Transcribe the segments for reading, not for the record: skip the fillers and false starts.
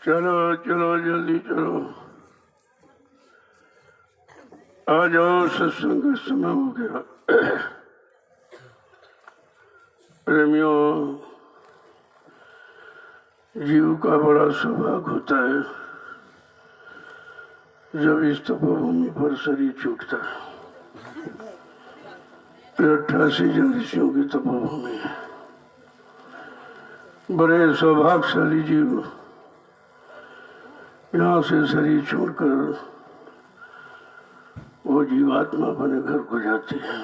चलो चलो जल्दी चलो, आ जाओ, सत्संग का समय हो गया। प्रेमियों, जीव का बड़ा सौभाग्य होता है जब इस तपोभूमि पर शरीर छूटता है। 88 ऋषियों की तपोभूमि है। बड़े सौभाग्यशाली जीव यहाँ से शरीर छोड़कर वो जीवात्मा अपने घर को जाती है।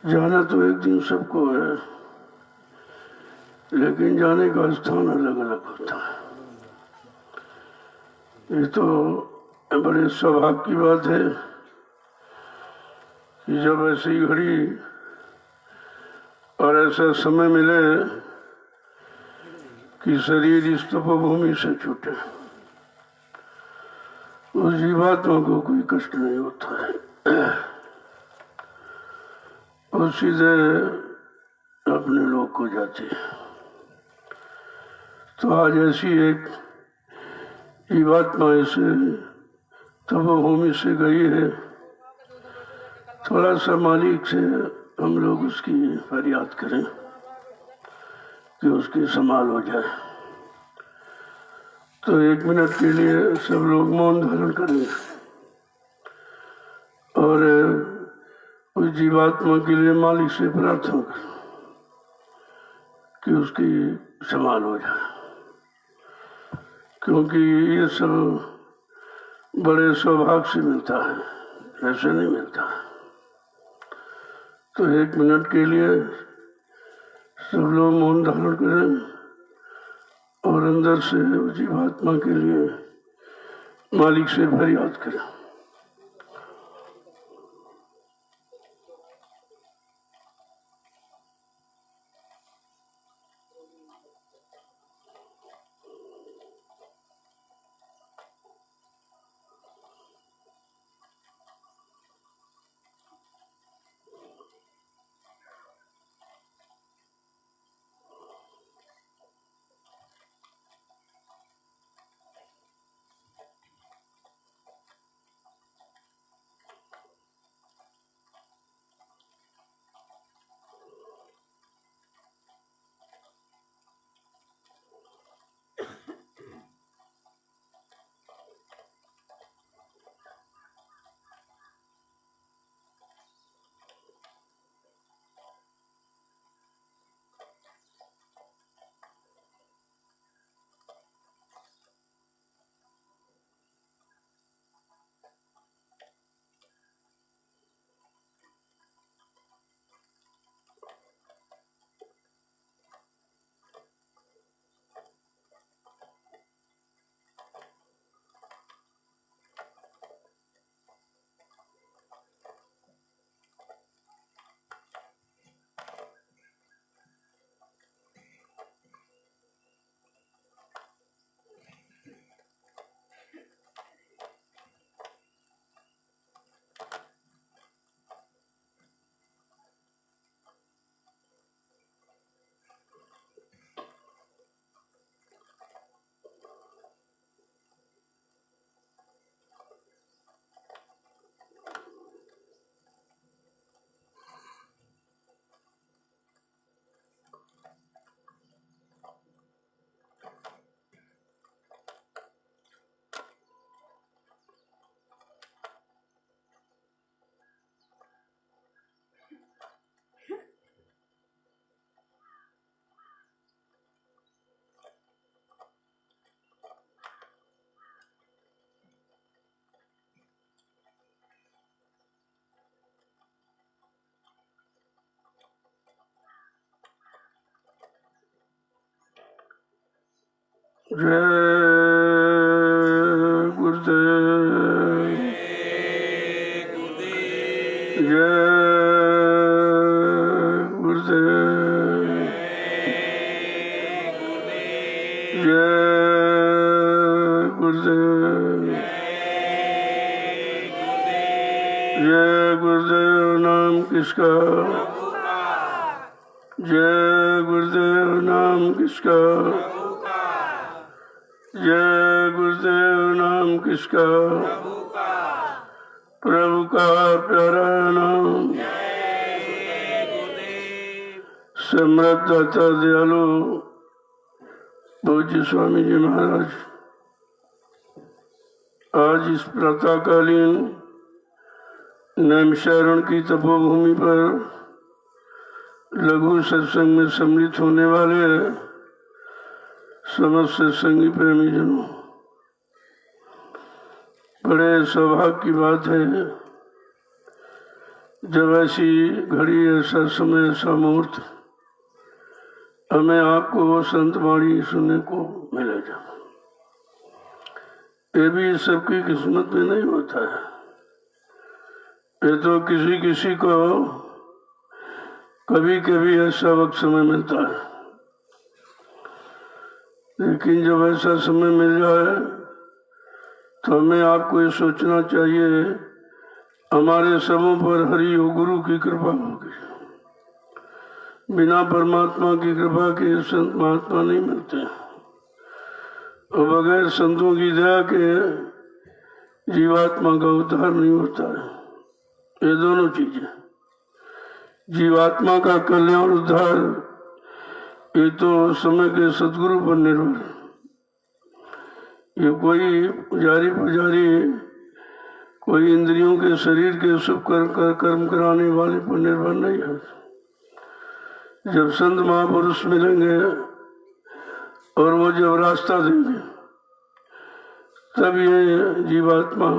जाना तो एक दिन सबको है, लेकिन जाने का स्थान अलग अलग होता है। ये तो बड़े सौभाग्य की बात है कि जब ऐसी घड़ी और ऐसा समय मिले कि शरीर इस तपोभूमि से छूटे, उस जीवात्मा को कोई कष्ट नहीं होता है। और सीधे अपने लोक को जाती है। तो आज ऐसी एक जीवात्मा इसे तपोभूमि से गई है। थोड़ा सा मालिक से हम लोग उसकी फरियाद करें कि उसकी संभाल हो जाए। तो 1 मिनट के लिए सब लोग मौन धारण करें और उस जीवात्मा के लिए मालिक से प्रार्थना करें कि उसकी संभाल हो जाए, क्योंकि ये सब बड़े सौभाग्य से मिलता है, ऐसे नहीं मिलता। तो 1 मिनट के लिए सब लोग मौन धारण करें और अंदर से जीवात्मा के लिए मालिक से फरियाद करें। जय गुरुदेव, जय गुरुदेव, जय गुरुदेव, जय गुरुदेव। नाम किसका? जय गुरुदेव नाम किसका, जय गुरुदेव नाम किसका, प्रभु का प्यारा नाम। समृद्ध दाता दयालु पूज्य स्वामी जी महाराज आज इस प्रातःकालीन नैमिषारण्य की तपोभूमि पर लघु सत्संग में सम्मिलित होने वाले समस्त सत्संगी प्रेमी जनों, बड़े सौभाग्य की बात है जब ऐसी घड़ी, ऐसा समय, ऐसा मुहूर्त हमें आपको वो संत वाणी सुनने को मिलेगा। ये भी सबकी किस्मत में नहीं होता है, ये तो किसी किसी को कभी कभी ऐसा वक्त समय मिलता है, लेकिन जब ऐसा समय मिल जाए तो हमें आपको ये सोचना चाहिए हमारे सबों पर हरि और गुरु की कृपा होगी। बिना परमात्मा की कृपा के संत महात्मा नहीं मिलते, और बगैर संतों की दया के जीवात्मा का उद्धार नहीं होता है। ये दोनों चीजें, जीवात्मा का कल्याण उद्धार, ये तो समय के सदगुरु पर निर्भर है। ये कोई पुजारी कोई इंद्रियों के शरीर के शुभ कर्म कराने वाले पर निर्भर नहीं है। जब संत महापुरुष मिलेंगे और वो जब रास्ता देंगे तब ये जीवात्मा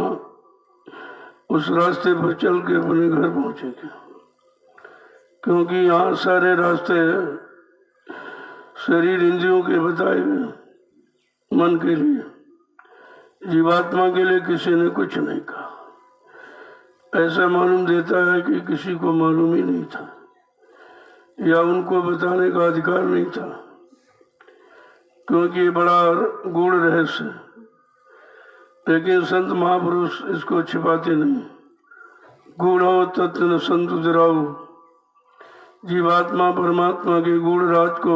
उस रास्ते पर चल के अपने घर पहुंचेगी, क्योंकि यहाँ सारे रास्ते शरीर इंद्रियों के बताए गए मन के लिए, जीवात्मा के लिए किसी ने कुछ नहीं कहा। ऐसा मालूम देता है कि किसी को मालूम ही नहीं था या उनको बताने का अधिकार नहीं था, क्योंकि ये बड़ा गूढ़ रहस्य है। लेकिन संत महापुरुष इसको छिपाते नहीं। गूढ़ो तत्व न संत उदराऊ, जीवात्मा परमात्मा के गूढ़ राज को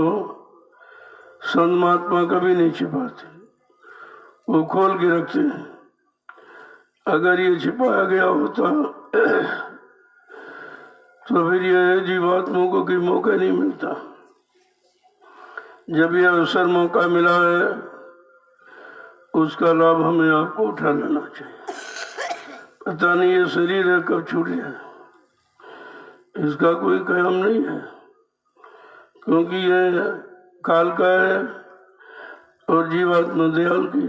संत महात्मा कभी नहीं छिपाते, वो खोल के रखते हैं। अगर ये छिपाया गया होता तो फिर ये जीवात्मा को कोई मौका नहीं मिलता। जब यह अवसर मौका मिला है उसका लाभ हमें आपको उठा लेना चाहिए। पता नहीं ये शरीर है कब छूट जाए, इसका कोई कयाम नहीं है, क्योंकि ये काल का है और जीवात्मा दयाल की।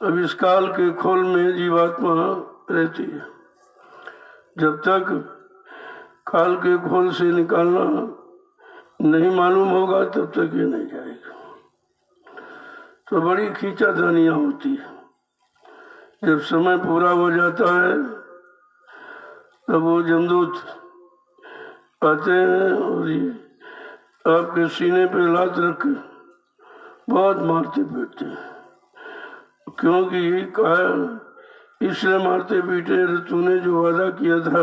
अब इस काल के खोल में जीवात्मा रहती है। जब तक काल के खोल से निकालना नहीं मालूम होगा तब तक ये नहीं जाएगा। तो बड़ी खींचातानियां होती है। जब समय पूरा हो जाता है तब वो जमदूत आते हैं और आपके सीने पे लात रख के बहुत मारते पीटते हैं, क्योंकि ये कहा इसलिए मारते पीटे तूने जो वादा किया था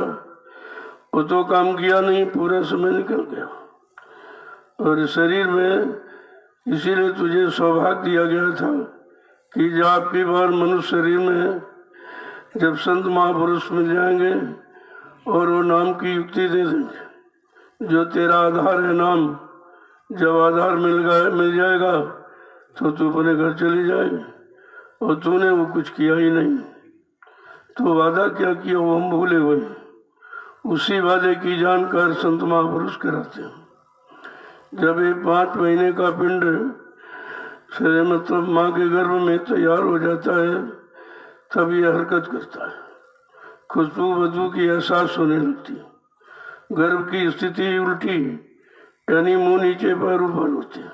वो तो काम किया नहीं, पूरा समय निकल गया। और शरीर में इसीलिए तुझे सौभाग्य दिया गया था कि जब आपकी बार मनुष्य शरीर में जब संत महापुरुष मिल जाएंगे और वो नाम की युक्ति दे देंगे, जो तेरा आधार है नाम, जब आधार मिल जाएगा तो तू अपने घर चली जाएगी। और तूने वो कुछ किया ही नहीं, तो वादा क्या किया वो हम भूले हुए। उसी वादे की जानकार संत महापुरुष कराते हैं। जब ये 5 महीने का पिंड से मतलब माँ के गर्भ में तैयार हो जाता है तब ये हरकत करता है, खुशबू बदबू की एहसास होने लगती है। गर्भ की स्थिति उल्टी, यानी मुंह नीचे पैर ऊपर होते हैं।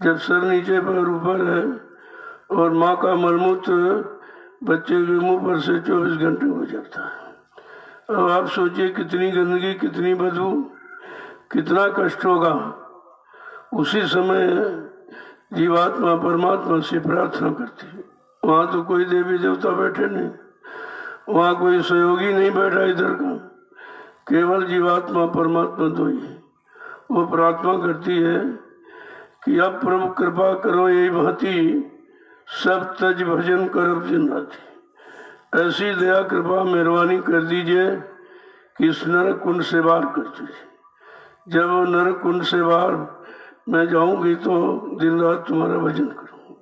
जब सर नीचे पैर ऊपर है और माँ का मलमूत्र बच्चे के मुंह पर से 24 घंटे हो जाता है। अब आप सोचिए कितनी गंदगी, कितनी बदबू, कितना कष्ट होगा। उसी समय जीवात्मा परमात्मा से प्रार्थना करती है। वहाँ तो कोई देवी देवता बैठे नहीं, वहाँ कोई सहयोगी नहीं बैठा इधर का, केवल जीवात्मा परमात्मा दो ही। वो प्रार्थना करती है कि अब प्रभु कृपा करो यही भांति सब तज भजन कर जिन्नाती। ऐसी दया कृपा मेहरबानी कर दीजिए कि इस नरक कुंड से बाहर कर दीजिए। जब वो नरक कुंड से बाहर मैं जाऊंगी तो दिन रात तुम्हारा भजन करूंगी।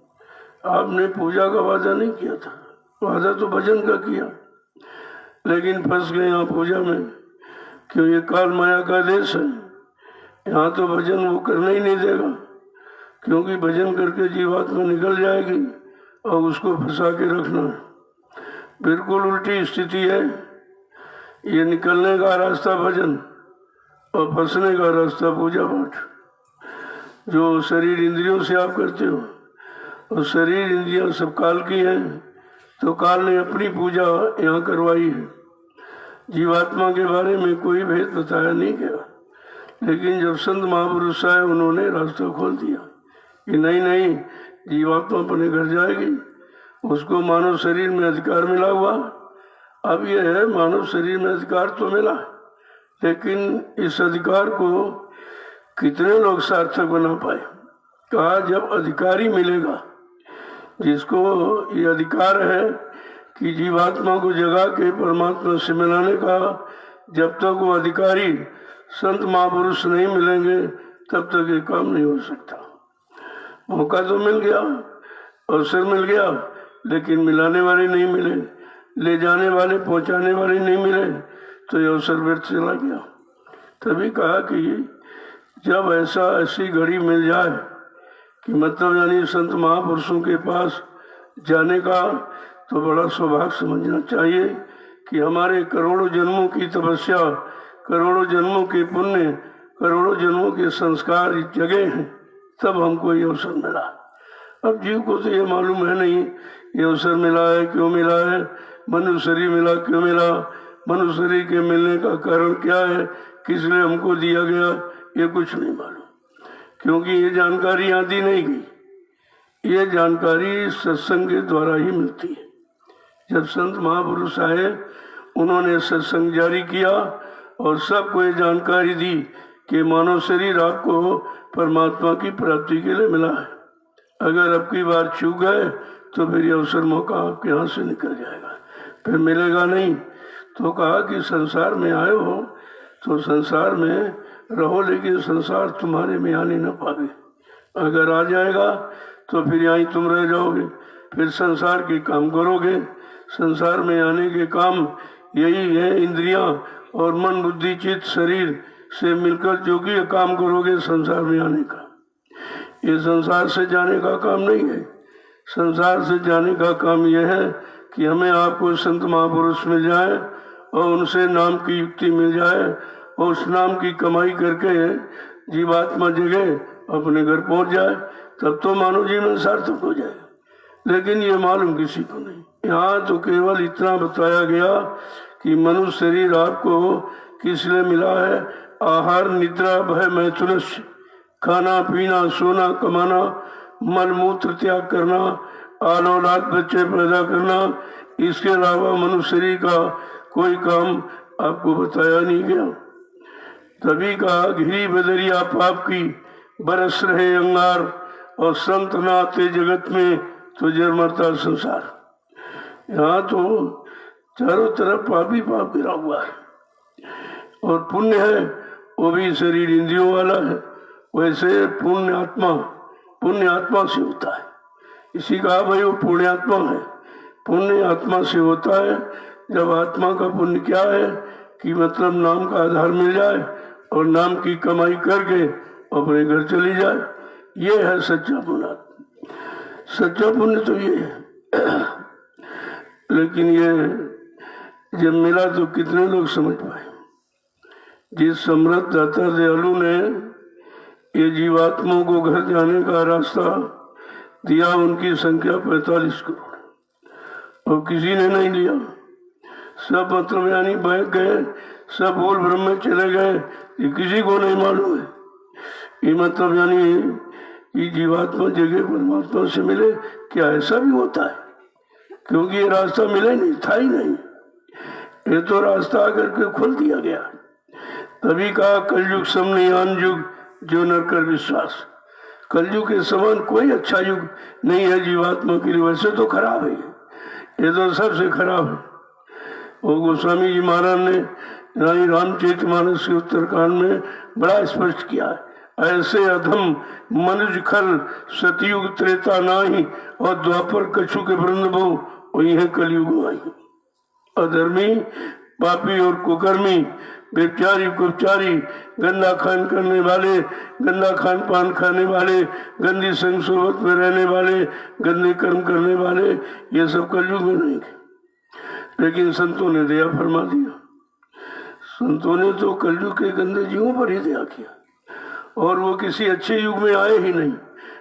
आपने पूजा का वादा नहीं किया था, वादा तो भजन का किया, लेकिन फंस गए यहाँ पूजा में। क्यों? ये काल माया का देश है, यहाँ तो भजन वो करना ही नहीं देगा, क्योंकि भजन करके जीवात्मा निकल जाएगी और उसको फंसा के रखना है। बिल्कुल उल्टी स्थिति है। ये निकलने का रास्ता भजन और फंसने का रास्ता पूजा पाठ। जो शरीर इंद्रियों से आप करते हो, और शरीर इंद्रियां सब काल की हैं, तो काल ने अपनी पूजा यहाँ करवाई है। जीवात्मा के बारे में कोई भेद बताया नहीं गया, लेकिन जब संत महापुरुष आए उन्होंने रास्ता खोल दिया कि नहीं नहीं, जीवात्मा अपने घर जाएगी, उसको मानव शरीर में अधिकार मिला हुआ। अब यह है, मानव शरीर में अधिकार तो मिला, लेकिन इस अधिकार को कितने लोग सार्थक बना पाए। कहा जब अधिकारी मिलेगा, जिसको ये अधिकार है कि जीवात्मा को जगा के परमात्मा से मिलाने का, जब तक वो अधिकारी संत महापुरुष नहीं मिलेंगे तब तक ये काम नहीं हो सकता। मौका तो मिल गया, अवसर मिल गया, लेकिन मिलाने वाले नहीं मिले, ले जाने वाले पहुंचाने वाले नहीं मिले, तो ये अवसर व्यर्थ चला गया। तभी कहा कि जब ऐसी घड़ी मिल जाए कि मतलब यानी संत महापुरुषों के पास जाने का, तो बड़ा सौभाग्य समझना चाहिए कि हमारे करोड़ों जन्मों की तपस्या, करोड़ों जन्मों के पुण्य, करोड़ों जन्मों के संस्कार जगे हैं, तब हमको ये अवसर मिला। अब जीव को तो ये मालूम है नहीं ये अवसर मिला है, क्यों मिला है, मनुष्य शरीर मिला क्यों मिला, मनुष्य शरीर के मिलने का कारण क्या है, किस लिए हमको दिया गया, ये कुछ नहीं मालूम, क्योंकि ये जानकारी यहाँ दी नहीं गई। ये जानकारी सत्संग के द्वारा ही मिलती है। जब संत महापुरुष आए, उन्होंने सत्संग जारी किया और सबको ये जानकारी दी कि मानव शरीर आपको परमात्मा की प्राप्ति के लिए मिला है। अगर अब की बार चूक गए तो फिर ये अवसर मौका आपके यहाँ से निकल जाएगा, फिर मिलेगा नहीं। तो कहा कि संसार में आए हो तो संसार में रहो, लेकिन संसार तुम्हारे में आने न पावे। अगर आ जाएगा तो फिर यहाँ तुम रह जाओगे, फिर संसार के काम करोगे। संसार में आने के काम यही है, इंद्रियां और मन बुद्धि चित्त शरीर से मिलकर जो कि काम करोगे संसार में आने का। ये संसार से जाने का काम नहीं है। संसार से जाने का काम यह है कि हमें आपको संत महापुरुष मिल जाए और उनसे नाम की युक्ति मिल जाए और उस नाम की कमाई करके जीवात्मा जगह अपने घर पहुंच जाए, तब तो मानव जीवन सार्थक हो जाए। लेकिन ये मालूम किसी को नहीं। यहाँ तो केवल इतना बताया गया कि मनुष्य शरीर आपको किस लिए मिला है। आहार निद्रा भय मैथुनस्य, खाना पीना सोना कमाना, मल मूत्र त्याग करना, आल औलाद बच्चे पैदा करना, इसके अलावा मनुष्य शरीर का कोई काम आपको बताया नहीं गया। तभी कहा घिरी बदरिया पाप की बरस रहे अंगार, और संत नाते जगत में तो जर मरता संसार। यहाँ तो चारों तरफ पाप ही पाप गिरा हुआ है, और पुण्य है वो भी शरीर इंद्रियों वाला है। वैसे पुण्य आत्मा से होता है। इसी कहा भाई वो पुण्यात्मा है, पुण्य आत्मा से होता है। जब आत्मा का पुण्य क्या है कि मतलब नाम का आधार मिल जाए और नाम की कमाई करके अपने घर चली जाए, ये है सच्चा पुण्य। सच्चा पुण्य तो ये है। लेकिन ये जब मिला तो कितने लोग समझ पाए। जिस समृद्ध दाता दयालु ने ये जीवात्माओं को घर जाने का रास्ता दिया, उनकी संख्या 45 करोड़, और किसी ने नहीं लिया। सब मतलब यानी बह गए, सब बोल ब्रह्म में चले गए, ये किसी को नहीं मालूम है। ये मतलब यानी कि जीवात्मा जगह परमात्मा से मिले, क्या ऐसा भी होता है? क्योंकि ये रास्ता मिला ही नहीं, था ही नहीं। ये तो रास्ता आकर के खोल दिया गया। तभी कहा कलयुग समनियान युग जो नर कर विश्वास। कलयुग के समान कोई अच्छा युग नहीं है जीवात्मा के लिए। वैसे तो खराब है, ये तो सबसे खराब है। वो गोस्वामी जी महाराज ने रानी रामचरितमानस के उत्तरकांड में बड़ा स्पष्ट किया है, ऐसे अधम मनुज खल सतयुग त्रेता नाही और द्वापर कछु के वृंद भो वही है कलयुग आई। अधर्मी, पापी और कुकर्मी, व्यभिचारी, कुपचारी, गंदा खान करने वाले, गंदा खान पान खाने वाले, गंदी संग सोबत में रहने वाले, गंदे कर्म करने वाले, ये सब कलयुग में नहीं। लेकिन संतों ने दया फरमा दिया। संतों ने तो कलयुग के गंदे जीवों पर ही दया किया, और वो किसी अच्छे युग में आए ही नहीं,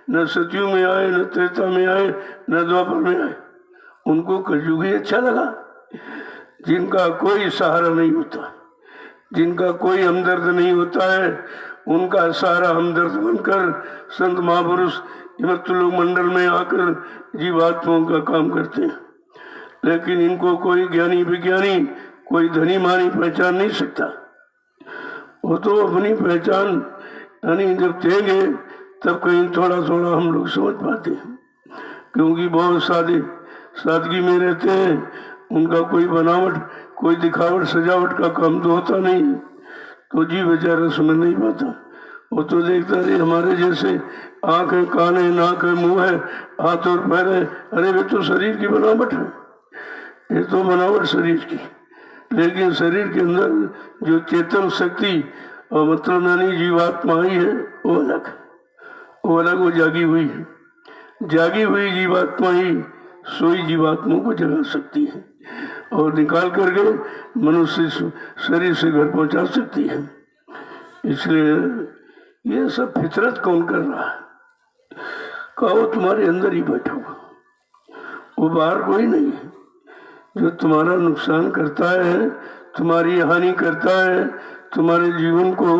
न सतयुग में आए, न त्रेता में आए, न द्वापर में आए। उनको कलयुग ही अच्छा लगा। जिनका कोई सहारा नहीं होता, जिनका कोई हमदर्द नहीं होता है, उनका सहारा हमदर्द बनकर संत महापुरुष हिमत्तुलोक मंडल में आकर जीवात्माओं का काम करते हैं। लेकिन इनको कोई ज्ञानी विज्ञानी, कोई धनी मानी पहचान नहीं सकता। वो तो अपनी पहचान यानी जब देंगे तब कहीं थोड़ा थोड़ा हम लोग समझ पाते हैं, क्योंकि बहुत सादगी में रहते हैं। उनका कोई बनावट, कोई दिखावट, सजावट का काम तो होता नहीं, तो जी बेचारा समझ नहीं पाता। वो तो देखता रहे हमारे जैसे आंख है, कान है, नाक है, मुंह है, हाथ और पैर है, अरे वे तो शरीर की बनावट है, ये तो बनावट शरीर की। लेकिन शरीर के अंदर जो चेतन शक्ति और मतलब यानी जीवात्मा ही है, वो अलग, वो जागी हुई है। जागी हुई जीवात्मा ही सोई जीवात्मा को जगा सकती है और निकाल करके मनुष्य शरीर से घर पहुंचा सकती है। इसलिए ये सब फितरत कौन कर रहा है? कहो तुम्हारे अंदर ही बैठा हुआ, वो बाहर कोई नहीं है। जो तुम्हारा नुकसान करता है, तुम्हारी हानि करता है, तुम्हारे जीवन को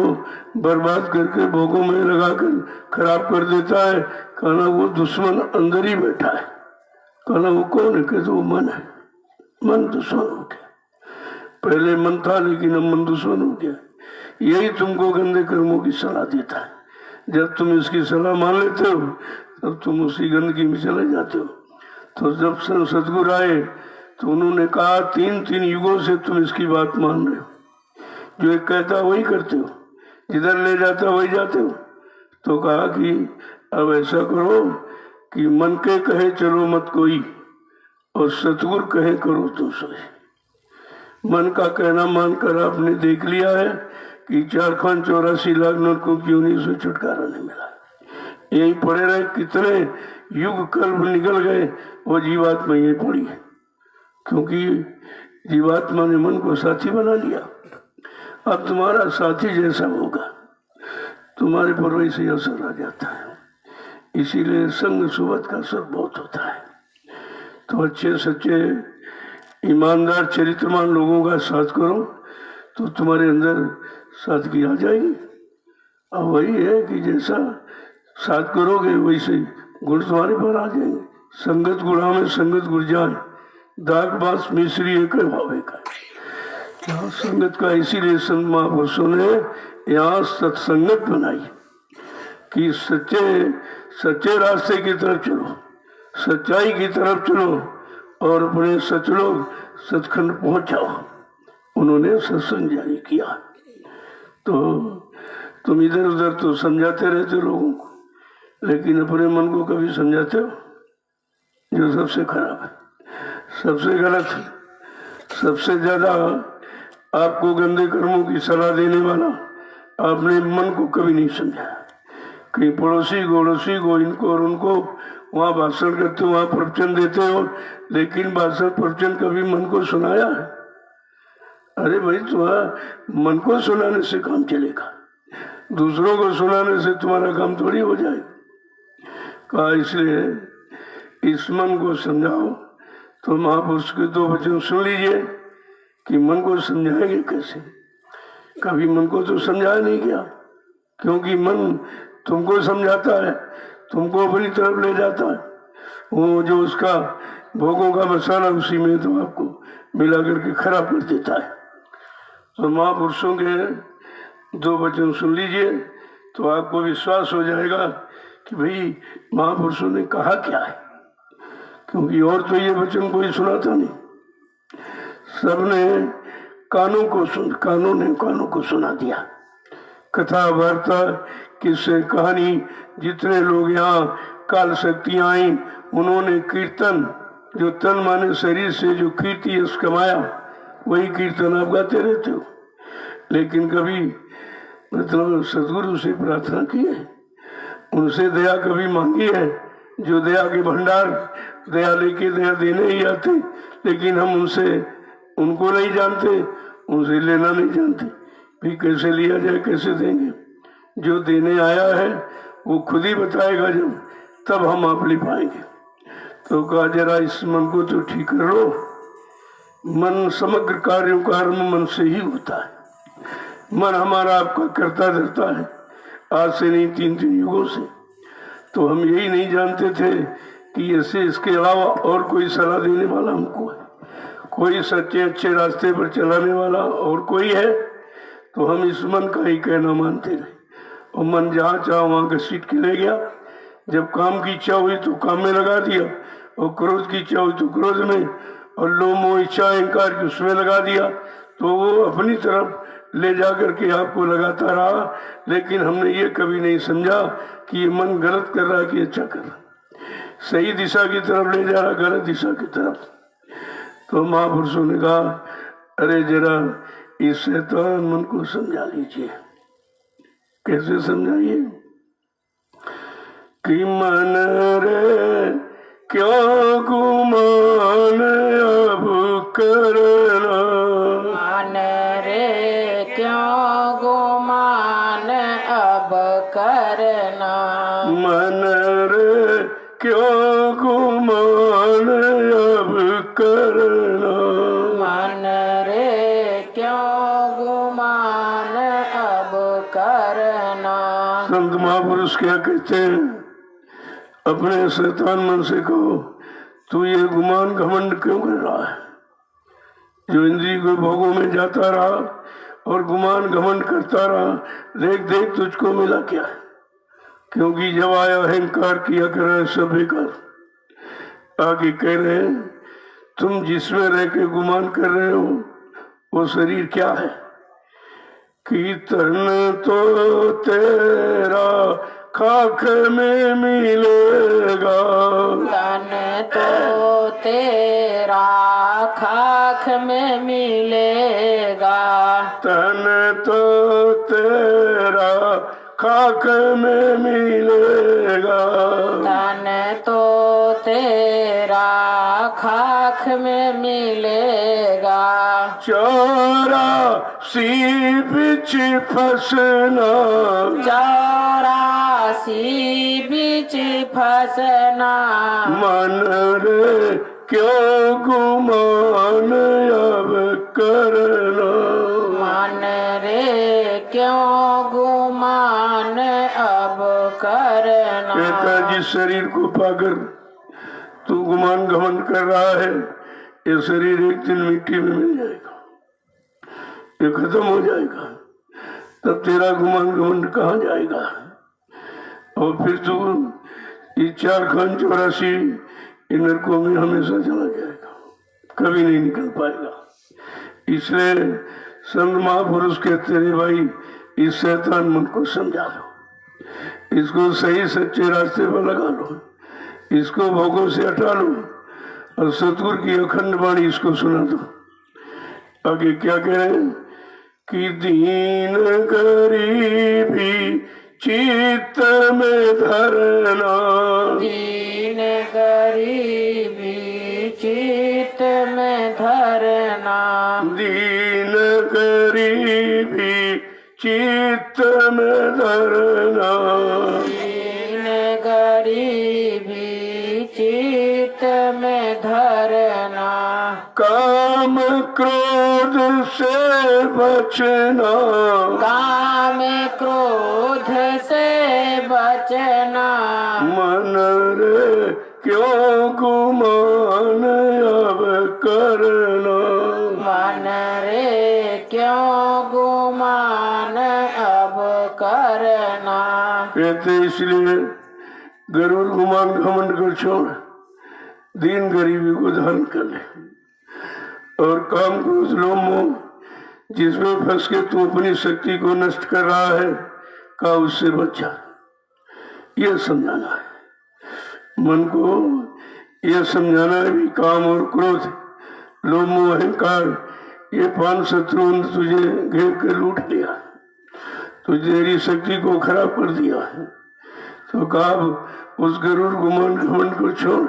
बर्बाद करके भोगों में लगाकर खराब कर देता है, कहना वो दुश्मन अंदर ही बैठा है। कहना वो कौन है? कहते वो मन है। मन दुश्मन हो गया। पहले मन था, लेकिन अब मन दुश्मन हो गया। यही तुमको गंदे कर्मों की सलाह देता है। जब तुम इसकी सलाह मान लेते हो, तब तुम उसी गंदगी में चले जाते हो। तो जब सदगुरु आए तो उन्होंने कहा 3 युगों से तुम इसकी बात मान रहे हो, जो एक कहता वही करते हो, जिधर ले जाता वही जाते हो। तो कहा कि अब ऐसा करो कि मन के कहे चलो मत कोई, और सतगुरु कहे करो तो सही। मन का कहना मानकर आपने देख लिया है कि 4,84 लाख को क्यों नहीं से छुटकारा नहीं मिला। यही पड़े रहे, कितने युग कल्प निकल गए, वो जीवात्मा यही पड़ी है, क्योंकि जीवात्मा ने मन को साथी बना लिया। अब तुम्हारा साथी जैसा होगा, तुम्हारे पर वैसे ही असर आ जाता है। इसीलिए संग सुबत का असर बहुत होता है। तो अच्छे सच्चे ईमानदार चरित्रमान लोगों का साथ करो तो तुम्हारे अंदर सादगी आ जाएगी। अब वही है कि जैसा साथ करोगे वैसे गुण तुम्हारे पर आ जाएंगे। संगत गुणा में संगत गुर जाए, दाग बास मिश्री एक भावे का। यहाँ संगत का इसीलिए संत महापुरुषों ने यहाँ सत्संगत बनाई कि सच्चे रास्ते की तरफ चलो, सच्चाई की तरफ चलो और अपने सचलोग सचखंड पहुंच जाओ। उन्होंने सत्संग जारी किया। तो तुम इधर उधर तो समझाते रहते हो लोगों को, लेकिन अपने मन को कभी समझाते हो? जो सबसे खराब है, सबसे गलत है, सबसे ज्यादा आपको गंदे कर्मों की सलाह देने वाला आपने मन को कभी नहीं समझाया। कहीं पड़ोसी को इनको और उनको वहाँ भाषण करते हो, वहाँ प्रवचन देते हो, लेकिन भाषण प्रवचन कभी मन को सुनाया है? अरे भाई, तुम्हारा मन को सुनाने से काम चलेगा, दूसरों को सुनाने से तुम्हारा काम थोड़ी हो जाएगा। कहा इसलिए इस मन को समझाओ। तो महापुरुष के 2 वचन सुन लीजिए कि मन को समझाएंगे कैसे। कभी मन को तो समझाया नहीं गया, क्योंकि मन तुमको समझाता है, तुमको अपनी तरफ ले जाता है। वो जो उसका भोगों का मसाला उसी में तो आपको मिला करके खराब कर देता है। तो महापुरुषों के 2 वचन सुन लीजिए, तो आपको विश्वास हो जाएगा कि भाई महापुरुषों ने कहा क्या है, क्योंकि और तो ये वचन कोई सुनाता नहीं, सबने कानों को सुना दिया। कथा वार्ता किस्से कहानी जितने लोग यहाँ काल शक्तियां आई, उन्होंने कीर्तन जो तन माने शरीर से जो कीर्ति यश कमाया वही कीर्तन आप गाते रहते हो। लेकिन कभी मतलब सदगुरु से प्रार्थना की है, उनसे दया कभी मांगी है? जो दया के भंडार दया लेके दया देने ही आते, लेकिन हम उनको नहीं जानते, उनसे लेना नहीं जानते, भी कैसे लिया जाए, कैसे देंगे। जो देने आया है वो खुद ही बताएगा, जब तब हम आप ले पाएंगे। तो कहा जरा इस मन को तो ठीक कर लो। मन समग्र कार्यों का आरंभ मन से ही होता है। मन हमारा आपका करता रहता है, आज से नहीं 3 युगों से। तो हम यही नहीं जानते थे कि ऐसे इसके अलावा और कोई सलाह देने वाला हमको है, कोई सच्चे अच्छे रास्ते पर चलाने वाला और कोई है। तो हम इस मन का ही कहना मानते रहे, और मन जहाँ चाह वहाँ घसीट के ले गया। जब काम की इच्छा हुई तो काम में लगा दिया, और क्रोध की इच्छा हुई तो क्रोध में, और लोभ मोह इच्छा अहंकार की उसमें लगा दिया। तो वो अपनी तरफ ले जा करके आपको लगाता रहा। लेकिन हमने ये कभी नहीं समझा कि ये मन गलत कर रहा कि अच्छा कर रहा, सही दिशा की तरफ ले जा रहा, गलत दिशा की तरफ। तो महापुरुषों ने कहा अरे जरा इस शैतान मन को समझा लीजिए। कैसे समझाइए? कि मन रे क्यों गुमान अब करना, मन रे क्यों गुमान अब करना, मन रे क्यों गुमान अब करना, मन रे क्यों गुमान अब करना। संत महापुरुष क्या कहते हैं? अपने शैतान मन से कहो तू ये गुमान घमंड क्यों कर रहा है? जो इंद्रिय को भोगों में जाता रहा और गुमान घमंड करता रहा, देख देख तुझको मिला क्या है? क्योंकि जब आया अहंकार किया कर रहे सब बेकार। आगे कह रहे हैं तुम जिसमें रह के गुमान कर रहे हो वो शरीर क्या है? कि तन तो तेरा खाक में मिलेगा, तन तो तेरा खाक में मिलेगा, तन तो तेरा खाक में मिलेगा, तन तो तेरा खाक में मिलेगा। 84 बिच फसना, 84 बीच फसना, मन रे क्यों गुमान अब करना, मन रे क्यों गुमान अब करना। कहता जिस शरीर को पाकर तू गुमान घमंड कर रहा है, ये शरीर एक दिन मिट्टी में मिल जाएगा, ये खत्म हो जाएगा। तब तेरा गुमान घमंड कहाँ जाएगा? और फिर तू ये 4 खान 84 इन नरकों में हमेशा चला जाएगा, कभी नहीं निकल पाएगा। इसलिए संत महापुरुष कहते हैं भाई इस शैतान मन को समझा लो, इसको सही सच्चे रास्ते पर लगा लो, इसको भोगों से हटा लो, और सतगुरु की अखंड वाणी इसको सुना दो। आगे क्या कह रहे हैं? कि दीन गरीबी चित्त में धरना, दीन गरीबी चित्त में धरना, दीन गरीबी चित्त में धरना, दीन गरीबी चित्त में धरना। काम क्रोध से बचना, काम क्रोध से बचना, मन रे क्यों गुमान अब करना, मन रे क्यों गुमान अब करना। कहते इसलिए गरुड़ गुमान घमंड को छोड़, दीन गरीबी को धारण कर ले, और काम क्रोध लोभ मोह जिसमें फंस के तू अपनी शक्ति को नष्ट कर रहा है, का उससे बच जा। यह समझाना है मन को, यह समझाना है भी काम और क्रोध, लोभ मोह अहंकार, ये 5 शत्रु तुझे घेर कर लूट लिया, तुझे तेरी शक्ति को खराब कर दिया है। तो कहा उस गरुड़ गुमान घमंड को छोड़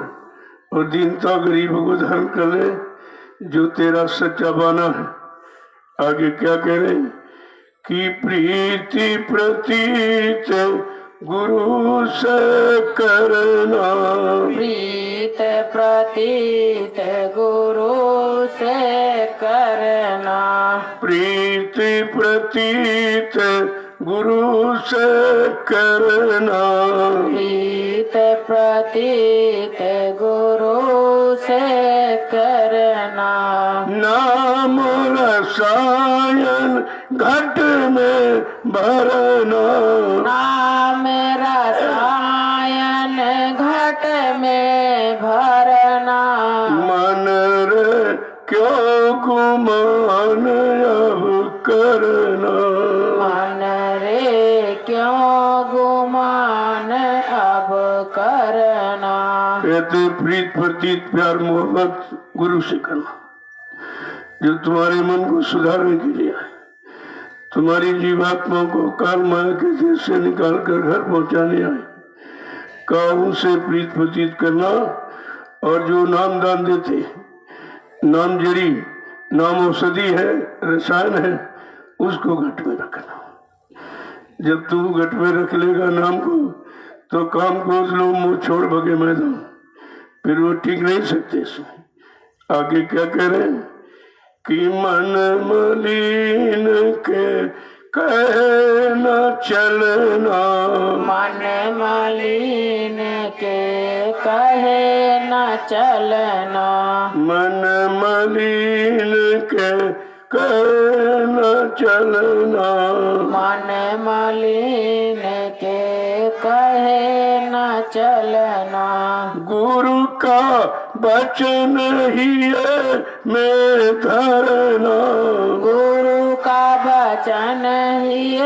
और दीनता गरीब को धारण कर ले, जो तेरा सच्चा बाना है। आगे क्या कह रहे हैं कि प्रीति प्रतीत गुरु से करना, प्रीत प्रतीत गुरु से करना, प्रीति प्रतीत गुरु से करना, प्रीत प्रतीत गुरु से करना, नाम रसायन घट में भरना, नाम रसायन घट में भरना, मन रे क्यों गुमान अब करना, मन रे क्यों गुमान अब करना। कहते प्रीत प्रतीत प्यार मोहब्बत गुरु से करना, जो तुम्हारे मन को सुधारने के लिए है, तुम्हारी जीवात्मा को काल माया के देश से निकाल कर घर पहुंचाने आए, का उनसे प्रीत प्रतीत करना। और जो नाम दान देते, नाम जड़ी, नाम औषधि है, रसायन है, उसको घट में रखना। जब तू घट में रख लेगा नाम को, तो काम क्रोध लोभ मोह छोड़ भगे मैदान, फिर वो टिक नहीं सकते इसमें। आगे क्या कह रहे हैं कि मन मलिन के कहे न चलना, मन मलिन के कहे न चलना, मन मलिन के कहे न चलना, मन मलिन के कहे न चलना, गुरु का वचन ही है में धरना, गुरु का वचन ही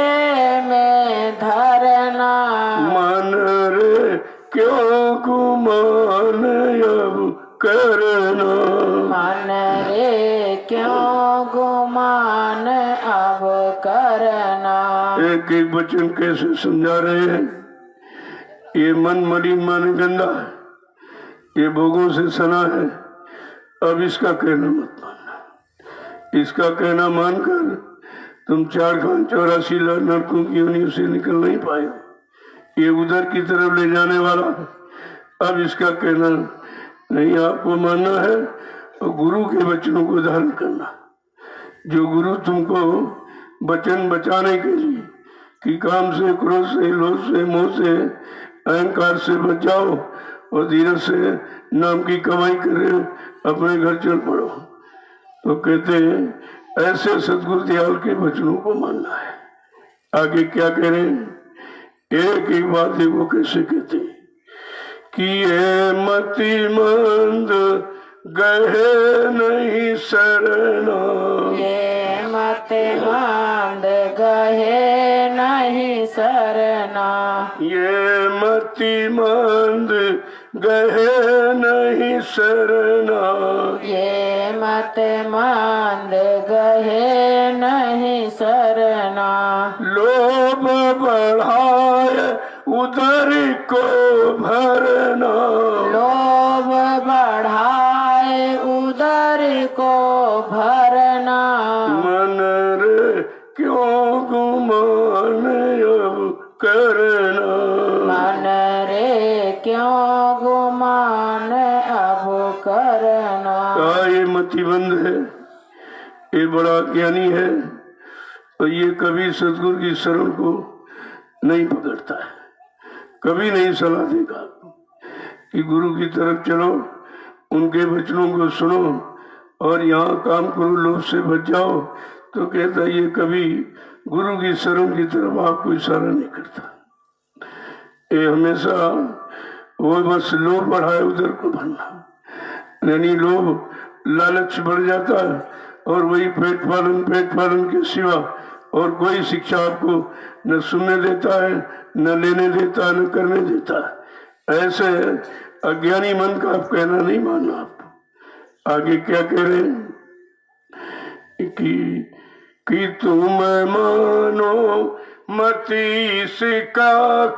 में धरना, मन रे क्यों गुमान अब करना, मन रे क्यों गुमान अब करना। एक एक वचन कैसे समझा रहे हैं। ये मन मलिन माने गंदा है, ये भोगों से सना है, अब इसका कहना मत मानना। इसका कहना मानकर तुम 4 खान 84 नरकों की योनियों से निकल नहीं पाए, ये उधर की तरफ ले जाने वाला है। अब इसका कहना नहीं, आपको मानना है और गुरु के वचनों को धारण करना। जो गुरु तुमको वचन बचाने के लिए कि काम से, क्रोध से, लोभ से, मोह से, अहंकार से बचाओ और धीरज से नाम की कमाई कर रहे हो, अपने घर चल पड़ो, तो कहते हैं ऐसे सतगुरु दयाल के वचनों को मानना है। आगे क्या कह रहे हैं, एक एक बात देखो कैसे कहते हैं कि ये मति मंद गहे नहीं शरणा, ये मत मंद गहे नहीं सरना, ये मति मंद गहे नहीं शरणा, ये मत मंद गहे नहीं सरना, लोभ बढ़ाए उदर को भरना, लोभ बढ़ाए उदर को भरना, मन रे क्यों गुमान अब करना, मन रे क्यों गुमान अब करना। का ये मतिबंद है, ये बड़ा ज्ञानी है, तो ये कभी सतगुरु की शरण को नहीं पकड़ता है, कभी नहीं सलाह देगा कि गुरु की तरफ चलो, उनके वचनों को सुनो और यहाँ काम करो, लोभ से बच जाओ। तो कहता ये कभी गुरु की शरण की तरफ आपको इशारा नहीं करता। ये हमेशा वो बस लोभ बढ़ाए उधर को भरना, यानी लोभ लालच बढ़ जाता है और वही पेट पालन के सिवा और कोई शिक्षा आपको न सुनने देता है, न लेने देता है, न करने देता है। ऐसे अज्ञानी मन का आप कहना नहीं मानना। आपको आगे क्या कह रहे हैं कि तुम मानो मत इसका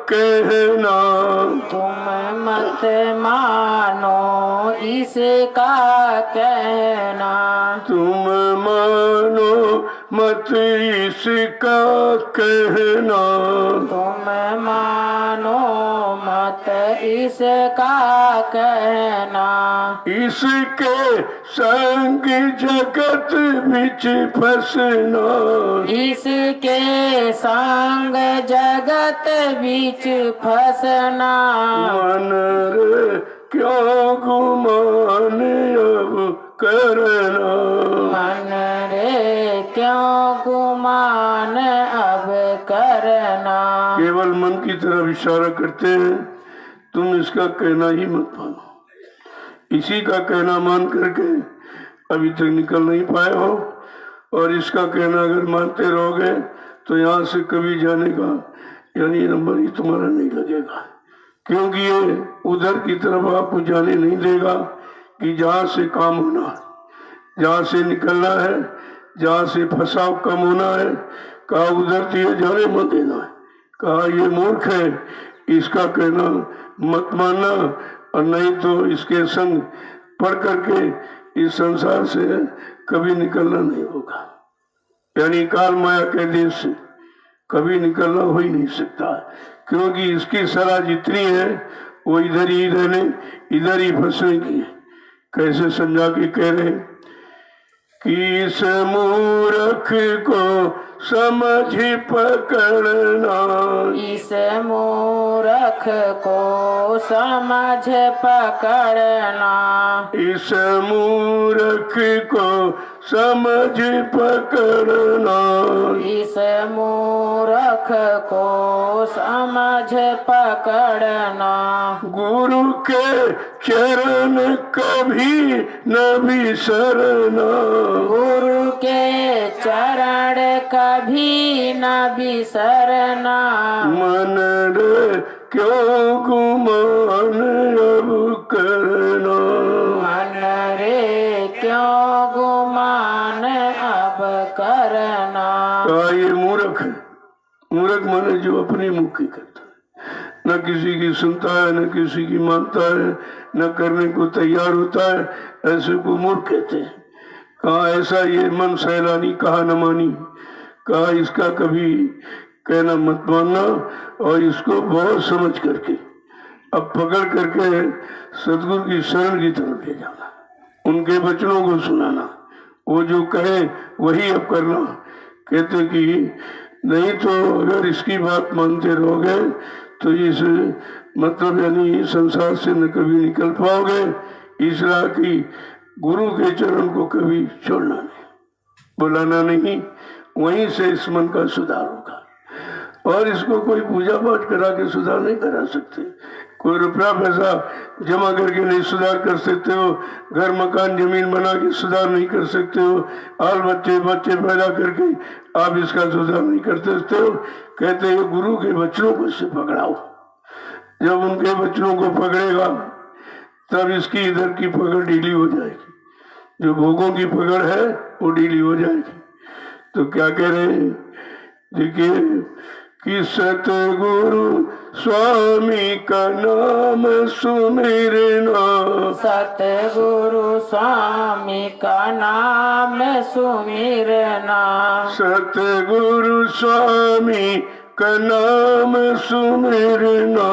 कहना, तुम मत मानो इसका कहना, तुम मानो मत इसका कहना, तुम मानो मत इसका कहना, इसके संग जगत बिच फसना, इसके संग जगत बीच फसना, मन रे क्यों गुमान अब करना, मन रे क्यों गुमान अब करना। केवल मन की तरफ इशारा करते हैं, तुम इसका कहना ही मत मानो। इसी का कहना मान करके अभी तक निकल नहीं पाए हो, और इसका कहना अगर मानते रहोगे तो यहाँ से कभी जाने का यानी नंबर ही तुम्हारा नहीं लगेगा, क्योंकि ये उधर की तरफ आपको जाने नहीं देगा कि जहाँ से काम होना है, जहाँ से निकलना है, जहाँ से फंसाव कम होना है। कहा उधर तो ये जाने मत देना है, कहा ये मूर्ख है, इसका कहना मत मानना, और नहीं तो इसके संग पढ़ करके इस संसार से कभी निकलना नहीं होगा। यानी काल माया के देश से कभी निकलना हो ही नहीं सकता, क्योंकि इसकी सलाह जितनी है वो इधर ही रहने, इधर ही फंसने की है। कैसे समझा के कह रहे कि इस मूर्ख को समझ पकड़ना, इस मूर्ख को समझ पकड़ना, इस मूर्ख को समझ पकड़ना, इस मूर्ख को समझ पकड़ना, गुरु के चरण कभी न बिसरना, गुरु के चरण कभी न बिसरना, मन रे क्यों गुमान अब करना, मन रे क्यों गुमान अब करना। ये मूर्ख है। मूर्ख माने जो अपनी मुक्ति करता है, न किसी की सुनता है, न किसी की मानता है, न करने को तैयार होता है, ऐसे को मूर्ख कहते हैं। कहा ऐसा ये मन सैलानी कहा न मानी, कहा इसका कभी कहना मत मानना, और इसको बहुत समझ करके अब पकड़ करके सदगुरु की शरण की तरफ ले जाना, उनके वचनों को सुनाना, वो जो कहे वही अब करना। कहते कि नहीं तो अगर इसकी बात मानते रहोगे तो इस मतलब यानी संसार से न कभी निकल पाओगे, इसलिए कि गुरु के चरण को कभी छोड़ना नहीं, बुलाना नहीं, वहीं से इस मन का सुधार होगा। और इसको कोई पूजा पाठ करा के सुधार नहीं करा सकते, कोई रुपया पैसा जमा करके नहीं सुधार कर सकते हो, घर मकान जमीन बना के सुधार नहीं कर सकते हो, आल बच्चे पैदा करके आप इसका सुधार नहीं कर सकते हो। कहते हो गुरु के वचनों को इससे पकड़ाओ, जब उनके वचनों को पकड़ेगा तब इसकी इधर की पकड़ ढीली हो जाएगी, जो भोगों की पकड़ है वो ढीली हो जाएगी। तो क्या कह रहे हैं, देखिए कि सतगुरु स्वामी का नाम सुमिरना, सतगुरु स्वामी का नाम सुमिरना, सतगुरु स्वामी का नाम सुमिरना,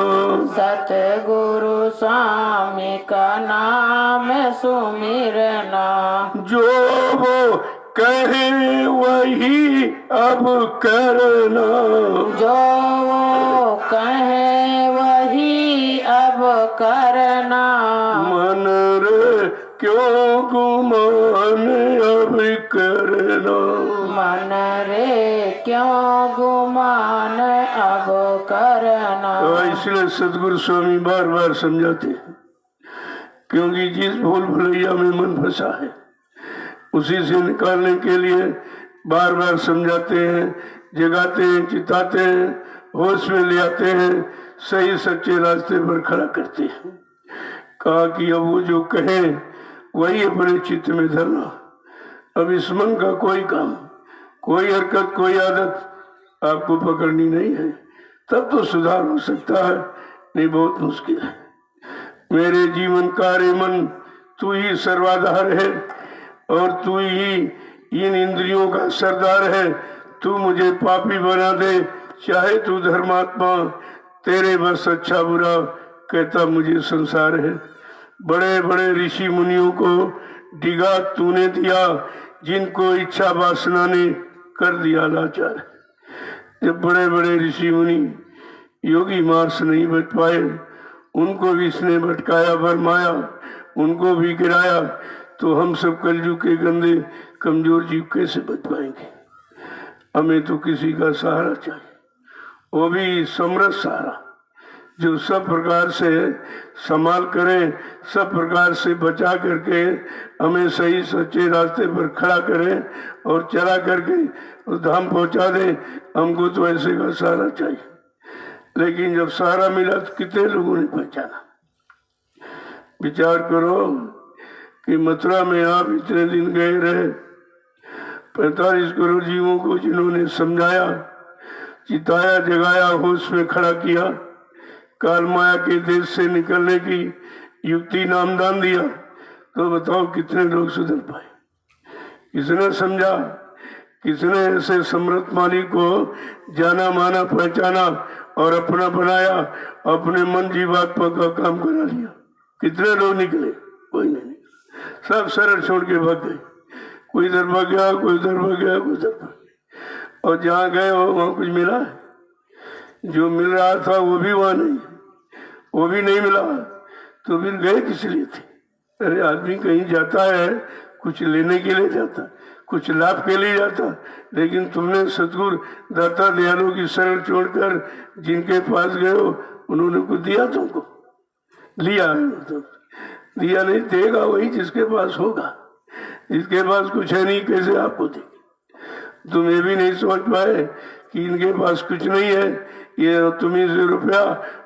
सतगुरु स्वामी का नाम सुमिरना, जो वो कहे वही अब करना, जो वो कहे वही अब करना, मन रे क्यों गुमान अब करना, मन रे क्यों गुमान अब करना। तो इसलिए सदगुरु स्वामी बार बार समझाते हैं, क्योंकि जिस भूल भुलैया में मन फंसा है उसी से निकालने के लिए बार बार समझाते हैं, जगाते हैं, चिताते हैं, होश में ले आते हैं, सही सच्चे रास्ते पर खड़ा करते हैं। कहा कि अब वो जो कहें वही अपने चित्त में धरना। अब इस मन का कोई काम, कोई हरकत, कोई आदत आपको पकड़नी नहीं है, तब तो सुधार हो सकता है, नहीं बहुत मुश्किल है। मेरे जीवन कार्य मन तू ही सर्वाधार है और तू ही इन इंद्रियों का सरदार है। तू मुझे पापी बना दे, चाहे तू धर्मात्मा, तेरे बस अच्छा बुरा कहता मुझे संसार है। बड़े बड़े ऋषि मुनियों को डिगा तूने दिया, जिनको इच्छा वासना ने कर दिया लाचार। जब बड़े बड़े ऋषि मुनि योगी मार्ग से नहीं बच पाए, उनको भी इसने भटकाया, भरमाया, उनको भी गिराया, तो हम सब कलयुग के गंदे कमजोर जीव कैसे बच पाएंगे? हमें तो किसी का सहारा चाहिए, वो भी समरस सहारा, जो सब प्रकार से संभाल करे, सब प्रकार से बचा करके हमें सही सच्चे रास्ते पर खड़ा करे और चला करके उस धाम पहुंचा दे। हमको तो ऐसे का सहारा चाहिए। लेकिन जब सहारा मिला तो कितने लोगों ने पहचाना? विचार करो कि मथुरा में आप इतने दिन गए रहे, 45 करोड़ जीवों को जिन्होंने समझाया, चिताया, जगाया, होश में खड़ा किया, काल माया के देश से निकलने की युक्ति नामदान दिया, तो बताओ कितने लोग सुधर पाए? किसने समझा? किसने ऐसे समर्थ मालिक को जाना माना, पहचाना और अपना बनाया, अपने मन जीवात्मा का काम करा लिया? कितने लोग निकले? कोई नहीं निकले, सब शरण छोड़ के भाग गए। कोई इधर भाग गया, कोई उधर भाग गया, कोई उधर भाग गया। और जहाँ गए वहां कुछ मिला है? जो मिल रहा था वो भी वहां नहीं, वो भी नहीं मिला, तो फिर गए किस लिए थे? अरे आदमी कहीं जाता है कुछ लेने के लिए जाता, कुछ लाभ के लिए जाता, लेकिन तुमने सतगुरु दाता दयालु की शरण छोड़कर जिनके पास गए हो, उन्होंने कुछ दिया तुमको? लिया है तो दिया नहीं, देगा वही जिसके पास होगा। जिसके पास कुछ है नहीं कैसे आपको देंगे? तुम ये भी नहीं समझ पाए कि इनके पास कुछ नहीं है, ये तुम्हें से रुपया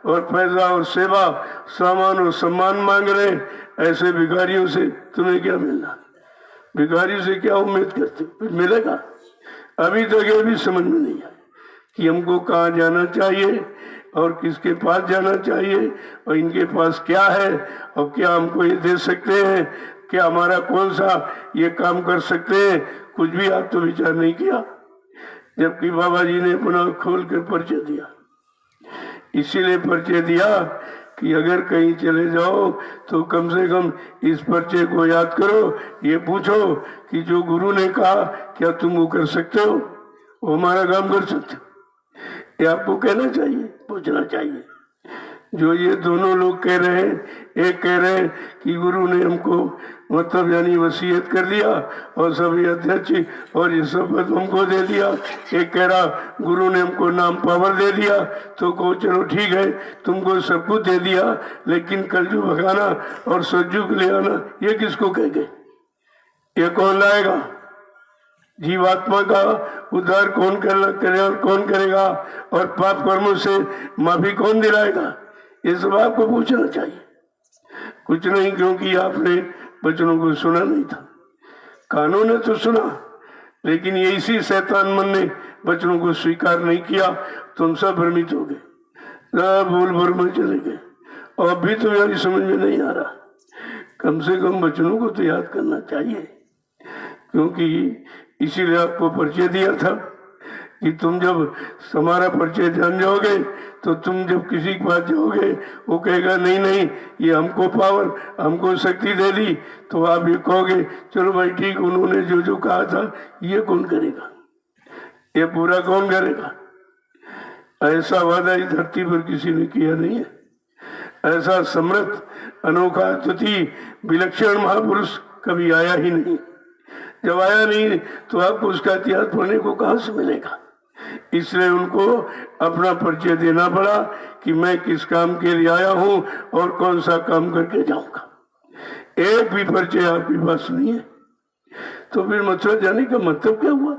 और पैसा और सेवा, सामान और सम्मान मांग रहे। ऐसे भिखारियों से तुम्हें क्या मिलना? भिखारी से क्या उम्मीद करते? कुछ मिलेगा? अभी तक ये भी समझ में नहीं आया कि हमको कहाँ जाना चाहिए और किसके पास जाना चाहिए और इनके पास क्या है और क्या हमको ये दे सकते हैं, क्या हमारा कौन सा ये काम कर सकते हैं। कुछ भी आप तो विचार नहीं किया, जबकि बाबा जी ने अपना खोल कर परिचय दिया। इसीलिए परिचय दिया कि अगर कहीं चले जाओ तो कम से कम इस परिचय को याद करो, ये पूछो कि जो गुरु ने कहा क्या तुम वो कर सकते हो, वो हमारा काम कर सकते हो? ये आपको कहना चाहिए, पूछना चाहिए। जो ये दोनों लोग कह रहे हैं, एक कह रहे हैं कि गुरु ने हमको मतलब यानी वसीयत कर दिया और सभी अध्यक्ष और ये सब पद हमको दे दिया। एक कह रहा गुरु ने हमको नाम पावर दे दिया, तो को चलो ठीक है तुमको सब कुछ दे दिया, लेकिन कलजू भगाना और सज्जू ले आना ये किसको कह गए? ये कौन लाएगा? जीवात्मा का उद्धार कौन करे और कौन करेगा और पाप कर्मों से माफी कौन दिलाएगा? ये सब आपको पूछना चाहिए। कुछ नहीं, क्योंकि आपने वचनों को सुना नहीं था। कानून ने तो सुना, लेकिन ये इसी शैतान मन ने वचनों को स्वीकार नहीं किया। तुम सब भ्रमित हो गए, सब भूल भर में चले गए और अभी तुम्हारी समझ में नहीं आ रहा। कम से कम वचनों को तो याद करना चाहिए, क्योंकि इसीलिए आपको परिचय दिया था कि तुम जब हमारा परिचय जान जाओगे तो तुम जब किसी के पास जाओगे वो कहेगा नहीं नहीं ये हमको पावर, हमको शक्ति दे दी, तो आप ये कहोगे चलो भाई ठीक, उन्होंने जो जो कहा था ये कौन करेगा, ये पूरा कौन करेगा? ऐसा वादा इस धरती पर किसी ने किया नहीं है। ऐसा समृद्ध, अनोखा, अद्वितीय, विलक्षण महापुरुष कभी आया ही नहीं। जब आया नहीं तो आपको उसका इतिहास पढ़ने को कहां से मिलेगा? इसलिए उनको अपना परिचय देना पड़ा कि मैं किस काम के लिए आया हूं और कौन सा काम करके जाऊंगा। एक भी परिचय आपके पास नहीं है, तो फिर मथुरा जाने का मतलब क्या हुआ?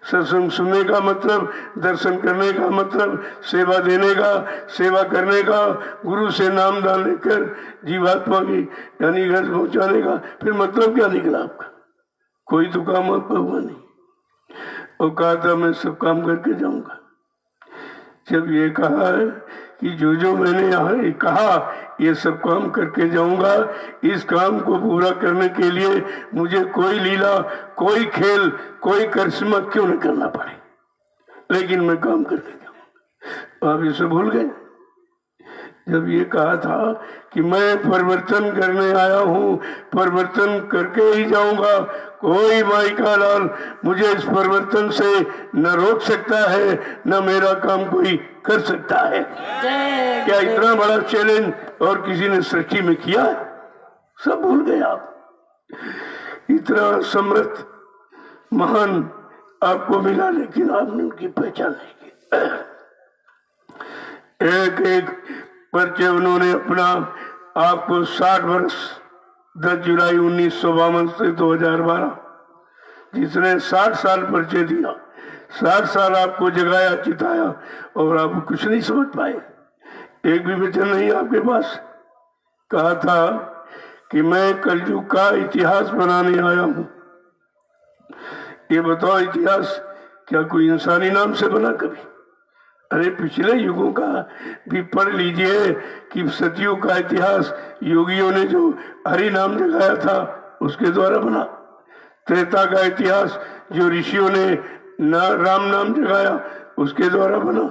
सत्संग सुनने का मतलब, दर्शन करने का मतलब, सेवा देने का, सेवा करने का, गुरु से नाम दान लेकर जीवात्मा की यानी घर पहुंचाने का, फिर मतलब क्या निकला आपका? कोई तो काम आपका हुआ नहीं। और कहा था मैं सब काम करके जाऊंगा। जब ये कहा है कि जो मैंने यहाँ कहा ये सब काम करके जाऊंगा, इस काम को पूरा करने के लिए मुझे कोई लीला, कोई खेल, कोई करिश्मा क्यों न करना पड़े, लेकिन मैं काम करके जाऊंगा। आप इसे भूल गए। जब ये कहा था कि मैं परिवर्तन करने आया हूं, परिवर्तन करके ही जाऊंगा, कोई माई का लाल मुझे इस परिवर्तन से न रोक सकता है, न मेरा काम कोई कर सकता है। क्या इतना बड़ा चैलेंज और किसी ने सृष्टि में किया? सब भूल गए आप। इतना समर्थ महान आपको मिला, लेकिन आपने उनकी पहचान नहीं की। एक एक परिचय उन्होंने अपना आपको 60 वर्ष 10 जुलाई 1952 से 2012 जिसने 60 साल परिचय दिया, 60 साल आपको जगाया, चिताया और आप कुछ नहीं समझ पाए। एक भी वचन नहीं आपके पास। कहा था कि मैं कलयुग का इतिहास बनाने आया हूं। ये बताओ, इतिहास क्या कोई इंसानी नाम से बना कभी? अरे पिछले युगों का भी पढ़ लीजिए कि सतयुग का इतिहास योगियों ने जो हरि नाम जगाया था उसके द्वारा बना। त्रेता का इतिहास जो ऋषियों ने राम नाम जगाया उसके द्वारा बना।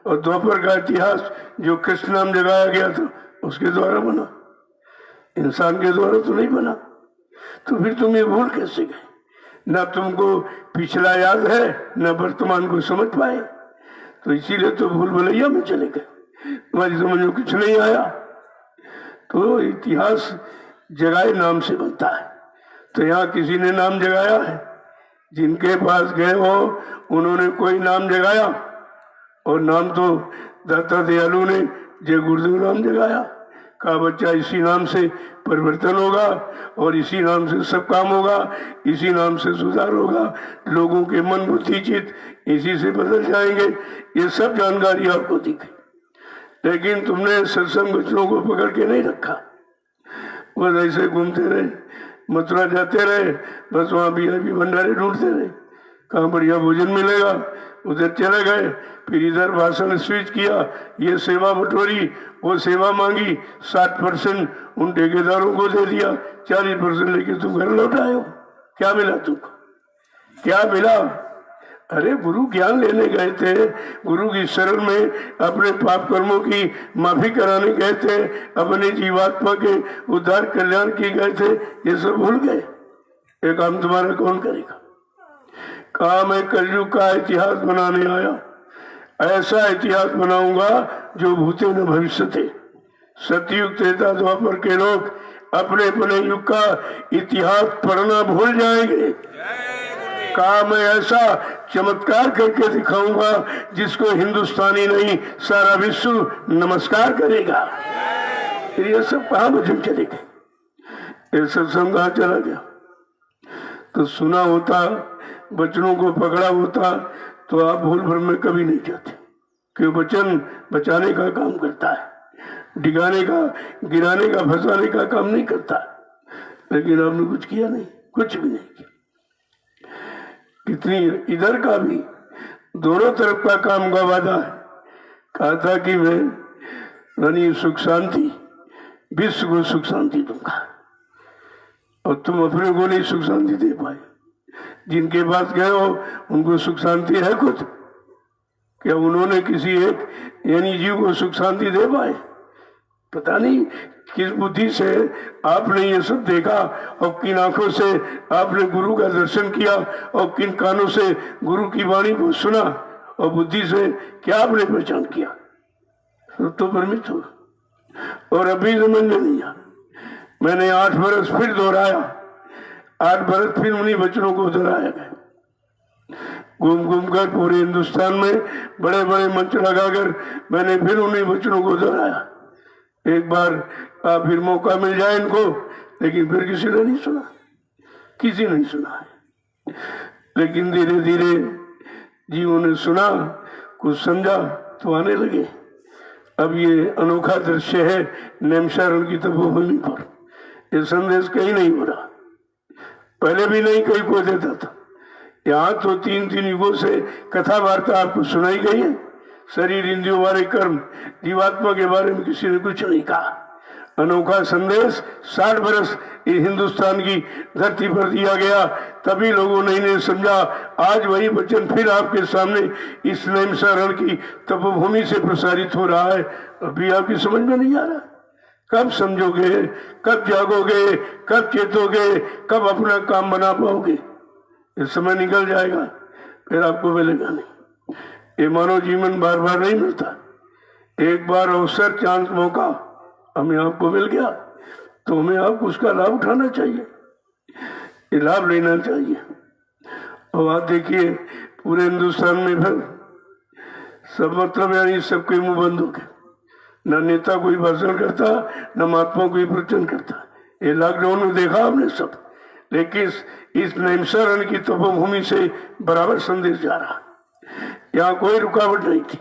और द्वापर का इतिहास जो कृष्ण नाम जगाया गया था उसके द्वारा बना। इंसान के द्वारा तो नहीं बना। तो फिर तुम ये भूल कैसे गए? ना तुमको पिछला याद है, न वर्तमान को समझ पाए, तो इसीलिए तो भूल भुलैया में चले गए। तुम्हारी समझ में कुछ नहीं आया। तो इतिहास जगाए नाम से बनता है। तो यहाँ किसी ने नाम जगाया है, जिनके पास गए हो उन्होंने कोई नाम जगाया, और नाम तो दाता दयालु ने जय गुरुदेव नाम जगाया। कहा बच्चा इसी नाम से परिवर्तन होगा और इसी नाम से सब काम होगा, इसी नाम से सुधार होगा, लोगों के मन बुद्धि चित्त इसी से बदल जाएंगे। ये सब जानकारी आपको दी गई, लेकिन तुमने सत्संग बच्चों को पकड़ के नहीं रखा। बस ऐसे घूमते रहे, मथुरा जाते रहे, बस वहां भी भंडारे ढूंढते रहे, कहाँ बढ़िया भोजन मिलेगा उधर चले गए। फिर इधर भाषण स्विच किया, ये सेवा बटोरी, वो सेवा मांगी, 60% उन ठेकेदारों को दे दिया, 40% लेके तुम घर लौट आए हो। क्या मिला तुमको? क्या मिला? अरे गुरु ज्ञान लेने गए थे, गुरु की शरण में अपने पाप कर्मों की माफी कराने गए थे, अपने जीवात्मा के उद्धार कल्याण की गए थे, ये सब भूल गए। ये काम तुम्हारा कौन करेगा? कहा मैं कलयुग का इतिहास बनाने आया, ऐसा इतिहास बनाऊंगा जो भूते न भविष्य थे। सतयुग त्रेता द्वापर के लोग अपने अपने युग का इतिहास पढ़ना भूल जाएंगे। कहा मैं ऐसा चमत्कार करके दिखाऊंगा जिसको हिंदुस्तानी नहीं सारा विश्व नमस्कार करेगा। फिर ये सब कहाँ भजन चले गए? ये सत्संग कहाँ चला गया? तो सुना होता, वचनों को पकड़ा होता तो आप भूल भ्रम में कभी नहीं जाते, कि वचन बचाने का काम करता है, डिगाने का, गिराने का, फंसाने का काम नहीं करता। लेकिन आपने कुछ किया नहीं, कुछ भी नहीं किया। कितनी इधर का भी दोनों तरफ का काम का वादा है। कहा था कि मैं रानी सुख शांति, विश्व को सुख शांति दूंगा, और तुम अपने को नहीं सुख शांति दे पाए। जिनके पास गए हो उनको सुख शांति है खुद? क्या उन्होंने किसी एक यानी जीव को सुख शांति दे पाए? पता नहीं किस बुद्धि से आपने ये सब देखा, और किन आंखों से आपने गुरु का दर्शन किया, और किन कानों से गुरु की वाणी को सुना, और बुद्धि से क्या आपने पहचान किया? सब तो भ्रमित हो, और अभी समझ में नहीं आ। मैंने 8 बरस फिर दोहराया, 8 बरस फिर उन्हीं वचनों को दोहराया गया। घूम घूम कर पूरे हिंदुस्तान में बड़े बड़े मंच लगाकर मैंने फिर उन्हीं वचनों को दोहराया। एक बार फिर मौका मिल जाए इनको, लेकिन फिर किसी ने नहीं सुना, किसी ने नहीं सुना है। लेकिन धीरे धीरे जीवों ने सुना, कुछ समझा तो आने लगे। अब ये अनोखा दृश्य है नैमिषारण्य की तपोभूमि पर। ये संदेश कहीं नहीं हो रहा, पहले भी नहीं कहीं को देता था। यहाँ तो 3-3 युगों से कथा वार्ता आपको सुनाई गई है। शरीर, इंद्रियों वाले कर्म, जीवात्मा के बारे में किसी ने कुछ नहीं कहा। अनोखा संदेश 60 वर्ष हिंदुस्तान की धरती पर दिया गया, तभी लोगों ने इन्हें समझा। आज वही वचन फिर आपके सामने इस नैमिषारण्य की तपोभूमि से प्रसारित हो रहा है। अभी आपकी समझ में नहीं आ रहा। कब समझोगे, कब जागोगे, कब चेतोगे, कब अपना काम बना पाओगे? ये समय निकल जाएगा, फिर आपको मिलेगा नहीं। ये मानव जीवन बार बार नहीं मिलता। एक बार अवसर, चांस, मौका हमें आपको मिल गया तो हमें आपको उसका लाभ उठाना चाहिए, ये लाभ लेना चाहिए। और आप देखिए पूरे हिंदुस्तान में फिर सब मतलब यानी सबके मुंह बंद हो गए। न नेता कोई भाषण करता, न महात्मा कोई प्रवचन करता। ये लॉकडाउन में देखा आपने सब। लेकिन इस नैमिषारण्य की तपोभूमि से बराबर संदेश जा रहा। यहाँ कोई रुकावट नहीं थी,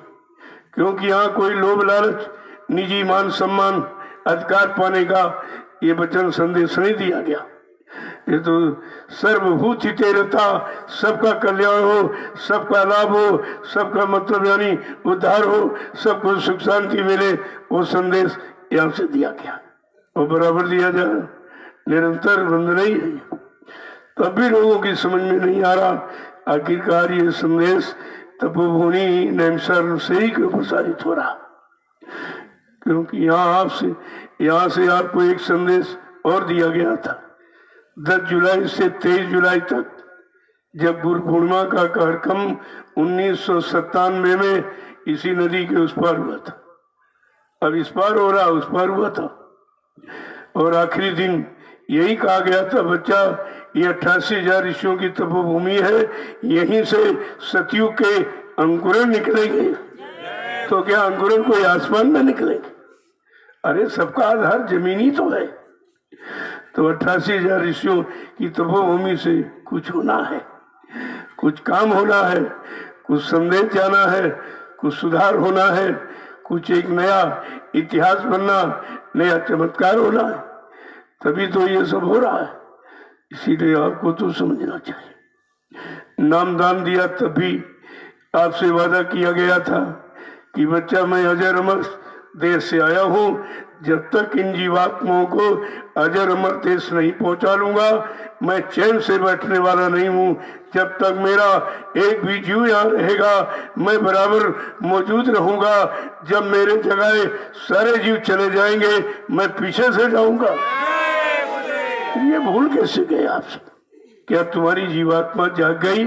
क्योंकि यहाँ कोई लोभ लालच, निजी मान सम्मान, अधिकार पाने का ये वचन संदेश नहीं दिया गया। ये तो सर्वभूत हिते रता, सबका कल्याण हो, सबका लाभ हो, सबका मतलब यानी उद्धार हो, सबको सुख शांति मिले, वो संदेश यहाँ से दिया गया और बराबर दिया जा रहा, निरंतर बंद नहीं है। तब भी लोगों की समझ में नहीं आ रहा। आखिरकार ये संदेश तपोभूमि नैमिषारण्य से ही क्यों प्रसारित हो रहा? क्योंकि यहाँ से आपको एक संदेश और दिया गया था। 10 जुलाई से 23 जुलाई तक, जब गुरु पूर्णिमा का कार्यक्रम 1997 में इसी नदी के उस पार हुआ था। अब इस पार हो रहा, उस पार हुआ था। और आखिरी दिन यही कहा गया था, बच्चा ये 88,000 ऋषियों की तपोभूमि है, यहीं से सतयुग के अंकुरन निकलेंगे। तो क्या अंकुरन कोई आसमान में निकलेंगे? अरे सबका आधार जमीनी तो है। तो 88,000 ऋषियों की तपोभूमि से कुछ होना है, कुछ काम होना है, कुछ संदेश जाना है, कुछ सुधार होना है, कुछ एक नया इतिहास बनना, नया चमत्कार होना है। तभी तो ये सब हो रहा है। इसीलिए आपको तो समझना चाहिए। नामदान दिया तभी आपसे वादा किया गया था कि बच्चा मैं अजर अमर देश से आया हूँ, जब तक इन जीवात्माओं को अजर अमर देश नहीं पहुंचा लूंगा, मैं चैन से बैठने वाला नहीं हूँ। जब तक मेरा एक भी जीव यहाँ रहेगा, मैं बराबर मौजूद रहूंगा। जब मेरे जगह सारे जीव चले जाएंगे, मैं पीछे से जाऊंगा। ये भूल कैसे गए आपसे? क्या तुम्हारी जीवात्मा जाग गई?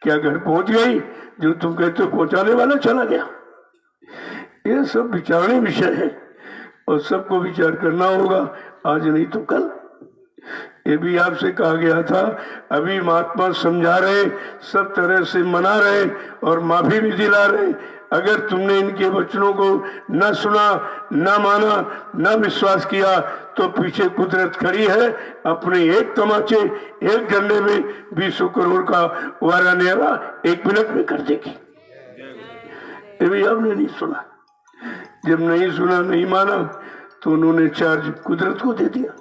क्या घर पहुंच गई? जो तुम कहते हो पहुंचाने वाला चला गया? ये सब विचारने विषय है और सबको विचार करना होगा, आज नहीं तो कल। ये भी आपसे कहा गया था, अभी महात्मा समझा रहे, सब तरह से मना रहे और माफी भी दिला रहे। अगर तुमने इनके वचनों को न सुना, न माना, न विश्वास किया, तो पीछे कुदरत खड़ी है, अपने एक तमाचे, एक डंडे में 20 करोड़ का वारा न्यारा 1 मिनट में कर देगी। ये भी आपने नहीं सुना। जब नहीं सुना, नहीं माना, तो उन्होंने चार्ज कुदरत को दे दिया।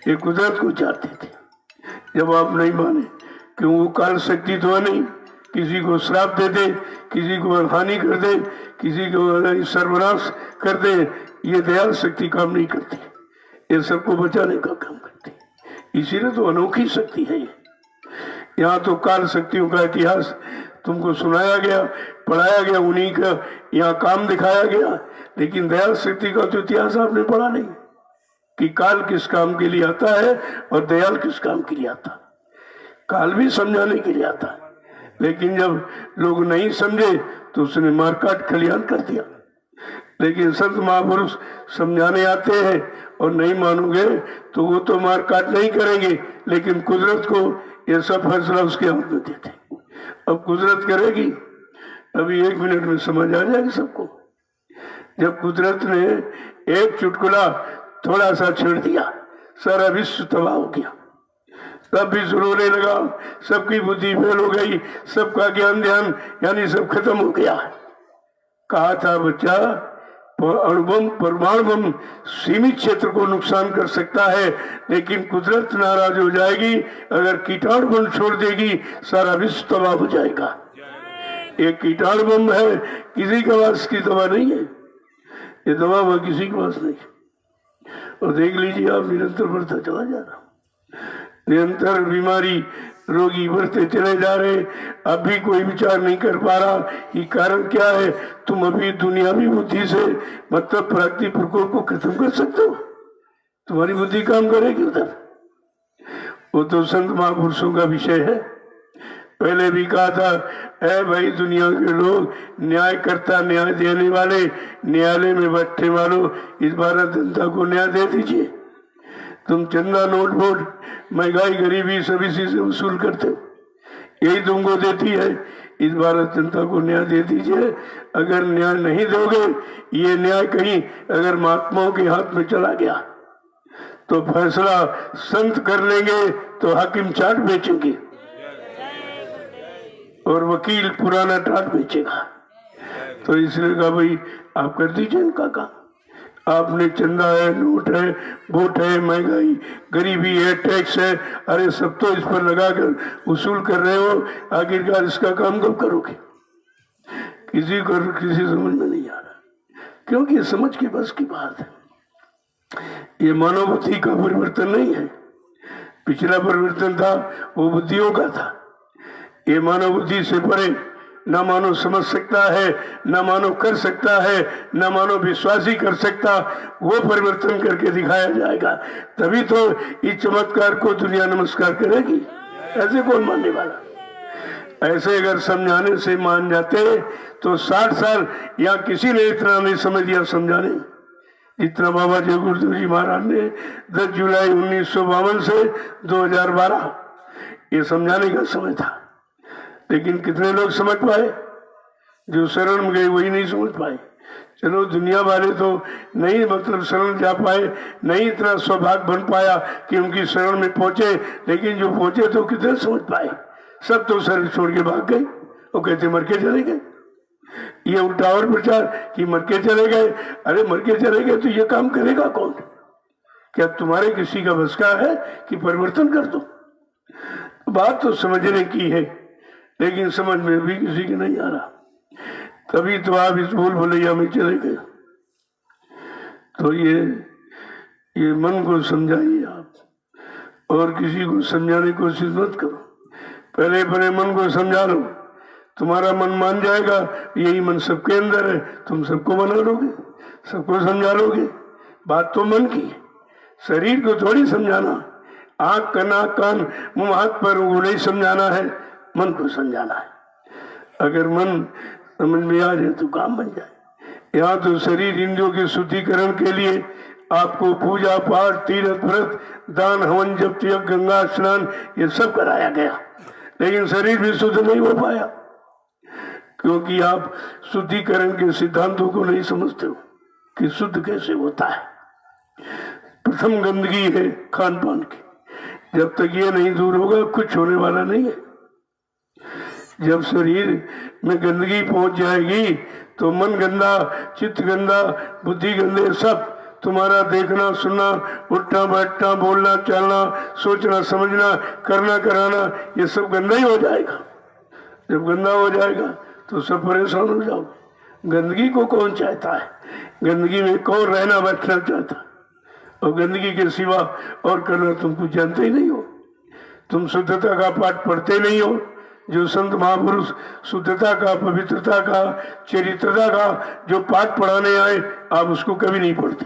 ये कुदरत को चार्ज देते। जब आप नहीं माने, क्यों वो काल शक्ति तो है नहीं, किसी को श्राप दे दे, किसी को हानि कर दे, किसी को सर्वनाश कर दे, ये दयाल शक्ति काम नहीं करती। ये सबको बचाने का काम करती। इसीलिए तो अनोखी शक्ति है ये। यहाँ तो काल शक्तियों का इतिहास तुमको सुनाया गया, पढ़ाया गया, उन्हीं का यहाँ काम दिखाया गया, लेकिन दयाल शक्ति का तो इतिहास आपने पढ़ा नहीं कि काल किस काम के लिए आता है और दयाल किस काम के लिए आता है। काल भी समझाने के लिए आता है, लेकिन जब लोग नहीं समझे तो उसने मारकाट खलियान कर दिया। लेकिन संत महापुरुष समझाने आते हैं और नहीं मानोगे तो वो तो मारकाट नहीं करेंगे, लेकिन कुदरत को ये सब फैसला उसके हाथ में देते। अब कुदरत करेगी, अभी 1 मिनट में समझ आ जाएगी सबको। जब कुदरत ने एक चुटकुला थोड़ा सा छेड़ दिया, सारा विश्व तबाह हो गया। तब भी रोने लगा, सबकी बुद्धि फेल हो गई, सबका ज्ञान ध्यान यानी सब खत्म हो गया। कहा था बच्चा, अणुबम परमाणु बम सीमित क्षेत्र को नुकसान कर सकता है, लेकिन कुदरत नाराज हो जाएगी अगर कीटाणु बम छोड़ देगी, सारा विश्व तबाह हो जाएगा। एक कीटाणु बम है, किसी के पास की दवा नहीं है, ये दवा वह किसी के पास नहीं। और देख लीजिए आप, निरंतर बढ़ता चला जा रहा, निरंतर बीमारी रोगी बढ़ते चले जा रहे। अब भी कोई विचार नहीं कर पा रहा कि कारण क्या है। तुम अभी दुनियावी बुद्धि से मतलब प्राकृतिक प्रकोप को खत्म कर सकते हो, तुम्हारी बुद्धि काम करेगी उधर। वो तो संत महापुरुषों का विषय है। पहले भी कहा था, ऐ भाई दुनिया के लोग, न्याय करता न्याय देने वाले, न्यायालय में बैठने वालों, इस भारत जनता को न्याय दे दीजिए। तुम चंदा नोट वोट महंगाई गरीबी सभी चीजें वसूल करते हो, यही तुमको देती है। इस भारत जनता को न्याय दे दीजिए। अगर न्याय नहीं दोगे, ये न्याय कहीं अगर महात्माओं के हाथ में चला गया तो फैसला संत कर लेंगे, तो हाकिम चाट बेचेंगे और वकील पुराना टाट बेचेगा। तो इसलिए कहा भाई आप कर दीजिए इनका काम। आपने चंदा है, नोट है, वोट है, महंगाई गरीबी है, टैक्स है, अरे सब तो इस पर लगाकर वसूल कर रहे हो, आखिरकार इसका काम कब करोगे? किसी को किसी समझ में नहीं आ रहा, क्योंकि ये समझ की बस की बात है। ये मानव बुद्धि का परिवर्तन नहीं है। पिछला परिवर्तन था वो बुद्धियों का था, ये मानव बुद्धि से परे न मानव समझ सकता है, न मानव कर सकता है, न मानव विश्वास ही कर सकता। वो परिवर्तन करके दिखाया जाएगा, तभी तो इस चमत्कार को दुनिया नमस्कार करेगी। ऐसे कौन मानने वाला? ऐसे अगर समझाने से मान जाते तो 60 साल या किसी ने इतना नहीं समझ दिया समझाने जितना बाबा जय गुरुदेव जी महाराज ने 10 जुलाई 1952 से 2012 ये समझाने का समय था। लेकिन कितने लोग समझ पाए? जो शरण में गए वही नहीं समझ पाए। चलो दुनिया वाले तो नहीं मतलब शरण जा पाए, नहीं इतना सौभाग्य बन पाया कि उनकी शरण में पहुंचे, लेकिन जो पहुंचे तो कितने समझ पाए? सब तो शरण छोड़ के भाग गए और कहते मर के चले गए। ये उल्टा और प्रचार कि मर के चले गए। अरे मर के चले गए तो ये काम करेगा कौन? क्या तुम्हारे किसी का बस का है कि परिवर्तन कर दो? बात तो समझने की है, लेकिन समझ में भी किसी की नहीं आ रहा। तभी तो आप इस भूल भुलैया में चले गए। तो ये मन को समझाइए आप, और किसी को समझाने की कोशिश मत करो। पहले पहले मन को समझा लो, तुम्हारा मन मान जाएगा। यही मन सबके अंदर है, तुम सबको बना लोगे, सबको समझा लोगे। बात तो मन की है, शरीर को थोड़ी समझाना। आंख कान कान मुंह हाथ पर वो नहीं समझाना है, मन को समझाना है। अगर मन समझ में आ जाए तो काम बन जाए। यहाँ तो शरीर इंद्रियों के शुद्धिकरण के लिए आपको पूजा पाठ तीर्थ व्रत दान हवन जप यज्ञ गंगा स्नान ये सब कराया गया, लेकिन शरीर भी शुद्ध नहीं हो पाया, क्योंकि आप शुद्धिकरण के सिद्धांतों को नहीं समझते हो कि शुद्ध कैसे होता है। प्रथम गंदगी है खान पान की, जब तक ये नहीं दूर होगा कुछ होने वाला नहीं है। जब शरीर में गंदगी पहुंच जाएगी तो मन गंदा, चित्त गंदा, बुद्धि गंदे, सब तुम्हारा देखना सुनना उठना बैठना बोलना चलना सोचना समझना करना कराना ये सब गंदा ही हो जाएगा। जब गंदा हो जाएगा तो सब परेशान हो जाओगे। गंदगी को कौन चाहता है? गंदगी में कौन रहना बैठना चाहता? और गंदगी के सिवा और करना तुम कुछ जानते ही नहीं हो। तुम शुद्धता का पाठ पढ़ते नहीं हो। जो संत महापुरुष शुद्धता का, पवित्रता का, चरित्रता का जो पाठ पढ़ाने आए, आप उसको कभी नहीं पढ़ते।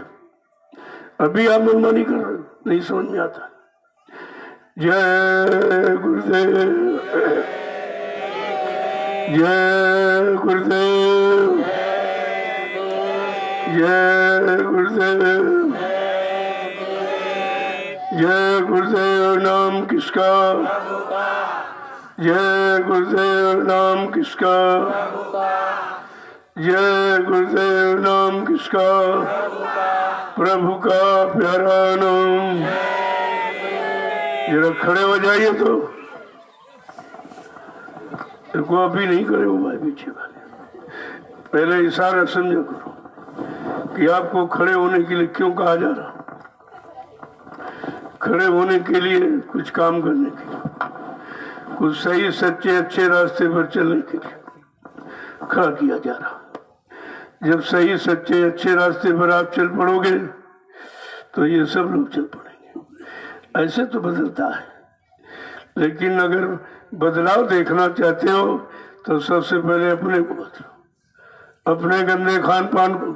अभी आप मनमानी कर रहे हो, नहीं समझ में आता। जय गुरुदेव, जय गुरुदेव, जय गुरुदेव, जय गुरुदेव। नाम किसका? जय गुरुदेव नाम किसका, जय गुरुदेव नाम किसका, प्रभु का प्यारा नाम। जरा खड़े हो जाइए तो देखो अभी नहीं करे वो भाई पीछे वाले, पहले इशारा समझा करो कि आपको खड़े होने के लिए क्यों कहा जा रहा। खड़े होने के लिए, कुछ काम करने के लिए, कुछ सही सच्चे अच्छे रास्ते पर चलने के लिए खड़ा किया जा रहा। जब सही सच्चे अच्छे रास्ते पर आप चल पड़ोगे तो ये सब लोग चल पड़ेंगे। ऐसे तो बदलता है, लेकिन अगर बदलाव देखना चाहते हो तो सबसे पहले अपने को बदलो, अपने गंदे खान पान को,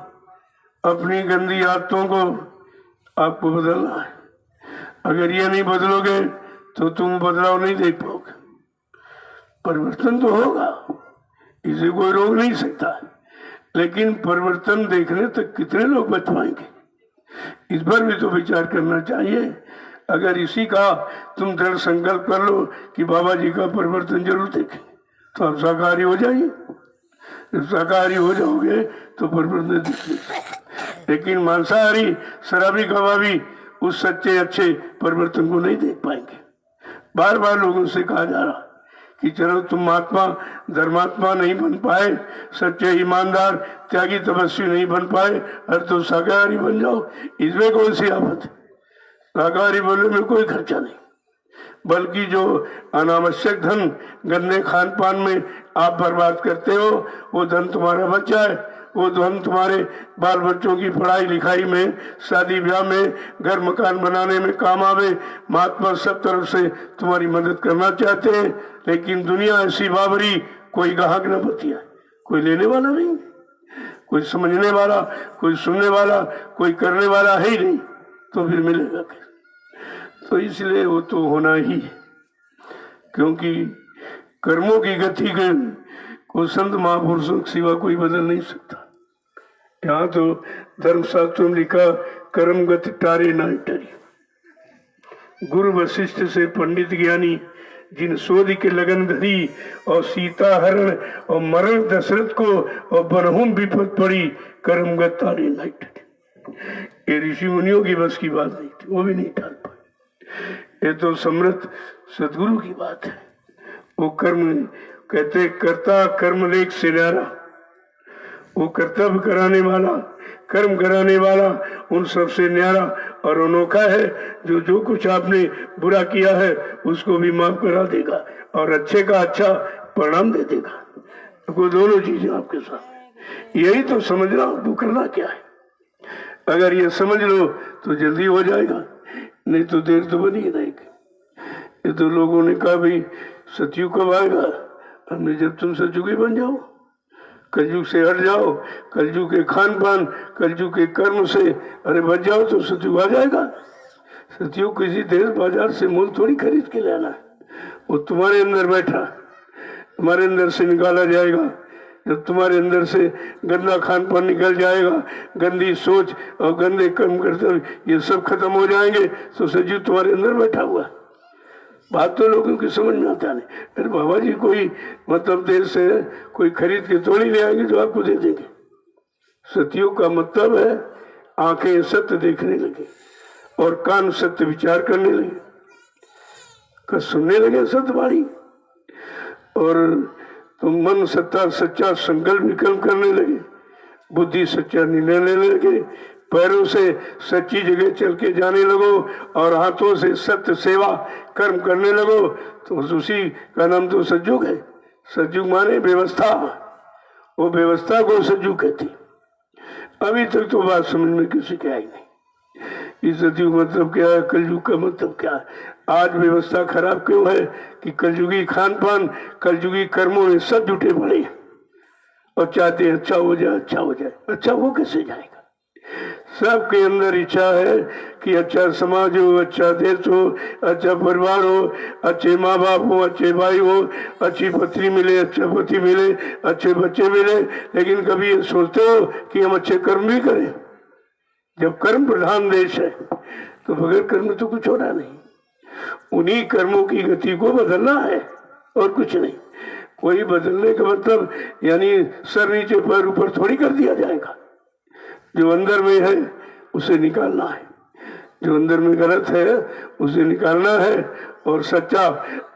अपनी गंदी आदतों को आपको बदलना है। अगर ये नहीं बदलोगे तो तुम बदलाव नहीं देख पाओगे। परिवर्तन तो होगा, इसे कोई रोक नहीं सकता, लेकिन परिवर्तन देखने तक कितने लोग बच पाएंगे, इस पर भी तो विचार करना चाहिए। अगर इसी का तुम दृढ़ संकल्प कर लो कि बाबा जी का परिवर्तन जरूर देखें, तो आप शाकाहारी हो जाइए। जब शाकाहारी हो जाओगे तो परिवर्तन दिखेगा। लेकिन मांसाहारी, शराबी, कबाबी उस सच्चे अच्छे परिवर्तन को नहीं देख पाएंगे। बार बार लोगों से कहा जा रहा कि चलो तुम महात्मा धर्मात्मा नहीं बन पाए, सच्चे ईमानदार त्यागी तपस्वी नहीं बन पाए, अरे तो शाकाहारी बन जाओ। इसमें कौन सी आफत है? शाकाहारी बनने में कोई खर्चा नहीं, बल्कि जो अनावश्यक धन गंदे खान पान में आप बर्बाद करते हो, वो धन तुम्हारा बच जाए, वो धन तुम्हारे बाल बच्चों की पढ़ाई लिखाई में, शादी ब्याह में, घर मकान बनाने में काम आवे। महात्मा सब तरफ से तुम्हारी मदद करना चाहते हैं, लेकिन दुनिया ऐसी बाबरी, कोई ग्राहक न बतिया, कोई लेने वाला नहीं, कोई समझने वाला, कोई सुनने वाला, कोई करने वाला है ही नहीं, तो फिर मिलेगा कैसे? तो इसलिए वो तो होना ही है, क्योंकि कर्मों की गति को संत महापुरुषों के सिवा कोई बदल नहीं सकता। यहाँ तो धर्मशास्त्र में लिखा, कर्म गति टारे ना टरी। गुरु वशिष्ठ से पंडित ज्ञानी, जिन शोध के लगन धरी, और सीता हरण और मरण दशरथ को, और बनहुम विपद पड़ी, कर्म गति टारे ना टरी। ये ऋषि मुनियों की बस की बात नहीं थी, वो भी नहीं टाल पाए। ये तो समर्थ सदगुरु की बात है। वो कर्म कहते, कर्ता कर्म लेख से न्यारा, वो कर्तव्य कराने वाला, कर्म कराने वाला उन सबसे न्यारा और अनोखा है, जो कुछ आपने बुरा किया है उसको भी माफ करा देगा और अच्छे का अच्छा परिणाम दे देगा। तो दोनों चीजें आपके साथ, यही तो समझना, आपको करना क्या है। अगर ये समझ लो तो जल्दी हो जाएगा, नहीं तो देर तो बनी ही रहेगी। ये तो लोगों ने कहा भाई सतयुग कब आएगा? हमने जब तुम सतयुगी बन जाओ, कलयुग से हट जाओ, कलयुग के खान पान, कलयुग के कर्म से अरे बच जाओ तो सतयुग आ जाएगा। सतयुग किसी देश बाजार से मूल थोड़ी खरीद के लाना है, वो तुम्हारे अंदर बैठा, तुम्हारे अंदर से निकाला जाएगा। जब तुम्हारे अंदर से गंदा खान पान निकल जाएगा, गंदी सोच और गंदे कर्म करते ये सब खत्म हो जाएंगे, तो सजीव तुम्हारे अंदर बैठा हुआ। बात तो लोगों की समझ में आता नहीं। अरे बाबा जी कोई मतलब देश से कोई खरीद के थोड़ी ले आएंगे जो आपको दे देंगे। सतयुग का मतलब है आंखें सत्य देखने लगे और कान सत्य विचार करने लगे, का सुनने लगे सत्य वाणी, और तो मन सत्ता सच्चा संकल्प विकल्प करने लगे, बुद्धि सच्चा निर्णय लेने लगे, पैरों से सच्ची जगह चल के जाने लगो और हाथों से सत्य सेवा कर्म करने लगो, तो उसी का नाम तो सतयुग है। सतयुग माने व्यवस्था, वो व्यवस्था को सतयुग कहती। अभी तक तो बात समझ में किसी के आई नहीं। इस सतयुग मतलब क्या है, कलयुग का मतलब क्या है। आज व्यवस्था खराब क्यों है कि कलयुगी खान पान, कलयुगी कर्मों में सब जुटे पड़े और चाहते हैं अच्छा हो जाए, अच्छा हो जाए। अच्छा वो कैसे जाएगा? सबके अंदर इच्छा है कि अच्छा समाज हो, अच्छा देश हो, अच्छा परिवार हो, अच्छे माँ बाप हो, अच्छे भाई हो, अच्छी पत्नी मिले, अच्छा पति मिले, अच्छे बच्चे मिले। लेकिन कभी ये सोचते हो कि हम अच्छे कर्म भी करें? जब कर्म प्रधान देश है तो बगैर कर्म तो कुछ होना नहीं। उन्हीं कर्मों की गति को बदलना है, और कुछ नहीं। कोई बदलने का मतलब यानी सर नीचे पैर ऊपर थोड़ी कर दिया जाएगा। जो अंदर में है उसे निकालना है, जो अंदर में गलत है उसे निकालना है, और सच्चा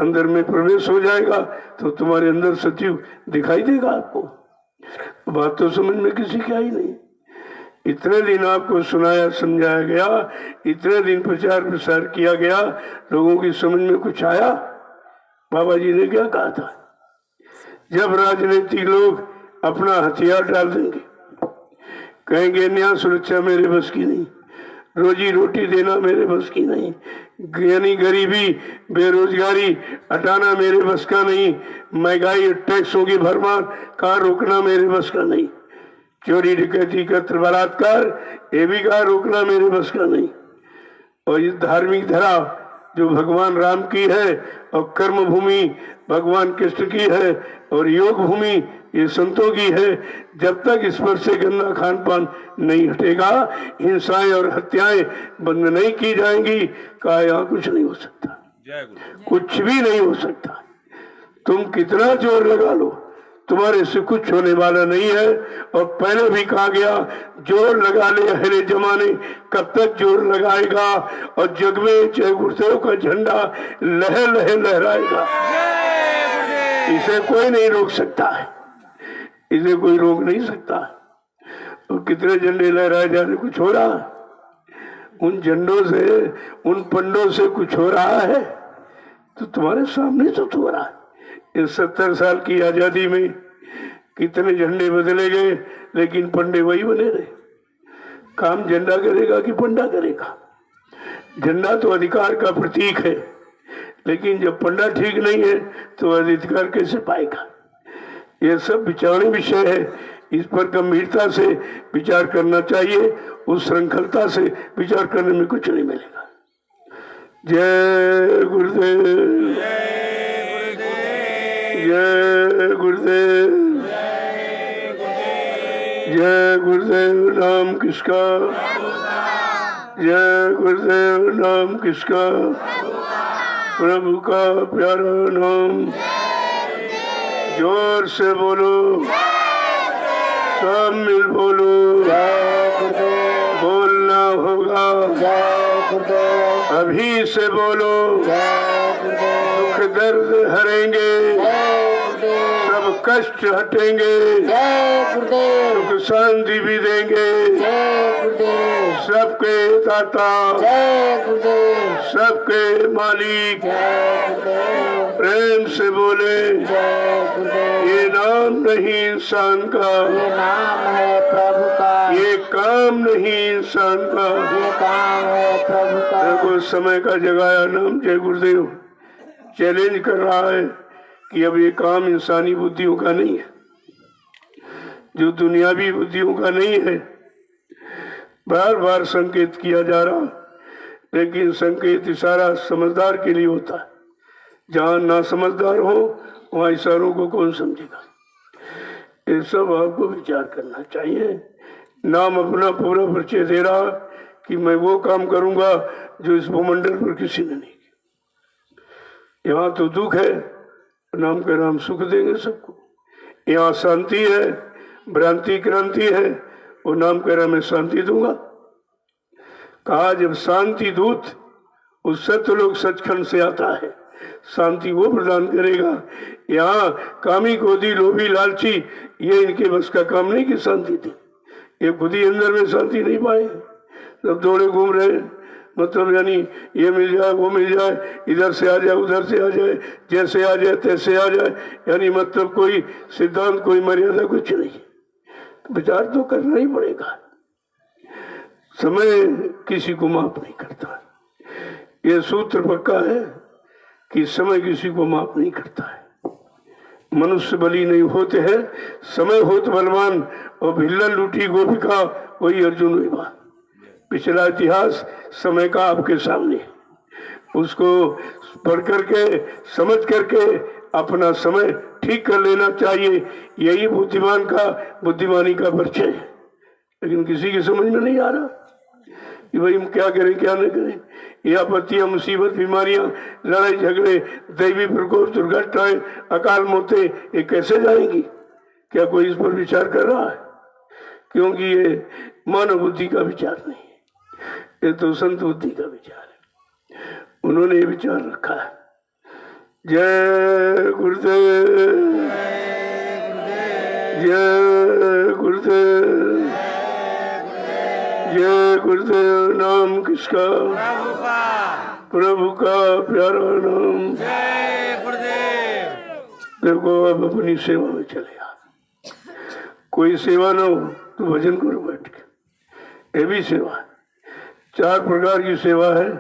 अंदर में प्रवेश हो जाएगा तो तुम्हारे अंदर सचिव दिखाई देगा आपको। बात तो समझ में किसी की आई नहीं। इतने दिन आपको सुनाया समझाया गया, इतने दिन प्रचार प्रसार किया गया, लोगों की समझ में कुछ आया? बाबा जी ने क्या कहा था? जब राजनीतिक लोग अपना हथियार डाल देंगे, कहेंगे न्याय सुरक्षा मेरे बस की नहीं, रोजी रोटी देना मेरे बस की नहीं, यानी गरीबी बेरोजगारी हटाना मेरे बस का नहीं, महंगाई टैक्सों की भरमार का रोकना मेरे बस का नहीं, चोरी डकैती कत्ल बलात्कार ये भी का रोकना मेरे बस का नहीं, और ये धार्मिक धरा जो भगवान राम की है और कर्म भूमि भगवान कृष्ण की है और योग भूमि ये संतों की है, जब तक इस पर से गंदा खान पान नहीं हटेगा, हिंसाएं और हत्याएं बंद नहीं की जाएंगी, का यहाँ कुछ नहीं हो सकता, कुछ भी नहीं हो सकता। तुम कितना जोर लगा लो, तुम्हारे से कुछ होने वाला नहीं है। और पहले भी कहा गया, जोर लगा ले अहले जमाने, कब तक जोर लगाएगा, और जग में जय गुरुदेव का झंडा लहे लहे लहराएगा। इसे कोई नहीं रोक सकता है, इसे कोई रोक नहीं सकता। और कितने झंडे लहराए जाने कुछ हो रहा, उन झंडों से उन पंडों से कुछ हो रहा है तो तुम्हारे सामने तो हो रहा है। इस 70 साल की आजादी में कितने झंडे बदले गए, लेकिन पंडे वही बने रहे। काम झंडा करेगा कि पंडा करेगा? झंडा तो अधिकार का प्रतीक है, लेकिन जब पंडा ठीक नहीं है तो अधिकार कैसे पाएगा? यह सब विचारणीय विषय है, इस पर गंभीरता से विचार करना चाहिए, उस श्रृंखलता से विचार करने में कुछ नहीं मिलेगा। जय गुरुदेव, जय गुरुदेव, जय गुरुदेव। नाम किसका? जय गुरुदेव। नाम किसका? प्रभु का प्यारा नाम। जोर से बोलो, सब मिल बोलो, बोलना होगा, अभी से बोलो। दुख दर्द हरेंगे, सब कष्ट हटेंगे, सुख शांति भी देंगे, सबके दाता, सबके मालिक। प्रेम से बोले, ये नाम नहीं इंसान का, ये नाम है प्रभु का, ये काम नहीं इंसान का, ये काम है प्रभु का। देखो समय का जगाया नाम जय गुरुदेव चैलेंज कर रहा है कि अब ये काम इंसानी बुद्धियों का नहीं है, जो दुनियावी बुद्धियों का नहीं है। बार बार संकेत किया जा रहा, लेकिन संकेत इशारा समझदार के लिए होता है। जहाँ ना समझदार हो वहाँ इशारों को कौन समझेगा? ये सब आपको विचार करना चाहिए। नाम अपना पूरा परिचय दे रहा कि मैं वो काम करूंगा जो इस भूमंडल पर किसी ने नहीं किया। यहाँ तो दुख है, नाम का नाम सुख देंगे सबको। यहाँ शांति है, भ्रांति क्रांति है, वो नाम कह रहा मैं शांति दूंगा। कहा जब शांति दूत उस सत्यलोक सचखंड से आता है, शांति वो प्रदान करेगा। यहाँ कामी क्रोधी लोभी लालची ये इनके बस का काम नहीं कि शांति दे, ये खुद ही अंदर में शांति नहीं पाए, सब दौड़े घूम रहे। मतलब यानी ये मिल जाए वो मिल जाए, इधर से आ जाए उधर से आ जाए, जैसे आ जाए तैसे आ जाए, यानी मतलब कोई सिद्धांत कोई मर्यादा कुछ नहीं। विचार तो करना ही पड़ेगा। समय किसी को माफ नहीं करता, ये सूत्र पक्का है कि समय किसी को माफ नहीं करता है। मनुष्य बली नहीं होते हैं, समय होत बलवान, और भिल्लन लूटी गोपिका वही अर्जुन हुई बात। पिछला इतिहास समय का आपके सामने, उसको पढ़ करके समझ करके अपना समय ठीक कर लेना चाहिए। यही बुद्धिमान का बुद्धिमानी का परिचय है, लेकिन किसी की समझ में नहीं आ रहा। कि भाई हम क्या करें क्या न करें। ये आपत्तियां, मुसीबत, बीमारियां, लड़ाई झगड़े, दैवी प्रकोप, दुर्घटनाएं, अकाल मौतें, ये कैसे जाएंगी? क्या कोई इस पर विचार कर रहा है? क्योंकि ये मानव बुद्धि का विचार नहीं है, ये तो संत बुद्धि का विचार है। उन्होंने ये विचार रखा है। जय गुरुदेव, जय गुरुदेव, जय गुरुदेव। नाम किसका? प्रभु का प्यारा नाम। जय गुरुदेव। देखो अब अपनी सेवा में चले आ। कोई सेवा ना हो तो भजन करो बैठ के, ये भी सेवा है। 4 प्रकार की सेवा है,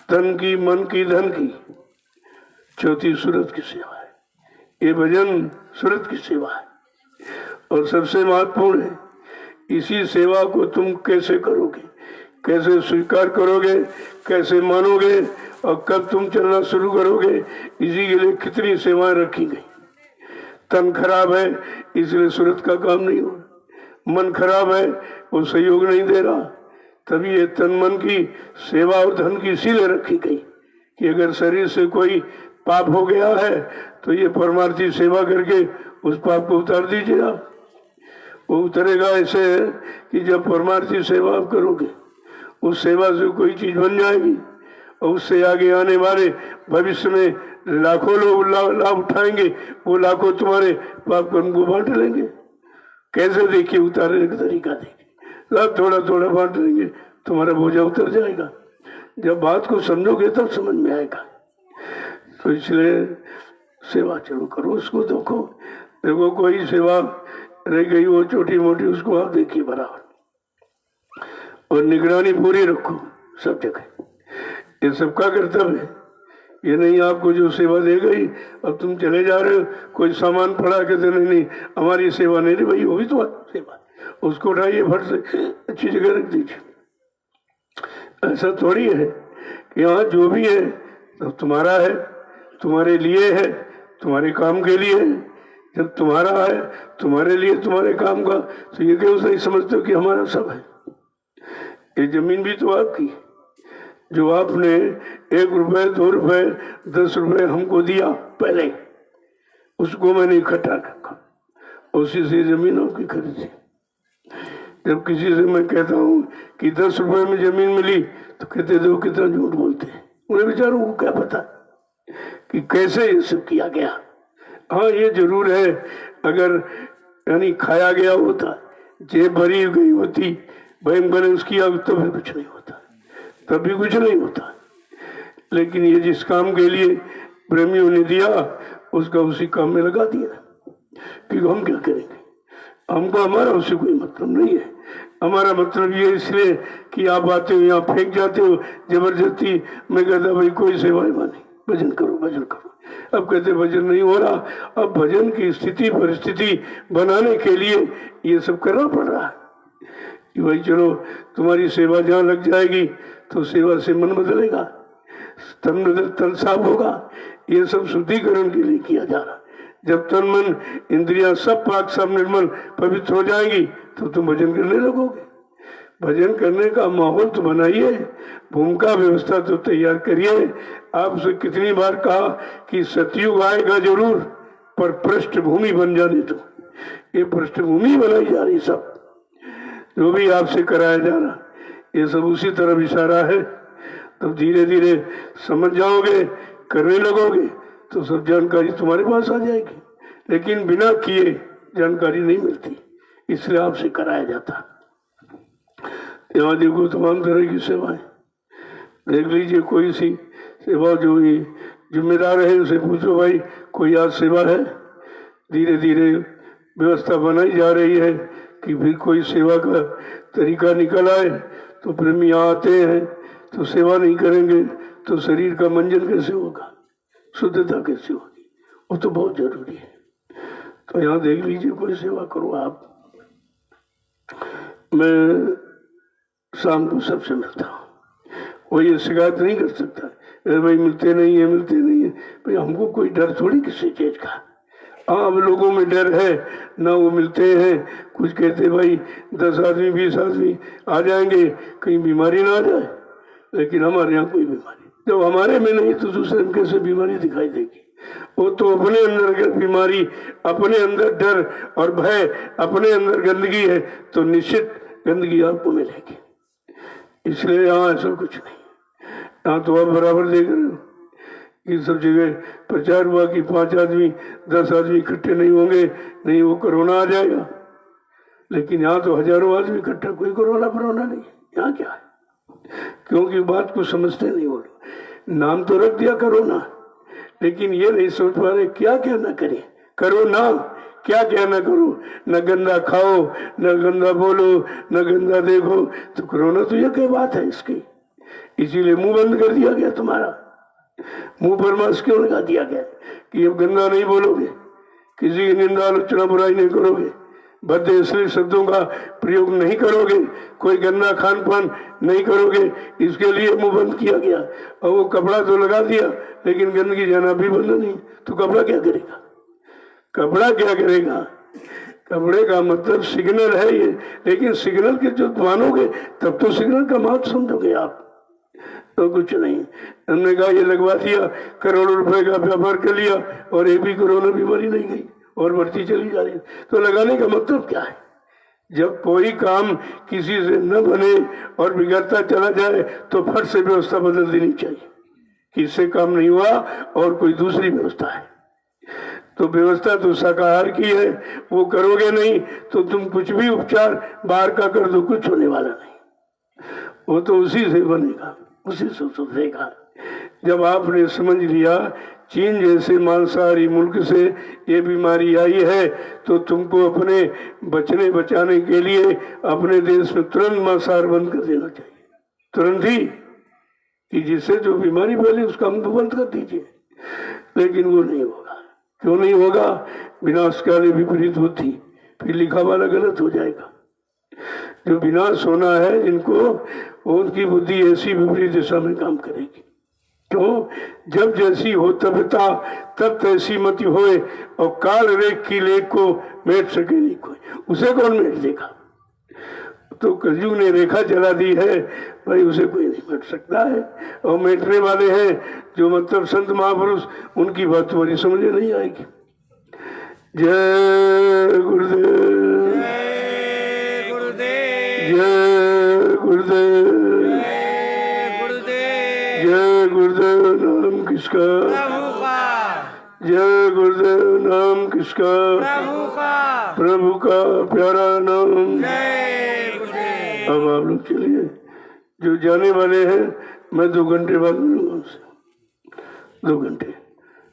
तन की, मन की, धन की। चौथी सूरत की सेवा है। ये भजन सूरत की सेवा है और सबसे महत्वपूर्ण है। इसी सेवा को तुम कैसे करोगे, कैसे स्वीकार करोगे, कैसे मानोगे और कब तुम चलना शुरू करोगे, इसी के लिए कितनी सेवाएं रखी गई। तन खराब है इसलिए सूरत का काम नहीं हो रहा, मन खराब है वो सहयोग नहीं दे रहा, तभी ये तन मन की सेवा और धन की इसीलिए रखी गई कि अगर शरीर से कोई पाप हो गया है तो ये परमार्थी सेवा करके उस पाप को उतार दीजिए आप। वो उतरेगा ऐसे कि जब परमार्थी सेवा आप करोगे, उस सेवा से कोई चीज बन जाएगी और उससे आगे आने वाले भविष्य में लाखों लोग लाभ उठाएंगे। वो लाखों तुम्हारे पाप कर्म को बांट लेंगे। कैसे देखिए, उतारने का तरीका देखिए, लाभ थोड़ा थोड़ा बांट लेंगे, तुम्हारा बोझा उतर जाएगा। जब बात को समझोगे तब समझ में आएगा। तो इसलिए सेवा चलो करो, उसको देखो। देखो कोई सेवा रह गई वो छोटी मोटी, उसको आप देखिए बराबर और निगरानी पूरी रखो सब जगह। ये सबका कर्तव्य है। ये नहीं आपको जो सेवा दे गई अब तुम चले जा रहे हो, कोई सामान पड़ा कहते नहीं हमारी सेवा नहीं रही, भाई वो भी तो सेवा, उसको उठाइए फट से अच्छी जगह रख दीजिए। ऐसा थोड़ी है कि यहाँ जो भी है तो तुम्हारा है, तुम्हारे लिए है, तुम्हारे काम के लिए है। जब तुम्हारा है, तुम्हारे लिए, तुम्हारे काम का, तो ये क्यों सही समझते हो कि हमारा सब है? ये जमीन भी तो आपकी, जो आपने 1 रुपए, 2 रुपए, 10 रुपए हमको दिया पहले, उसको मैंने इकट्ठा रखा, उसी से जमीन आपकी खरीदी। जब किसी से मैं कहता हूँ कि 10 रुपए में जमीन मिली तो कहते दो कितना झूठ बोलते हैं। उन्हें बेचारों को क्या पता कि कैसे ये सब किया गया। हाँ ये जरूर है, अगर यानी खाया गया होता, जेब भरी गई होती, बैंक बैलेंस किया तो फिर कुछ नहीं होता, तब भी कुछ नहीं होता। लेकिन ये जिस काम के लिए प्रेमियों ने दिया उसका उसी काम में लगा दिया कि हम क्या करेंगे, हमको हमारा उससे कोई मतलब नहीं है। हमारा मतलब ये इसलिए कि आप आते हो यहाँ फेंक जाते हो जबरदस्ती। मैं कहता भाई कोई सेवाएं मानी, भजन करो भजन करो। अब कहते भजन नहीं हो रहा। अब भजन की स्थिति परिस्थिति बनाने के लिए ये सब करना पड़ रहा है कि भाई चलो तुम्हारी सेवा जहाँ लग जाएगी तो सेवा से मन बदलेगा, तन साफ होगा। ये सब शुद्धिकरण के लिए किया जा रहा। जब तन मन इंद्रियां सब पाक सब निर्मल पवित्र हो जाएंगी तो तुम भजन करने लगोगे। भजन करने का माहौल तो बनाइए, भूमिका व्यवस्था तो तैयार करिए। आपसे कितनी बार कहा कि सतयुग आएगा जरूर, पर पृष्ठभूमि बन जाने दो। ये पृष्ठभूमि बनाई जा रही, सब जो भी आपसे कराया जा रहा ये सब उसी तरफ इशारा है। तब धीरे धीरे समझ जाओगे, करने लगोगे तो सब जानकारी तुम्हारे पास आ जाएगी। लेकिन बिना किए जानकारी नहीं मिलती, इसलिए आपसे कराया जाता। यहाँ देखो तमाम तरह की सेवाएं देख लीजिए। कोई सी सेवा जो ही जिम्मेदार है उसे पूछो भाई कोई आज सेवा है। धीरे धीरे व्यवस्था बनाई जा रही है कि फिर कोई सेवा का तरीका निकल आए तो प्रेमी यहाँ आते हैं तो सेवा नहीं करेंगे तो शरीर का मंजन कैसे होगा, शुद्धता कैसे होगी, वो तो बहुत जरूरी है। तो यहाँ देख लीजिए कोई सेवा करो आप। मैं शाम को सबसे मिलता हूँ, वो ये शिकायत नहीं कर सकता भाई मिलते नहीं है मिलते नहीं है। भाई हमको कोई डर थोड़ी किसी चीज का, हाँ, अब लोगों में डर है ना, वो मिलते हैं, कुछ कहते भाई 10 आदमी 20 आदमी आ जाएंगे, कहीं बीमारी ना आ जाए। लेकिन हमारे यहाँ कोई बीमारी जब हमारे में नहीं तो दूसरे में कैसे बीमारी दिखाई देगी? वो तो अपने अंदर अगर बीमारी, अपने अंदर डर और भय, अपने अंदर गंदगी है तो निश्चित गंदगी आपको मिलेगी। इसलिए यहाँ ऐसा कुछ नहीं। यहाँ तो आप बराबर देख रहे हो कि सब जगह प्रचार हुआ कि 5 आदमी 10 आदमी इकट्ठे नहीं होंगे, नहीं वो कोरोना आ जाएगा। लेकिन यहाँ तो हजारों आदमी इकट्ठा, कोई कोरोना नहीं। यहाँ क्या है? क्योंकि बात को समझते नहीं वो लोग। नाम तो रख दिया कोरोना, लेकिन ये नहीं समझ पा रहे क्या क्या ना करें। करो नाम, क्या क्या ना करो, न गंदा खाओ, न गंदा बोलो, न गंदा देखो। तो कोरोना तो ये क्या बात है इसकी? इसीलिए मुंह बंद कर दिया गया तुम्हारा। मुंह पर मास्क क्यों लगा दिया गया कि अब गंदा नहीं बोलोगे, किसी की निंदा आलोचना बुराई नहीं करोगे, भद्दे अश्लील शब्दों का प्रयोग नहीं करोगे, कोई गंदा खान पान नहीं करोगे। इसके लिए मुंह बंद किया गया। और वो कपड़ा तो लगा दिया, लेकिन गंदगी जाना भी बंद नहीं। तो कपड़ा क्या करेगा? कपड़ा क्या करेगा? कपड़े का मतलब सिग्नल है ये, लेकिन सिग्नल के जो मानोगे तब तो सिग्नल का महत्व समझोगे आप। तो कुछ नहीं, हमने कहा ये लगवा दिया, करोड़ों रुपए का व्यापार कर लिया और एक भी कोरोना बीमारी नहीं गई और बढ़ती चली जा रही है। तो लगाने का मतलब क्या है? जब कोई काम किसी से न बने और बिगड़ता चला जाए तो फट से व्यवस्था बदल देनी चाहिए कि इससे काम नहीं हुआ और कोई दूसरी व्यवस्था है। तो व्यवस्था तो शाकाहार की है, वो करोगे नहीं तो तुम कुछ भी उपचार बाहर का कर दो, कुछ होने वाला नहीं। वो तो उसी से बनेगा, उसी से सुधरेगा। जब आपने समझ लिया चीन जैसे मांसाहारी मुल्क से ये बीमारी आई है तो तुमको अपने बचाने के लिए अपने देश में तुरंत मांसाहार बंद कर देना चाहिए, तुरंत ही, कि जिससे जो बीमारी फैली उसका हम बंद कर दीजिए। लेकिन वो नहीं होगा। क्यों नहीं होगा? विनाशकाली विपरीत होती, फिर लिखा वाला गलत हो जाएगा। जो विनाश होना है जिनको, उनकी बुद्धि ऐसी विपरीत दिशा में काम करेगी। क्यों? जब जैसी हो तबता तब तैसी मति होए, और काल रेख की लेख को मेट सके नहीं कोई। उसे कौन मेट देगा? तो कलयुग ने रेखा चला दी है भाई, उसे कोई नहीं मेट सकता है। और मेटने वाले हैं जो मतलब संत महापुरुष, उनकी बात तुम्हारी समझ नहीं आएगी। जय गुरुदेव, जय गुरुदेव, जय गुरुदेव, जय गुरुदेव, जय गुरुदेव। नाम किसका? प्रभु का, जय गुरुदेव। नाम किसका? प्रभु का, प्रभु का प्यारा नाम। जय गुरुदेव। अब आप लोग चलिए, जो जाने वाले हैं मैं 2 घंटे बाद मिलूंगा उनसे। 2 घंटे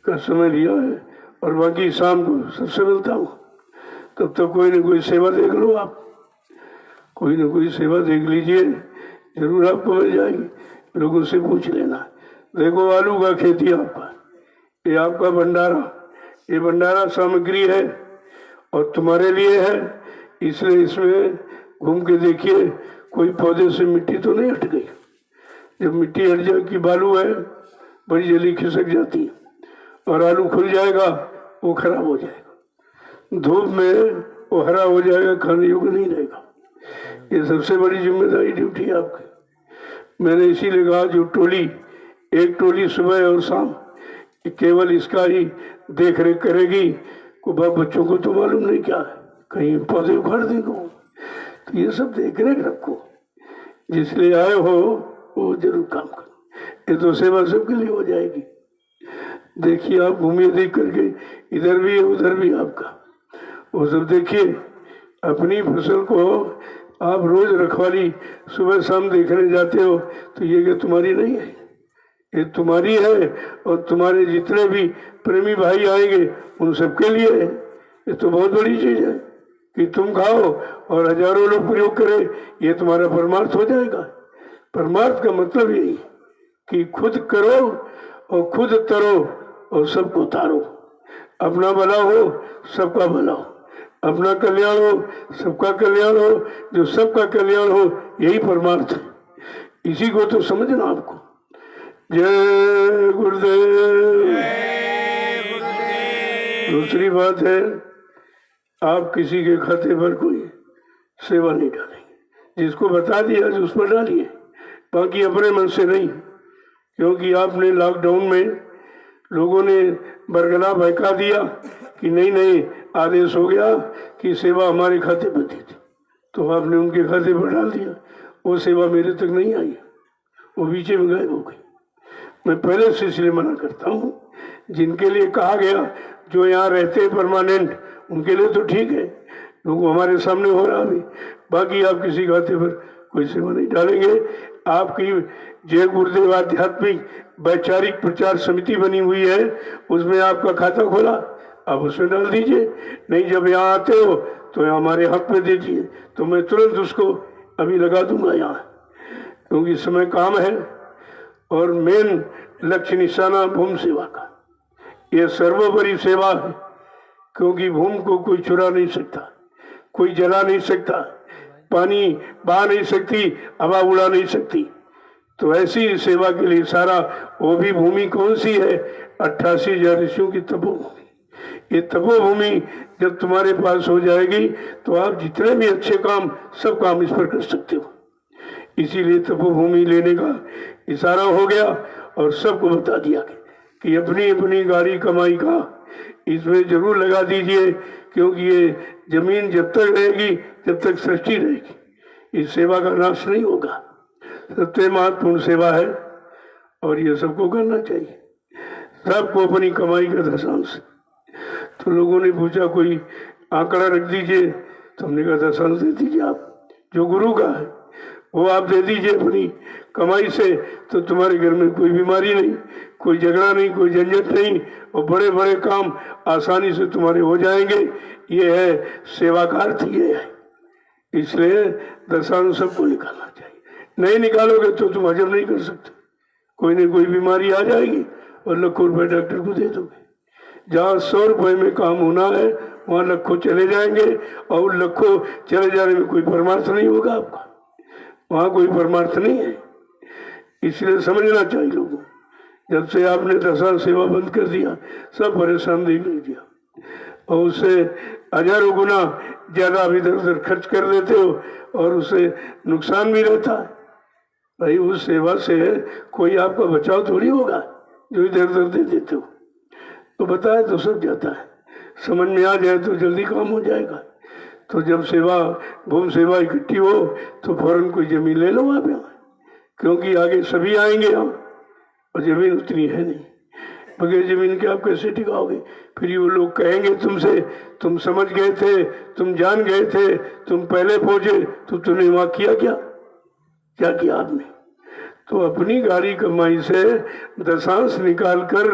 का समय लिया है और बाकी शाम को सबसे मिलता हूँ। तब तक कोई न कोई सेवा देख लो आप, कोई न कोई सेवा देख लीजिए, जरूर आपको मिल जाएगी। लोगों से पूछ लेना। देखो आलू का खेती आपका, ये आपका भंडारा, ये भंडारा सामग्री है और तुम्हारे लिए है, इसलिए इसमें घूम के देखिए कोई पौधे से मिट्टी तो नहीं हट गई। जब मिट्टी हट जाएगी, बालू है, बड़ी जल्दी खिसक जाती है और आलू खुल जाएगा, वो खराब हो जाएगा। धूप में वो हरा हो जाएगा, खाने योग्य नहीं रहेगा। ये सबसे बड़ी जिम्मेदारी ड्यूटी है आपकी। मैंने इसीलिए कहा जो टोली, एक टोली सुबह और शाम केवल इसका ही देख रेख करेगी। को बच्चों को तो मालूम नहीं क्या है, कहीं पौधे उखाड़ देंगे। तो ये सब देख रेख रखो, जिसलिए आए हो वो जरूर काम करो। ये तो सेवा सबके लिए हो जाएगी। देखिए आप घूमिए, देख करके इधर भी है उधर भी आपका, वो सब देखिए। अपनी फसल को आप रोज रखवाली सुबह शाम देखने जाते हो तो ये क्या तुम्हारी नहीं है? ये तुम्हारी है और तुम्हारे जितने भी प्रेमी भाई आएंगे उन सबके लिए है। ये तो बहुत बड़ी चीज है कि तुम खाओ और हजारों लोग प्रयोग करें, ये तुम्हारा परमार्थ हो जाएगा। परमार्थ का मतलब यही कि खुद करो और खुद तरो और सबको तारो। अपना भला हो, सबका भला हो, अपना कल्याण हो, सबका कल्याण हो, जो सबका कल्याण हो, यही परमार्थ है। इसी को तो समझना आपको। जय गुरुदेव, जय गुरुदेव, दूसरी बात है, आप किसी के खाते पर कोई सेवा नहीं डालेंगे। जिसको बता दिया उस पर डालिए, बाकी अपने मन से नहीं। क्योंकि आपने लॉकडाउन में लोगों ने बरगला बहका दिया कि नहीं नहीं, आदेश हो गया कि सेवा हमारे खाते पर दी थी, तो आपने उनके खाते पर डाल दिया। वो सेवा मेरे तक नहीं आई, वो बीच में गायब हो गई। मैं पहले से इसलिए मना करता हूँ, जिनके लिए कहा गया, जो यहाँ रहते हैं परमानेंट, उनके लिए तो ठीक है, क्योंकि हमारे सामने हो रहा अभी। बाकी आप किसी खाते पर कोई सेवा नहीं डालेंगे। आपकी जय गुरुदेव आध्यात्मिक वैचारिक प्रचार समिति बनी हुई है, उसमें आपका खाता खोला, आप उसमें डाल दीजिए। नहीं, जब यहाँ आते हो तो यहाँ हमारे हक में दीजिए, तो मैं तुरंत उसको अभी लगा दूंगा यहाँ, क्योंकि समय काम है। और मेन लक्ष्य निशाना भूमि सेवा का, ये सर्वोपरि सेवा है, क्योंकि भूमि को कोई चुरा नहीं सकता, कोई जला नहीं सकता, पानी बहा नहीं सकती, हवा उड़ा नहीं सकती। तो ऐसी सेवा के लिए सारा, वो भी भूमि कौन सी है? 88,000 ऋषियों की तपोभूमि। ये तपोभूमि जब तुम्हारे पास हो जाएगी तो आप जितने भी अच्छे काम, सब काम इस पर कर सकते हो। इसीलिए तपोभूमि लेने का इशारा हो गया और सबको बता दिया कि अपनी अपनी गाड़ी कमाई का इसमें जरूर लगा दीजिए, क्योंकि ये जमीन जब तक रहेगी जब तक सृष्टि रहेगी, इस सेवा का नाश नहीं होगा। सबसे महत्वपूर्ण सेवा है और ये सबको करना चाहिए, सबको अपनी कमाई का दशांश। तो लोगों ने पूछा कोई आंकड़ा रख दीजिए, तो हमने कहा दशांश दे दीजिए आप, जो गुरु का है वो आप दे दीजिए अपनी कमाई से, तो तुम्हारे घर में कोई बीमारी नहीं, कोई झगड़ा नहीं, कोई झंझट नहीं, और बड़े बड़े काम आसानी से तुम्हारे हो जाएंगे। ये है सेवा का अर्थ, ये है। इसलिए दशांश सबको निकालना चाहिए। नहीं निकालोगे तो तुम हजम नहीं कर सकते, कोई न कोई बीमारी आ जाएगी और लाखों रुपए डॉक्टर को दे दोगे। जहाँ 100 रुपए में काम होना है वहाँ लाखों चले जाएंगे, और लाखों चले जाने में कोई परमार्थ नहीं होगा आपका, वहाँ कोई परमार्थ नहीं है। इसलिए समझना चाहिए लोगों, जब से आपने दशांश सेवा बंद कर दिया, सब परेशान देख लीजिए, और उससे हजारों गुना ज्यादा आप इधर उधर खर्च कर देते हो और उससे नुकसान भी रहता है। भाई उस सेवा से कोई आपका बचाव थोड़ी होगा जो इधर उधर दे देते हो। तो बताए तो सब जाता है, समझ में आ जाए तो जल्दी काम हो जाएगा। तो जब सेवा भूमि सेवा इकट्ठी हो तो फौरन कोई जमीन ले लो आप यहाँ, क्योंकि आगे सभी आएंगे यहाँ और जमीन उतनी है नहीं। बगैर जमीन के आप कैसे टिकाओगे? फिर वो लोग कहेंगे तुमसे, तुम समझ गए थे, तुम जान गए थे, तुम पहले पहुंचे, तो तुमने वहां किया क्या? क्या किया आपने? तो अपनी गाड़ी कमाई से दशांश निकाल कर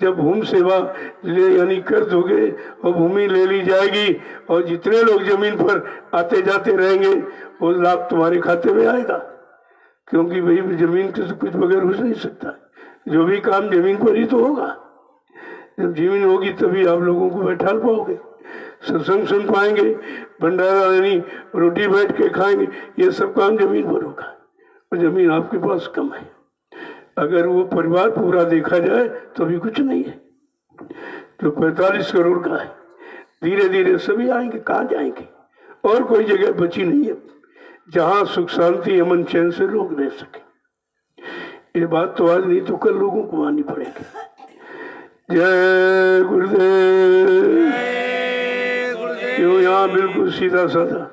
जब भूमि सेवा ले यानी कर दोगे और भूमि ले ली जाएगी, और जितने लोग जमीन पर आते जाते रहेंगे वो लाभ तुम्हारे खाते में आएगा। क्योंकि भाई जमीन के तो कुछ बगैर हो नहीं सकता, जो भी काम जमीन पर ही तो होगा। जब जमीन होगी तभी आप लोगों को बैठा पाओगे, सत्संग सुन पाएंगे, भंडारा यानी रोटी बैठ के खाएंगे, ये सब काम जमीन पर होगा। और जमीन आपके पास कम है, अगर वो परिवार पूरा देखा जाए तो भी कुछ नहीं है। जो 45 करोड़ का है, धीरे धीरे सभी आएंगे, कहाँ जाएंगे? और कोई जगह बची नहीं है जहाँ सुख शांति अमन चैन से लोग रह सके। ये बात तो आज नहीं तो कल लोगों को माननी पड़ेगी। जय गुरुदेव। क्यों? यहाँ बिल्कुल सीधा साधा,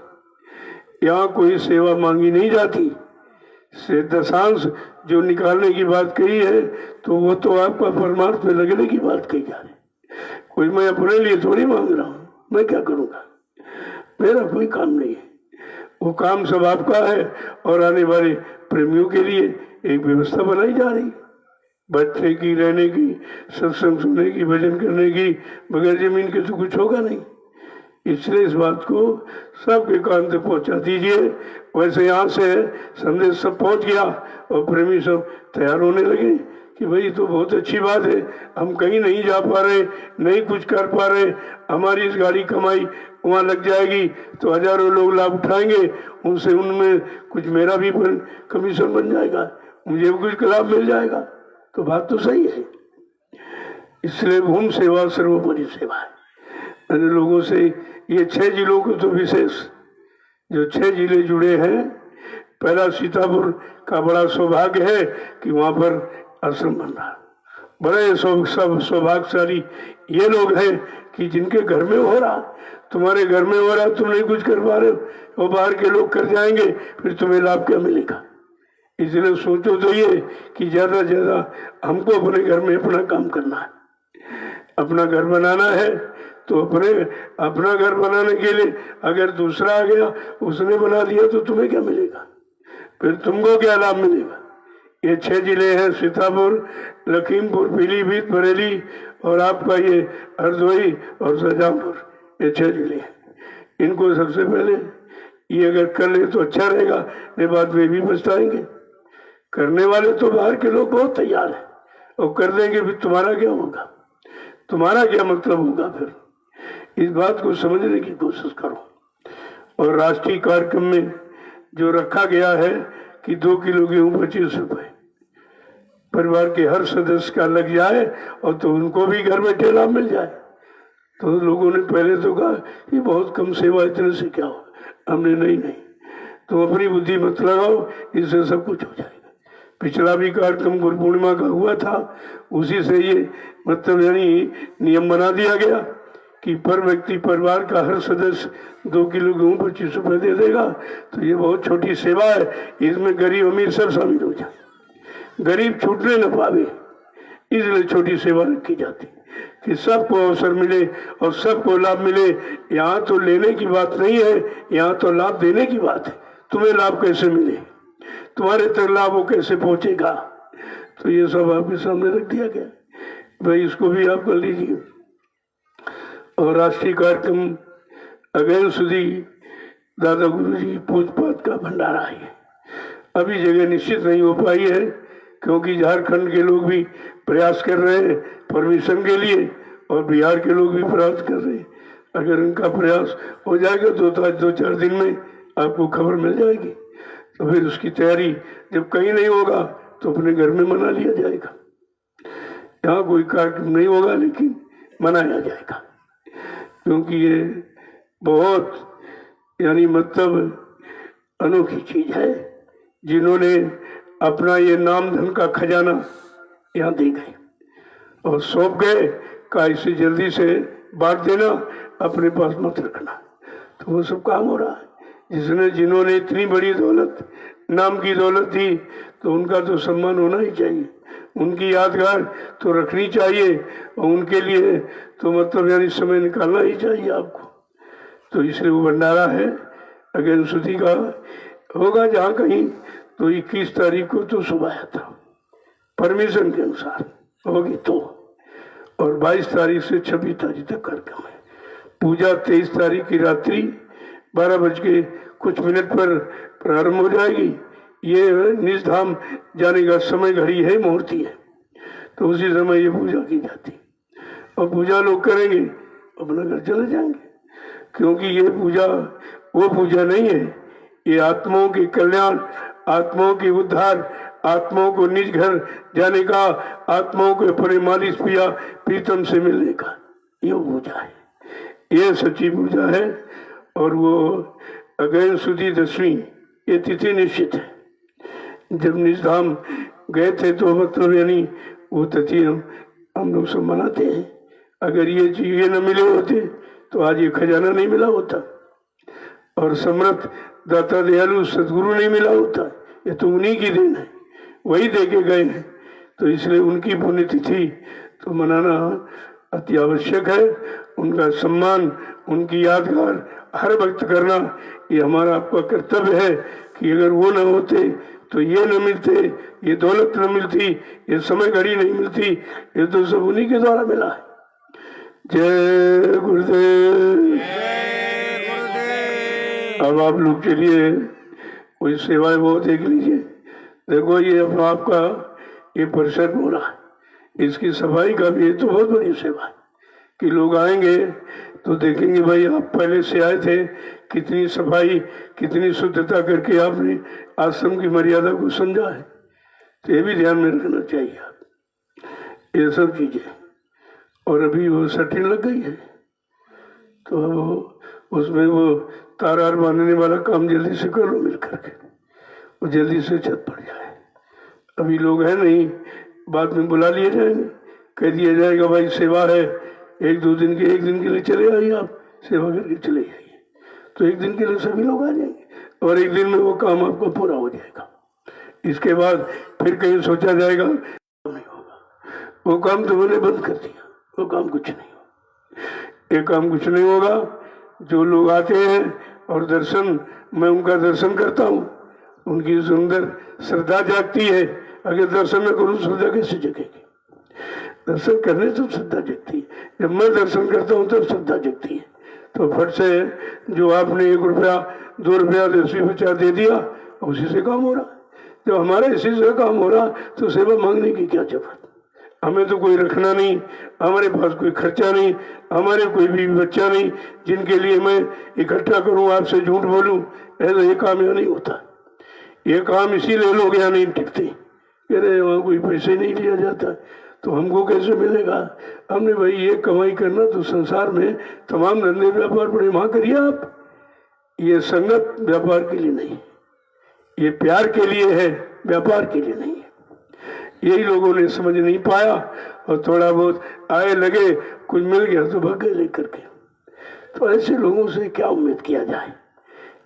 यहाँ कोई सेवा मांगी नहीं जाती। से दशांश जो निकालने की बात कही है तो वो तो आपका परमार्थ में लगने की बात कही जा रही। कोई मैं अपने लिए थोड़ी मांग रहा हूँ, मैं क्या करूँगा? मेरा कोई काम नहीं है, वो काम सब आपका है। और आने वाले प्रेमियों के लिए एक व्यवस्था बनाई जा रही, बैठने की, रहने की, सत्संग सुनने की, भजन करने की। बगैर जमीन के तो कुछ होगा नहीं। इसलिए इस बात को सबके कान तक पहुंचा दीजिए। वैसे यहाँ से संदेश सब पहुंच गया और प्रेमी सब तैयार होने लगे कि भाई तो बहुत अच्छी बात है, हम कहीं नहीं जा पा रहे, नहीं कुछ कर पा रहे, हमारी इस गाड़ी कमाई वहाँ लग जाएगी तो हजारों लोग लाभ उठाएंगे, उनसे उनमें कुछ मेरा भी कमीशन बन जाएगा, मुझे भी कुछ लाभ मिल जाएगा। तो बात तो सही है। इसलिए भूमि सेवा सर्वोपरि सेवा है। अन्य लोगों से ये 6 जिलों को तो विशेष, जो 6 जिले जुड़े हैं, पहला सीतापुर का बड़ा सौभाग्य है कि वहाँ पर आश्रम बन रहा है। बड़े सब सौभाग्यशाली ये लोग हैं कि जिनके घर में हो रहा, तुम्हारे घर में हो रहा, तुम नहीं कुछ कर पा रहे हो, वो बाहर के लोग कर जाएंगे, फिर तुम्हें लाभ क्या मिलेगा। इसलिए सोचो तो ये कि ज़्यादा से ज़्यादा हमको अपने घर में अपना काम करना है, अपना घर बनाना है। तो अपना घर बनाने के लिए अगर दूसरा आ गया, उसने बना दिया, तो तुम्हें क्या मिलेगा, फिर तुमको क्या लाभ मिलेगा। ये 6 जिले हैं, सीतापुर, लखीमपुर, पीलीभीत, बरेली और आपका ये हरदोई और शाहजहांपुर, ये 6 जिले हैं। इनको सबसे पहले ये अगर कर ले तो अच्छा रहेगा, नहीं बाद में भी पछताएंगे। करने वाले तो बाहर के लोग बहुत तैयार हैं, और कर देंगे, फिर तुम्हारा क्या होगा, तुम्हारा क्या मतलब होगा। फिर इस बात को समझने की कोशिश करो। और राष्ट्रीय कार्यक्रम में जो रखा गया है कि 2 किलो गेहूँ 25 रुपए परिवार के हर सदस्य का लग जाए, और तो उनको भी घर बैठे लाभ मिल जाए। तो लोगों ने पहले तो कहा ये बहुत कम सेवा, इतने से क्या हो। हमने नहीं, तुम अपनी बुद्धि मत लगाओ, इससे सब कुछ हो जाएगा। पिछला भी कार्यक्रम गुरु पूर्णिमा का हुआ था, उसी से ये मतलब यानी नियम बना दिया गया कि पर व्यक्ति परिवार का हर सदस्य 2 किलो गेहूँ 25 रुपये दे देगा। तो ये बहुत छोटी सेवा है, इसमें गरीब अमीर सब शामिल हो जाए, गरीब छूटने न पावे, इसलिए छोटी सेवा रखी जाती कि सबको अवसर मिले और सबको लाभ मिले। यहाँ तो लेने की बात नहीं है, यहाँ तो लाभ देने की बात है। तुम्हें लाभ कैसे मिले, तुम्हारे तक लाभ वो कैसे पहुंचेगा, तो ये सब आपके सामने रख दिया गया। भाई इसको भी आप कर लीजिए। और राष्ट्रीय कार्यक्रम अगेन सुधी दादा गुरु जी पूजपाठ का भंडारा है। अभी जगह निश्चित नहीं हो पाई है, क्योंकि झारखंड के लोग भी प्रयास कर रहे हैं परमिशन के लिए, और बिहार के लोग भी प्रयास कर रहे हैं। अगर उनका प्रयास हो जाएगा तो 2-4 दिन में आपको खबर मिल जाएगी। तो फिर उसकी तैयारी जब कहीं नहीं होगा तो अपने घर में मना लिया जाएगा। यहाँ कोई कार्यक्रम नहीं होगा, लेकिन मनाया जाएगा, क्योंकि ये बहुत यानी मतलब अनोखी चीज है। जिन्होंने अपना ये नाम धन का खजाना यहाँ दे गए और सौंप गए, का इसे जल्दी से बांट देना, अपने पास मत रखना। तो वो सब काम हो रहा है। जिन्होंने इतनी बड़ी दौलत, नाम की दौलत दी, तो उनका तो सम्मान होना ही चाहिए, उनकी यादगार तो रखनी चाहिए, और उनके लिए तो मतलब यानी समय निकालना ही चाहिए आपको। तो इसलिए वो भंडारा है अगेन सुधी का होगा जहाँ कहीं। तो 21 तारीख को तो सुबह था, परमिशन के अनुसार होगी तो, और 22 तारीख से 26 तारीख तक कार्यक्रम है। पूजा 23 तारीख की रात्रि 12 बज के कुछ मिनट पर प्रारंभ हो जाएगी। ये निज धाम जाने का समय घड़ी है, मुहूर्ती है, तो उसी समय ये पूजा की जाती, और पूजा लोग करेंगे, अपना घर चले जाएंगे। क्योंकि ये पूजा वो पूजा नहीं है, ये आत्माओं के कल्याण, आत्माओं के उद्धार, आत्माओं को निज घर जाने का, आत्माओं को अपने मालिक पिया प्रीतम से मिलने का ये पूजा है, ये सच्ची पूजा है। और वो अगेन सुधी 10वीं ये तिथि निश्चित है। जब निज धाम गए थे तो मतलब यानी वो तिथि हम लोग सब मनाते हैं। अगर ये न मिले होते तो आज ये खजाना नहीं मिला होता, और समर्थ दाता दयालु सदगुरु नहीं मिला होता। ये तो उन्हीं की देन है, वही दे के गए हैं। तो इसलिए उनकी पुण्यतिथि तो मनाना अति आवश्यक है। उनका सम्मान, उनकी यादगार हर वक्त करना ये हमारा आपका कर्तव्य है कि अगर वो न होते तो ये न मिलते, ये दौलत न मिलती, ये समय घड़ी नहीं मिलती, ये तो सब उन्हीं के द्वारा मिला है। जय गुरुदेव। अब आप लोग के लिए कोई सेवाएं वो देख लीजिए। देखो ये अपना आपका ये परिसर हो रहा है, इसकी सफाई का भी ये तो बहुत बड़ी सेवा है कि लोग आएंगे तो देखेंगे भाई आप पहले से आए थे, कितनी सफाई, कितनी शुद्धता करके आपने आश्रम की मर्यादा को समझा है। तो ये भी ध्यान में रखना चाहिए आप ये सब चीजें। और अभी वो सटिंग लग गई है, तो अब उसमें वो तार आर बांधने वाला काम जल्दी से कर लो मिल करके, वो जल्दी से छत पड़ जाए। अभी लोग हैं नहीं, बाद में बुला लिए जाएंगे, कह दिया जाएगा भाई सेवा है, एक दिन के लिए चले आइए, आप सेवा करके चले जाइए। तो एक दिन के लिए सभी लोग आ जाएंगे और एक दिन में वो काम आपका पूरा हो जाएगा। इसके बाद फिर कहीं सोचा जाएगा नहीं होगा, वो काम तो मैंने बंद कर दिया, वो काम कुछ नहीं होगा। ये काम कुछ नहीं होगा। जो लोग आते हैं और दर्शन, मैं उनका दर्शन करता हूँ, उनकी सुंदर श्रद्धा जागती है। अगर दर्शन न करूँ श्रद्धा कैसे जगेगी? दर्शन करने से श्रद्धा जगती है। जब मैं दर्शन करता हूँ तब श्रद्धा जगती है। तो फट से जो आपने 1 रुपया 2 रुपया 10 पैसा दे दिया, उसी से काम हो रहा। जब हमारा इसी से काम हो रहा तो सेवा मांगने की क्या जरूरत? हमें तो कोई रखना नहीं, हमारे पास कोई खर्चा नहीं, हमारे कोई भी बच्चा नहीं जिनके लिए मैं इकट्ठा करूं, आपसे झूठ बोलूं। ऐसा ये काम यहाँ नहीं होता। ये काम इसीलिए लोग यहाँ नहीं टिकते, कह रहे वहाँ कोई पैसे नहीं लिया जाता, तो हमको कैसे मिलेगा? हमने भाई ये कमाई करना तो संसार में तमाम धंधे व्यापार बड़े वहाँ करिए आप। ये संगत व्यापार के लिए नहीं, ये प्यार के लिए है, व्यापार के लिए नहीं है। यही लोगों ने समझ नहीं पाया और थोड़ा बहुत आए लगे, कुछ मिल गया तो भाग गए लेकर के। तो ऐसे लोगों से क्या उम्मीद किया जाए?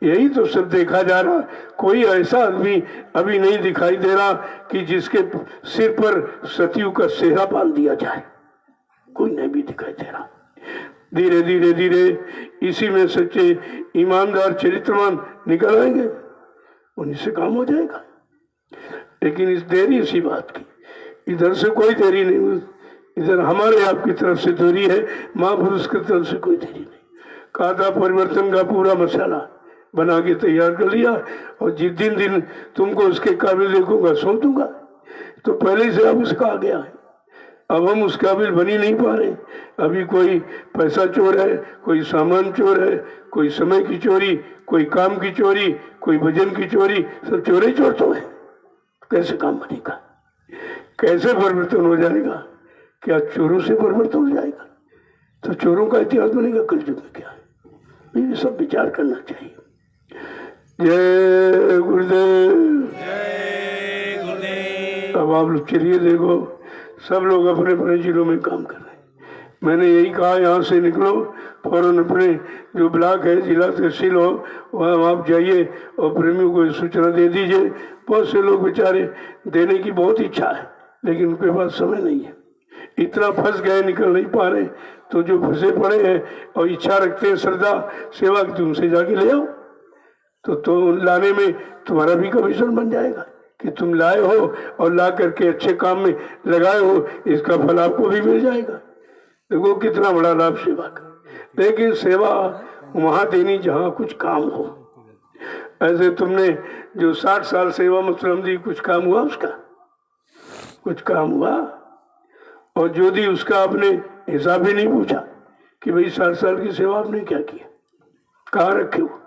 यही तो सब देखा जा रहा। कोई ऐसा आदमी अभी नहीं दिखाई दे रहा कि जिसके सिर पर सतयु का सेहरा बांध दिया जाए, कोई नहीं भी दिखाई दे रहा। धीरे धीरे धीरे इसी में सच्चे ईमानदार चरित्रवान निकल आएंगे, उन्हीं से काम हो जाएगा। लेकिन इस देरी इसी बात की, इधर से कोई देरी नहीं हुई, इधर हमारे आपकी तरफ से देरी है, महापुरुष की तरफ से कोई देरी नहीं। कहा था परिवर्तन का पूरा मसाला बना के तैयार कर लिया और जिस दिन तुमको उसके काबिल देखूंगा सौंप दूंगा। तो पहले से अब उसका आ गया है, अब हम उस काबिल बन ही नहीं पा रहे। अभी कोई पैसा चोर है, कोई सामान चोर है, कोई समय की चोरी, कोई काम की चोरी, कोई भजन की चोरी, सब चोर ही चोर तो है। कैसे काम बनेगा? कैसे परिवर्तन हो जाएगा? क्या चोरों से परिवर्तन हो जाएगा? तो चोरों का इतिहास बनेगा कलयुग में क्या है? ये सब विचार करना चाहिए। जय गुरुदेव। जय गुरुदेव। अब आप लोग चलिए, देखो सब लोग अपने अपने जिलों में काम कर रहे हैं। मैंने यही कहा यहाँ से निकलो, फौरन अपने जो ब्लॉक है, जिला तहसील हो, वहाँ आप जाइए और प्रेमियों को सूचना दे दीजिए। बहुत से लोग बेचारे देने की बहुत इच्छा है लेकिन उनके पास समय नहीं है, इतना फंस गए निकल नहीं पा रहे। तो जो फंसे पड़े हैं और इच्छा रखते हैं श्रद्धा सेवा की, तुमसे जाके ले आओ। तो लाने में तुम्हारा भी कमीशन बन जाएगा कि तुम लाए हो और ला करके अच्छे काम में लगाए हो, इसका फल आपको भी मिल जाएगा। देखो कितना बड़ा लाभ सेवा का। लेकिन सेवा वहां देनी जहाँ कुछ काम हो। ऐसे तुमने जो 60 साल सेवा मतलब दी, कुछ काम हुआ उसका? कुछ काम हुआ? और जो दी उसका आपने हिसाब भी नहीं पूछा कि भाई 60 साल की सेवा आपने क्या किया, कहाँ रखे हो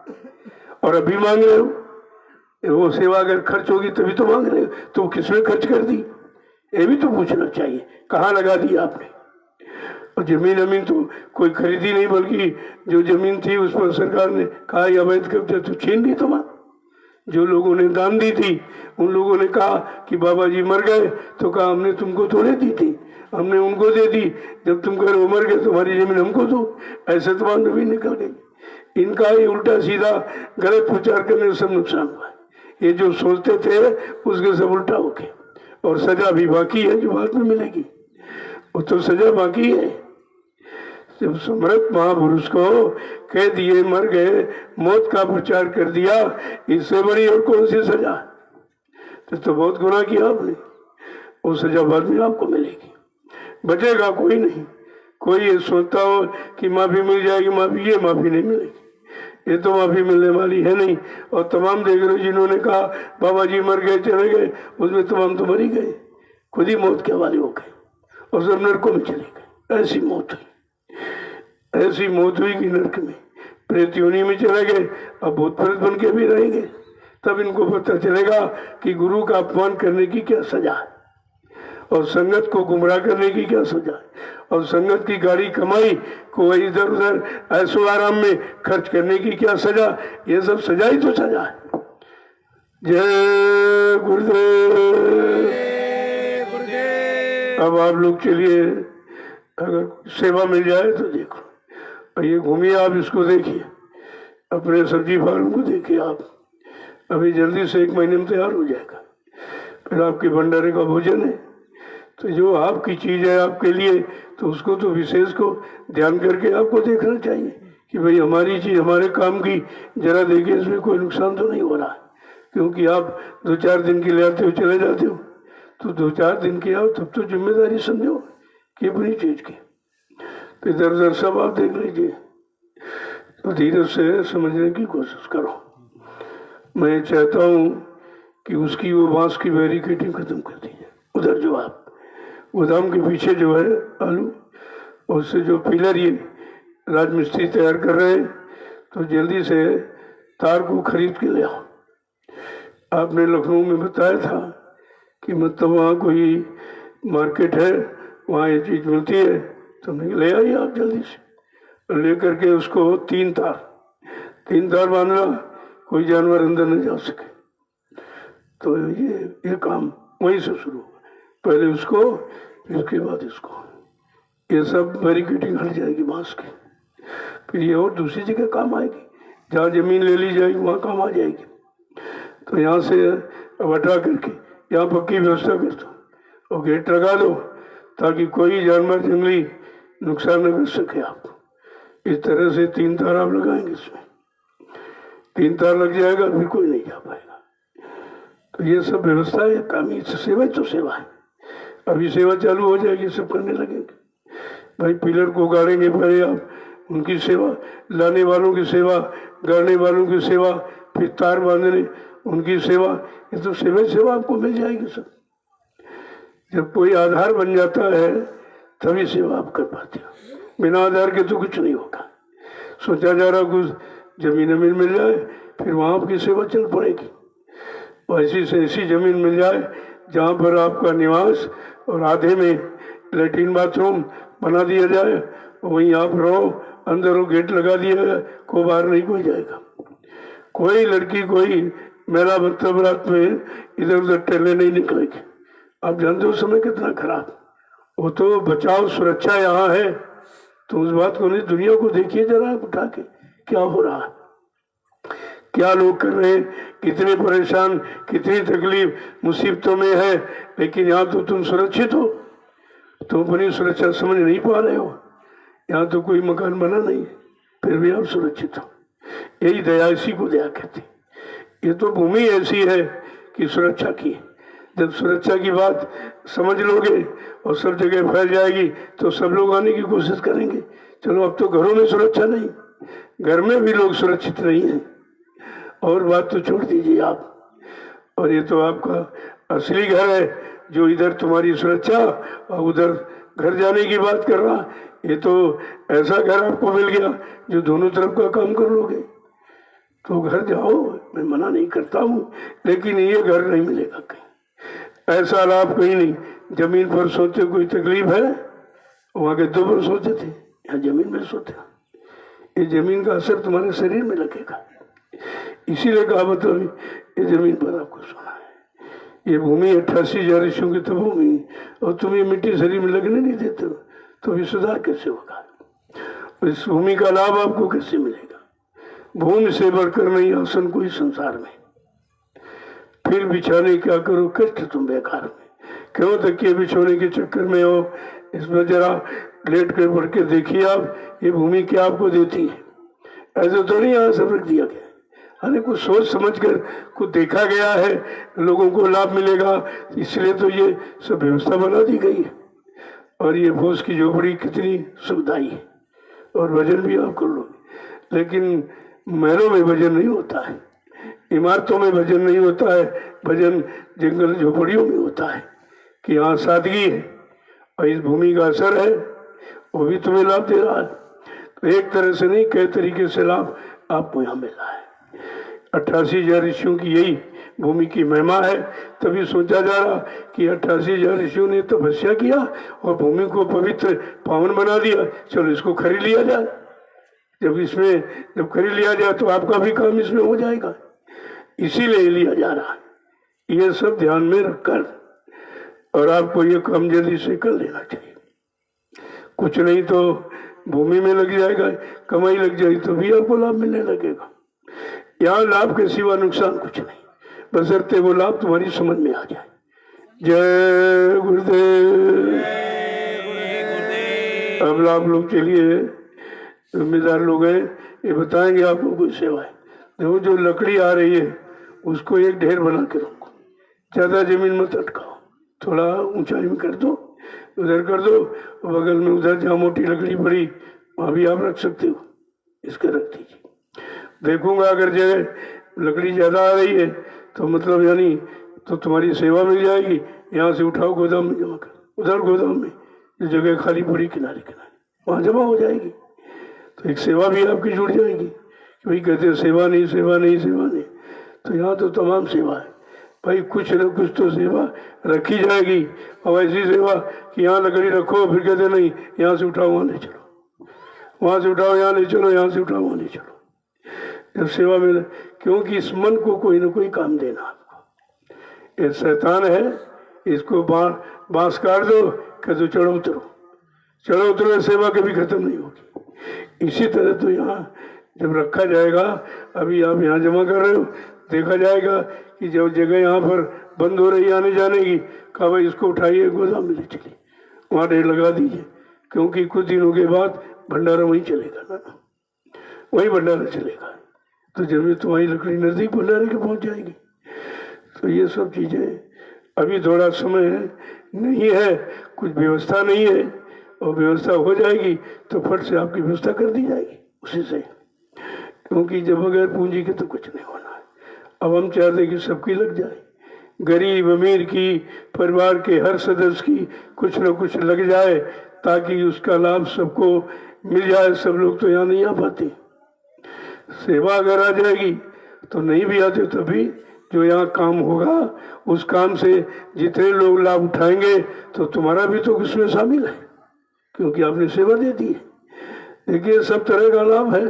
और अभी मांग रहे हो। वो सेवा अगर खर्च होगी तभी तो मांग रहे हो, तो किसमें खर्च कर दी ये भी तो पूछना चाहिए। कहाँ लगा दी आपने? और जमीन अमीन तो कोई खरीदी नहीं, बल्कि जो जमीन थी उस पर सरकार ने कहा अवैध कब्जा, तो छीन ली तुम्हारा। जो लोगों ने दान दी थी उन लोगों ने कहा कि बाबा जी मर गए, तो कहा हमने तुमको थोड़े दी थी, हमने उनको दे दी। जब तुम कह रहे हो मर गए तुम्हारी जमीन हमको दो, ऐसे तुम्हारी जमीन निकल गई। इनका ही उल्टा सीधा गलत प्रचार करने से सब नुकसान हुआ है। ये जो सोचते थे उसके सब उल्टा हो गया। और सजा भी बाकी है जो बाद में मिलेगी, वो तो सजा बाकी है। जब समर्थ महापुरुष को कह दिए मर गए, मौत का प्रचार कर दिया, इससे बड़ी और कौन सी सजा? तो बहुत गुनाह किया आपने, वो सजा बाद में आपको मिलेगी। बचेगा कोई नहीं। कोई ये सोचता हो कि माफी मिल जाएगी, माफी, ये माफी नहीं मिलेगी, ये तो माफी मिलने वाली है नहीं। और तमाम देख रहे जिन्होंने कहा बाबा जी मर गए चले गए, उसमें तमाम तो मर ही गए, खुद ही मौत के हवाले हो गए और सब नरकों में चले गए। ऐसी मौत हुई, ऐसी मौत हुई कि नरक में प्रेत योनि में चले गए, अब भूत प्रेत बन के भी रहेंगे। तब इनको पता चलेगा कि गुरु का अपमान करने की क्या सजा है। और संगत को गुमराह करने की क्या सजा है? और संगत की गाड़ी कमाई को इधर उधर ऐशो आराम में खर्च करने की क्या सजा? ये सब सजा ही तो सजा है। जय गुरुदेव। अब आप लोग चलिए, अगर सेवा मिल जाए तो देखो। और ये घूमिए, आप इसको देखिए, अपने सब्जी फार्म को देखिए। आप अभी जल्दी से 1 महीने में तैयार हो जाएगा। फिर आपके भंडारे का भोजन है। तो जो आपकी चीज़ है आपके लिए, तो उसको तो विशेष को ध्यान करके आपको देखना चाहिए कि भाई हमारी चीज़ हमारे काम की, जरा देखिए इसमें कोई नुकसान तो नहीं हो रहा है। क्योंकि आप 2-4 दिन के लिए आते हो, चले जाते हो, तो 2-4 दिन के आओ तब तो जिम्मेदारी समझो कि अपनी चीज़ की। तो इधर उधर सब आप देख लीजिए, तो धीरे से समझने की कोशिश करो। मैं चाहता हूँ कि उसकी वो बांस की बैरिकेडिंग खत्म कर दीजिए। उधर जो आप गोदाम के पीछे जो है आलू, उससे जो पिलर ये राजमिस्त्री तैयार कर रहे हैं, तो जल्दी से तार को खरीद के ले आओ। आपने लखनऊ में बताया था कि मतलब वहाँ कोई मार्केट है, वहाँ ये चीज़ मिलती है, तो मैं ले आइए आप जल्दी से। ले करके उसको 3 तार बांधना, कोई जानवर अंदर न जा सके। तो ये काम वहीं से शुरू होगा। पहले उसको, इसके बाद इसको, ये सब बैरिकेडिंग हट जाएगी बांस की। फिर ये और दूसरी जगह काम आएगी, जहाँ जमीन ले ली जाएगी वहाँ काम आ जाएगी। तो यहाँ से अब हटा करके यहाँ पक्की व्यवस्था कर दो और गेट लगा दो, ताकि कोई जानवर जंगली नुकसान न कर सके। आप इस तरह से 3 तार आप लगाएंगे, इसमें 3 तार लग जाएगा, फिर कोई नहीं जा पाएगा। तो ये सब व्यवस्था है, काम ही सेवा तो सेवा है। अभी सेवा चालू हो जाएगी, सब करने लगेंगे। भाई पिलर को गाड़ेंगे पहले आप, उनकी सेवा, लाने वालों की सेवा, गाड़ने वालों की सेवा, फिर तार बांधने उनकी सेवा, ये तो सेवा आपको मिल जाएगी सब। जब कोई आधार बन जाता है तभी सेवा आप कर पाते हो, बिना आधार के तो कुछ नहीं होगा। सोचा जा रहा कुछ जमीन मिल जाए, फिर वहाँ आपकी सेवा चल पड़ेगी। ऐसी से ऐसी जमीन मिल जाए जहाँ पर आपका निवास और आधे में लैट्रिन बाथरूम बना दिया जाए, वहीं आप रहो, अंदर वो गेट लगा दिया जाए, को बाहर नहीं कोई जाएगा। कोई लड़की कोई मेला बर्तन रात में इधर उधर टहलने नहीं निकलेगी। आप जानते हो समय कितना खराब। वो तो बचाव सुरक्षा यहाँ है, तो उस बात को नहीं, दुनिया को देखिए जरा उठा के क्या हो रहा है, क्या लोग कर रहे हैं, कितने परेशान, कितनी तकलीफ मुसीबतों में है। लेकिन यहाँ तो तुम सुरक्षित हो, तुम अपनी सुरक्षा समझ नहीं पा रहे हो। यहाँ तो कोई मकान बना नहीं, फिर भी आप सुरक्षित हो। यही दया, इसी को दया कहते। ये तो भूमि ऐसी है कि सुरक्षा की, जब सुरक्षा की बात समझ लोगे और सब जगह फैल जाएगी तो सब लोग आने की कोशिश करेंगे। चलो अब तो घरों में सुरक्षा नहीं, घर में भी लोग सुरक्षित नहीं हैं, और बात तो छोड़ दीजिए आप। और ये तो आपका असली घर है, जो इधर तुम्हारी सुरक्षा और उधर घर जाने की बात कर रहा। ये तो ऐसा घर आपको मिल गया जो दोनों तरफ का काम कर लोगे। तो घर जाओ, मैं मना नहीं करता हूँ, लेकिन ये घर नहीं मिलेगा कहीं। ऐसा लाभ कहीं नहीं। जमीन पर सोते कोई तकलीफ है, वहाँ के 2 पर सोते थे, यहाँ जमीन में सोते। ये जमीन का असर तुम्हारे शरीर में लगेगा। इसीलिए कहा मतलब ये जमीन पर आपको सोना है। ये भूमि 88,000 ऋषियों की तपोभूमि, और तुम ये मिट्टी शरीर में लगने नहीं देते हो, तो भी सुधार कैसे होगा? इस भूमि का लाभ आपको कैसे मिलेगा? भूमि से बढ़कर नहीं आसन कोई संसार में। फिर बिछाने क्या करो कष्ट तुम बेकार में। क्यों तकिए बिछोने के चक्कर में हो? इसमें जरा लेट कर पढ़ के देखिए आप, ये भूमि क्या आपको देती है। ऐसे तो नहीं यहाँ सब रख दिया गया, अरे कुछ सोच समझ कर कुछ देखा गया है, लोगों को लाभ मिलेगा, इसलिए तो ये सब व्यवस्था बना दी गई है। और ये भोज की झोपड़ी कितनी सुविधाई है, और वजन भी आप कर लोगे। लेकिन महलों में वजन नहीं होता है, इमारतों में वजन नहीं होता है, वजन जंगल झोपड़ियों में होता है कि यहाँ सादगी है और इस भूमि का असर है, वो भी तुम्हें लाभ दे रहा है। तो एक तरह से नहीं, कई तरीके से लाभ आपको यहाँ मिल रहा है। 88,000 ऋषियों की यही भूमि की महिमा है। तभी सोचा जा रहा कि 88,000 ऋषियों ने तपस्या किया और भूमि को पवित्र पावन बना दिया, चलो इसको खरीद लिया जाए। जब खरीद लिया जाए तो आपका भी काम इसमें हो जाएगा, इसीलिए लिया जा रहा है। ये सब ध्यान में रखकर और आपको ये काम जल्दी से कर लेना चाहिए। कुछ नहीं तो भूमि में लग जाएगा, कमाई लग जाएगी तो भी आपको लाभ मिलने लगेगा। यहाँ लाभ के सिवा नुकसान कुछ नहीं, बशर्ते वो लाभ तुम्हारी समझ में आ जाए। जय गुरुदेव। अब आप लोग चलिए, जिम्मेदार लोग हैं, ये बताएंगे आपको कोई सेवाएं। देखो जो लकड़ी आ रही है उसको एक ढेर बना के रखो, ज्यादा जमीन मत अटकाओ, थोड़ा ऊंचाई में कर दो, उधर कर दो, बगल में उधर जहाँ मोटी लकड़ी पड़ी वहां भी आप रख सकते हो, इसके रख दीजिए। देखूंगा अगर जगह लकड़ी ज्यादा आ रही है तो मतलब यानी तो तुम्हारी सेवा मिल जाएगी। यहाँ से उठाओ, गोदाम में जमा कर, उधर गोदाम में जो जगह खाली पड़ी किनारे किनारे वहां जमा हो जाएगी, तो एक सेवा भी आपकी जुड़ जाएगी। वही कहते हैं सेवा नहीं सेवा नहीं सेवा नहीं, तो यहाँ तो तमाम सेवा है भाई, कुछ न कुछ तो सेवा रखी जाएगी। और ऐसी सेवा कि यहाँ लकड़ी रखो फिर कहते नहीं यहाँ से उठाओ वहाँ ले चलो, वहाँ से उठाओ यहाँ ले चलो, यहाँ से उठाओ वहाँ ले चलो। जब सेवा मिले, क्योंकि इस मन को कोई ना कोई काम देना आपको। ये शैतान है, इसको बांस काट दो, कह दो चढ़ो उतरो, चढ़ो उतरो, सेवा कभी खत्म नहीं होगी। इसी तरह तो यहाँ जब रखा जाएगा, अभी आप यहाँ जमा कर रहे हो, देखा जाएगा कि जब जगह यहाँ पर बंद हो रही आने जाने की, कहा भाई इसको उठाइए गोदाम में ले चलिए, वहाँ ढेर लगा दीजिए, क्योंकि कुछ दिनों के बाद भंडारा वहीं चलेगा ना, वहीं भंडारा चलेगा। तो जब तुम्हारी लकड़ी नजदीक भंडारे के पहुँच जाएगी। तो ये सब चीज़ें अभी थोड़ा समय नहीं है, कुछ व्यवस्था नहीं है, और व्यवस्था हो जाएगी तो फट से आपकी व्यवस्था कर दी जाएगी उसी से, क्योंकि जब बगैर पूंजी के तो कुछ नहीं होना है। अब हम चाहते कि सबकी लग जाए, गरीब अमीर की, परिवार के हर सदस्य की कुछ न कुछ लग जाए, ताकि उसका लाभ सबको मिल जाए। सब लोग तो यहाँ नहीं आ पाते, सेवा अगर आ जाएगी तो नहीं भी आते, तभी जो यहाँ काम होगा उस काम से जितने लोग लाभ उठाएंगे तो तुम्हारा भी तो उसमें शामिल है, क्योंकि आपने सेवा दे दी है। देखिए सब तरह का लाभ है,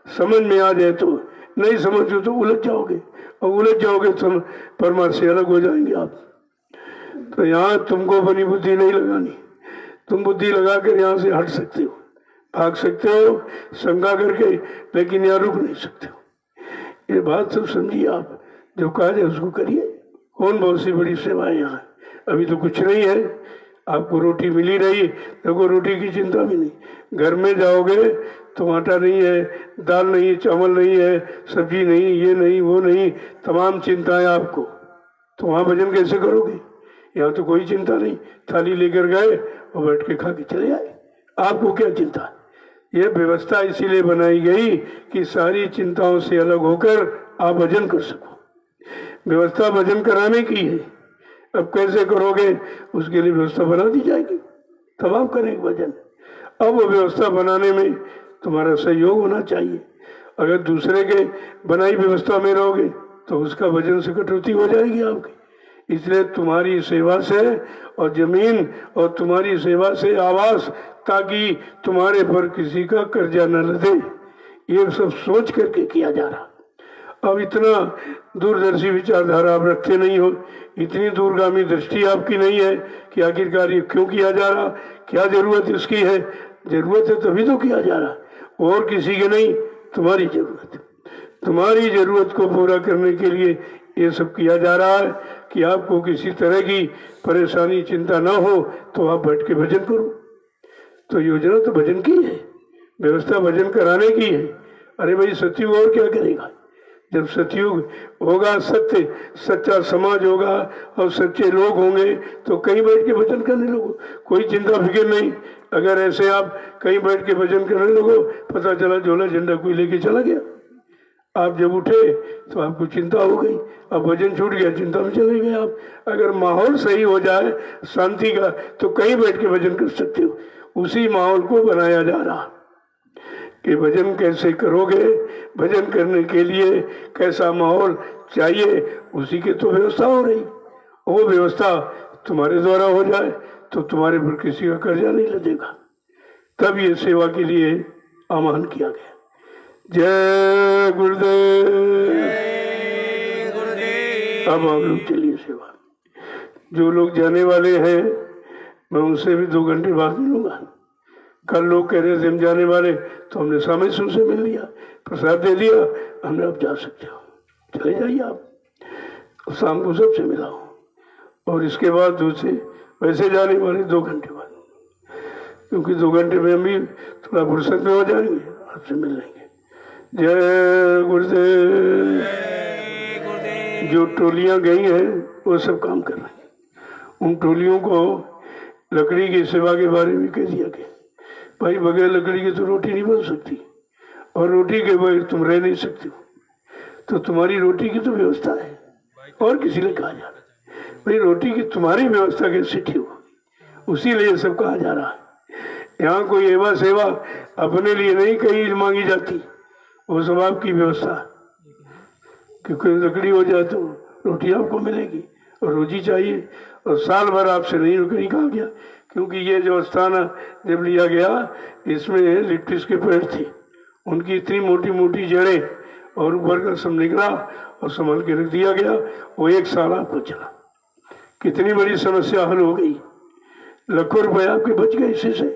समझ में आ जाए तो, नहीं समझो तो उलझ जाओगे, और उलझ जाओगे तो परमार्थ से अलग हो जाएंगे आप। तो यहाँ तुमको अपनी बुद्धि नहीं लगानी, तुम बुद्धि लगा कर यहाँ से हट सकते हो, भाग सकते हो शंका करके, लेकिन यहाँ रुक नहीं सकते हो। ये बात सब समझिए आप, जो कहा जाए उसको करिए। कौन बहुत सी बड़ी सेवा है यहाँ, अभी तो कुछ नहीं है, आपको रोटी मिली रही, देखो रोटी की चिंता भी नहीं। घर में जाओगे तो आटा नहीं है, दाल नहीं है, चावल नहीं है, सब्जी नहीं, ये नहीं वो नहीं, तमाम चिंताएं आपको, तो वहाँ भजन कैसे करोगे? यहाँ तो कोई चिंता नहीं, थाली लेकर गए और बैठ के खा के चले आए, आपको क्या चिंता? ये व्यवस्था इसीलिए बनाई गई कि सारी चिंताओं से अलग होकर आप भजन कर सको। व्यवस्था भजन कराने की है, अब कैसे करोगे उसके लिए व्यवस्था बना दी जाएगी, तब आप करेंगे भजन। अब वो व्यवस्था बनाने में तुम्हारा सहयोग होना चाहिए। अगर दूसरे के बनाई व्यवस्था में रहोगे तो उसका भजन से कटौती हो जाएगी आपकी। इसलिए तुम्हारी सेवा से और जमीन और तुम्हारी सेवा से आवास, ताकि तुम्हारे पर किसी का कर्जा न लदे, ये सब सोच करके किया जा रहा। अब इतना दूरदर्शी विचारधारा आप रखते नहीं हो, इतनी दूरगामी दृष्टि आपकी नहीं है कि आखिरकार ये क्यों किया जा रहा, क्या जरूरत इसकी है। जरूरत है तभी तो किया जा रहा, और किसी की नहीं, तुम्हारी जरूरत है। तुम्हारी जरूरत को पूरा करने के लिए ये सब किया जा रहा है कि आपको किसी तरह की परेशानी चिंता ना हो, तो आप बैठ के भजन करो। तो योजना तो भजन की है, व्यवस्था भजन कराने की है। अरे भाई सतयुग और क्या करेगा? जब सतयुग होगा, सत्य सच्चा समाज होगा और सच्चे लोग होंगे, तो कहीं बैठ के भजन करने लगो, कोई चिंता फिक्र नहीं। अगर ऐसे आप कहीं बैठ के भजन करने लगो, पता चला झोला झंडा कोई लेके चला गया, आप जब उठे तो आपको चिंता हो गई, अब भजन छूट गया, चिंता में चले गए आप। अगर माहौल सही हो जाए शांति का, तो कहीं बैठ के भजन कर सकते हो। उसी माहौल को बनाया जा रहा, कि भजन कैसे करोगे, भजन करने के लिए कैसा माहौल चाहिए, उसी की तो व्यवस्था हो रही। वो व्यवस्था तुम्हारे द्वारा हो जाए तो तुम्हारे पर किसी का कर्जा नहीं लगेगा। तब ये सेवा के लिए आह्वान किया गया। जय गुरुदेव। अब आप लोग चलिए सेवा। जो लोग जाने वाले हैं मैं उनसे भी 2 घंटे बाद मिलूंगा। कल लोग कह रहे थे हम जाने वाले, तो हमने समय से उनसे मिल लिया, प्रसाद दे दिया, हमने आप जा सकते हो, चले जाइए आप। शाम को सबसे मिलाओ और इसके बाद दूसरे वैसे जाने वाले 2 घंटे बाद, क्योंकि 2 घंटे में हम भी थोड़ा फुर्सत में हो जाएंगे, आपसे मिल लेंगे। जय गुरुदेव। जो टोलियां गई हैं वो सब काम कर रही हैं। उन टोलियों को लकड़ी की सेवा के बारे में कह दिया गया, भाई बगैर लकड़ी की तो रोटी नहीं बन सकती, और रोटी के बगैर तुम रह नहीं सकते हो, तो तुम्हारी रोटी की तो व्यवस्था है। और किसी ने कहा जा रहा है भाई रोटी की तुम्हारी व्यवस्था कैसे ठीक हो, उसी लिए सब कहा जा रहा है। यहाँ कोई एवं सेवा अपने लिए नहीं कहीं मांगी जाती, वो सब आपकी व्यवस्था है। क्योंकि लकड़ी हो जाए तो रोटी आपको मिलेगी और रोजी चाहिए, और साल भर आपसे नहीं लकड़ी कहा गया, क्योंकि ये जो स्थान जब लिया गया इसमें लिप्टिस के पेड़ थे, उनकी इतनी मोटी मोटी जड़ें और ऊपर का सब निकला और संभाल के रख दिया गया। वो 1 साल आपको चला। कितनी बड़ी समस्या हल हो गई, लाखों रुपए आपके बच गए इसी से,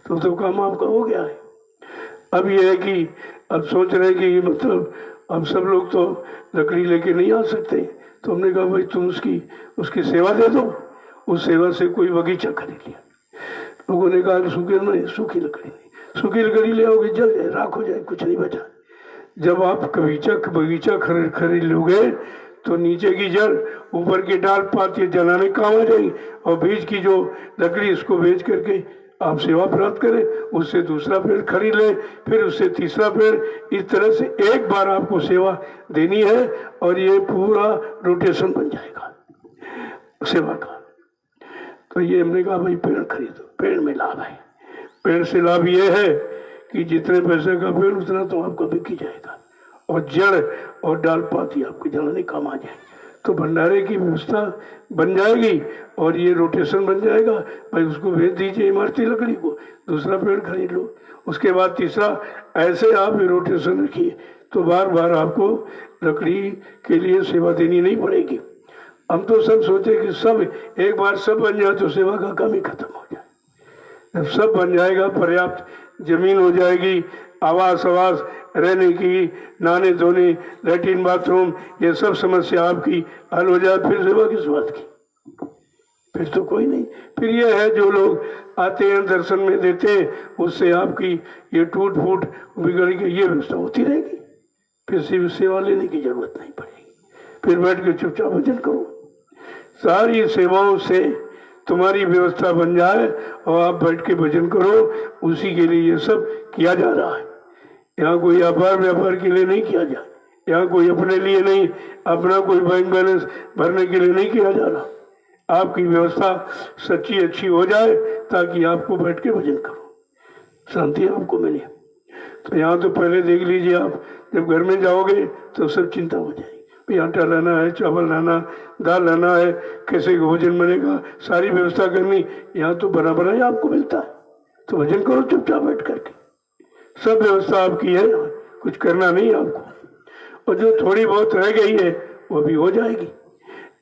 तो काम आपका हो गया है। अब ये है कि अब सोच रहे हैं कि मतलब अब सब लोग तो लकड़ी लेके नहीं आ सकते, तो हमने कहा भाई तुम उसकी सेवा दे दो। उस सेवा से कोई बगीचा खरीद लिया। लोगों ने कहा सूखी लकड़ी नहीं, सूखी लकड़ी ले आओगे जल जाए, राख हो जाए, कुछ नहीं बचा। जब आप बगीचा खरीद लोगे तो नीचे की जड़, ऊपर की डाल पात ये जलाने काम आ जाएगी, और बीच की जो लकड़ी इसको बेच करके आप सेवा प्राप्त करें, उससे दूसरा पेड़ खरीद लें, फिर उससे तीसरा पेड़, इस तरह से एक बार आपको सेवा देनी है और ये पूरा रोटेशन बन जाएगा सेवा का। तो ये हमने कहा भाई पेड़ खरीदो, पेड़ में लाभ है। पेड़ से लाभ ये है कि जितने पैसे का पेड़ उतना तो आपका बिक जाएगा, और जड़ और डाल पाती आपके जलाने काम आ जाएगी, तो भंडारे की व्यवस्था बन जाएगी और ये रोटेशन बन जाएगा। भाई उसको भेज दीजिए इमारती लकड़ी को, दूसरा पेड़ खरीद लो, उसके बाद तीसरा, ऐसे आप रोटेशन रखिए, तो बार बार आपको लकड़ी के लिए सेवा देनी नहीं पड़ेगी। हम तो सब सोचे कि सब एक बार सब बन जाए तो सेवा का काम ही खत्म हो जाए। जब सब बन जाएगा, पर्याप्त जमीन हो जाएगी, आवास रहने की, नहाने धोने, लैट्रिन बाथरूम, ये सब समस्या आपकी हल हो जाए, फिर सेवा किस बात की, फिर तो कोई नहीं। फिर ये है जो लोग आते हैं दर्शन में देते हैं, उससे आपकी ये टूट फूट बिगड़ के ये व्यवस्था होती रहेगी, फिर सिर्फ सेवा लेने की जरूरत नहीं पड़ेगी। फिर बैठ के चुपचाप भजन करो। सारी सेवाओं से तुम्हारी व्यवस्था बन जाए और आप बैठ के भजन करो, उसी के लिए ये सब किया जा रहा है। यहाँ कोई व्यापार के लिए नहीं किया जा, यहाँ कोई अपने लिए नहीं, अपना कोई बैंक बैलेंस भरने के लिए नहीं किया जा रहा। आपकी व्यवस्था सच्ची अच्छी हो जाए ताकि आपको बैठ के भजन करो, शांति आपको मिले। तो यहाँ तो पहले देख लीजिए, आप जब घर में जाओगे तो सब चिंता हो जाएगी, भाई आटा लाना है, चावल लाना, दाल लाना है, कैसे भोजन बनेगा, सारी व्यवस्था करनी। यहाँ तो बना बना ही आपको मिलता है, तो भजन करो चुपचाप बैठ करके, सब व्यवस्था आपकी है, कुछ करना नहीं आपको। और जो थोड़ी बहुत रह गई है वो भी हो जाएगी।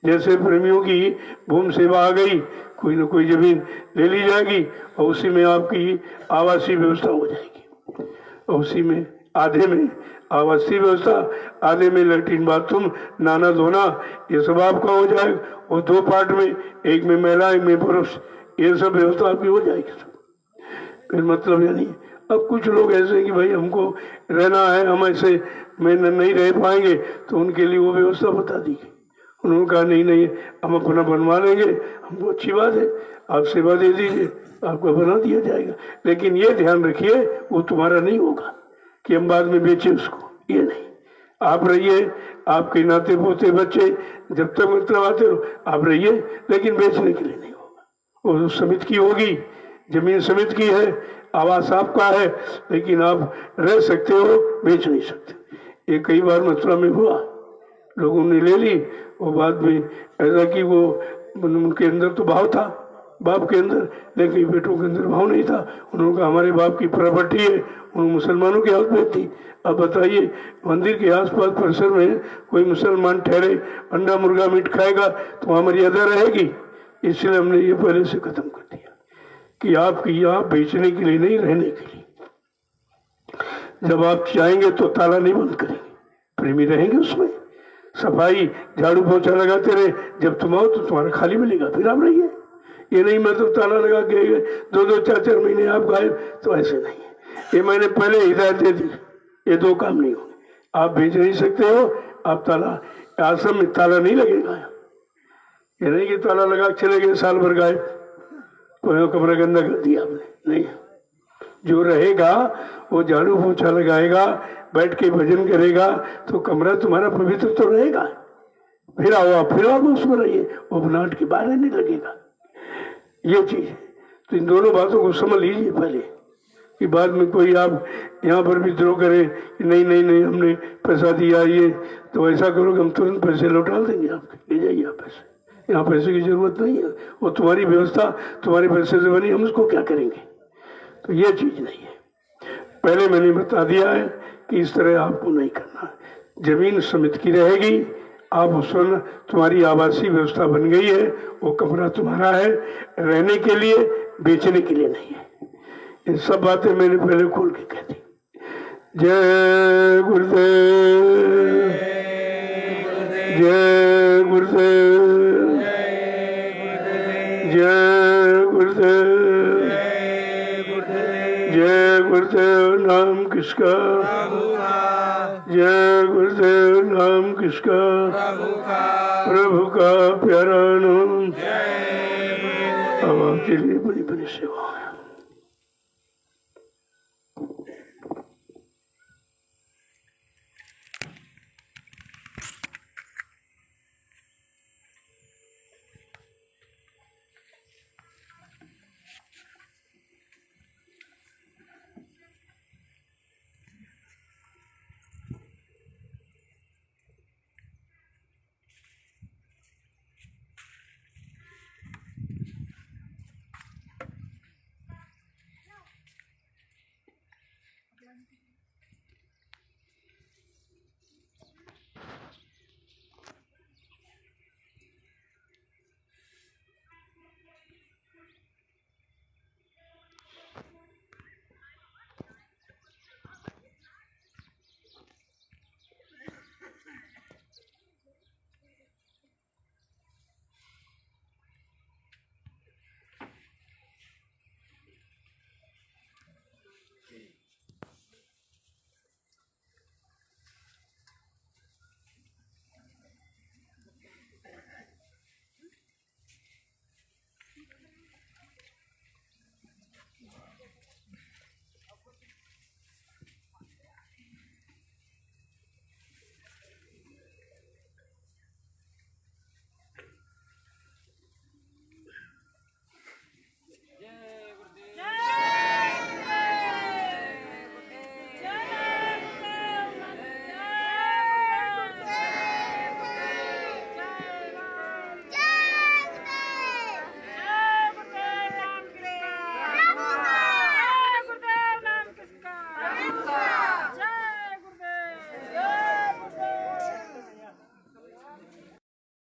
जैसे प्रेमियों की भूमि सेवा आ गई, कोई ना कोई जमीन ले ली जाएगी और उसी में आपकी आवासीय व्यवस्था हो जाएगी, और उसी में आधे में आवासीय व्यवस्था, आधे में लैट्रिन बाथरूम, नहाना धोना, ये सब आपका हो जाएगा। और 2 पार्ट में, एक में महिला एक में पुरुष, ये सब व्यवस्था आपकी हो जाएगी। फिर मतलब यानी अब कुछ लोग ऐसे हैं कि भाई हमको रहना है, हम ऐसे में नहीं रह पाएंगे, तो उनके लिए वो व्यवस्था बता दी गई। उन्होंने कहा नहीं हम अपना बनवा लेंगे, हमको अच्छी बात है, आप सेवा दे दीजिए, आपको बना दिया जाएगा। लेकिन ये ध्यान रखिए वो तुम्हारा नहीं होगा कि हम बाद में बेचे उसको, ये नहीं। आप रहिए, आपके नाते पोते बच्चे जब तक मतलब आते रहो आप रहिए, लेकिन बेचने के लिए नहीं होगा। वो समिति की होगी, जमीन समिति की है, आवास आपका है, लेकिन आप रह सकते हो, बेच नहीं सकते। ये कई बार मथुरा में हुआ, लोगों ने ले ली और बाद में ऐसा कि वो उनके अंदर तो भाव था बाप के अंदर, लेकिन बेटों के अंदर भाव नहीं था। उन्होंने कहा हमारे बाप की प्रॉपर्टी है, उन मुसलमानों की हालत में थी। अब बताइए, मंदिर के आसपास परिसर में कोई मुसलमान ठहरे, अंडा मुर्गा मीट खाएगा तो वहाँ मर्यादा रहेगी। इसलिए हमने ये पहले से खत्म कर दिया कि आपकी यहाँ बेचने के लिए नहीं, रहने के लिए। जब आप चाहेंगे तो ताला नहीं बंद करेंगे, प्रेमी रहेंगे उसमें, सफाई झाड़ू पोछा लगाते रहे। जब तुम आओ तो तुम्हारा खाली मिलेगा, फिर आप रहिए। ये नहीं मतलब ताला लगा के 2-2 4-4 महीने आप गायब, तो ऐसे नहीं है। ये मैंने पहले हिदायत दे दी, ये 2 काम नहीं होंगे। आप भेज नहीं सकते हो, आप ताला, आश्रम में ताला नहीं लगेगा। ये नहीं कि ताला लगा चले गए, साल भर गायब, तो कमरा गंदा कर दिया आपने, नहीं। जो रहेगा वो झाड़ू पोछा लगाएगा, बैठ के भजन करेगा, तो कमरा तुम्हारा पवित्र तो रहेगा। फिर आओ, फिर आप उसमें रहिए, वो बनाहट के बाहर नहीं लगेगा। ये चीज है। तो इन दोनों बातों को समझ लीजिए पहले, कि बाद में कोई आप यहाँ पर विद्रोह करे कि नहीं नहीं नहीं हमने पैसा दिया, ये तो ऐसा करोगे हम तुरंत पैसे लौटा देंगे आपके, ले जाइए आप पैसे, यहाँ पैसे की जरूरत नहीं है, वो तुम्हारी व्यवस्था तुम्हारे पैसे से बनी, हम उसको क्या करेंगे। तो ये चीज नहीं है। पहले मैंने बता दिया है कि इस तरह आपको नहीं करना है। जमीन समिति की रहेगी, आप उस पर, तुम्हारी आवासीय व्यवस्था बन गई है, वो कमरा तुम्हारा है, रहने के लिए, बेचने के लिए नहीं है। ये सब बातें मैंने पहले खोल के कह दी। जय गुरुदेव, जय गुरुदेव, जय गुरुदेव, जय गुरुदेव। नाम किसका? जय गुरुदेव। नाम किसका? प्रभु का प्यारा नाम। अब आपके लिए बड़ी बड़ी सेवा है।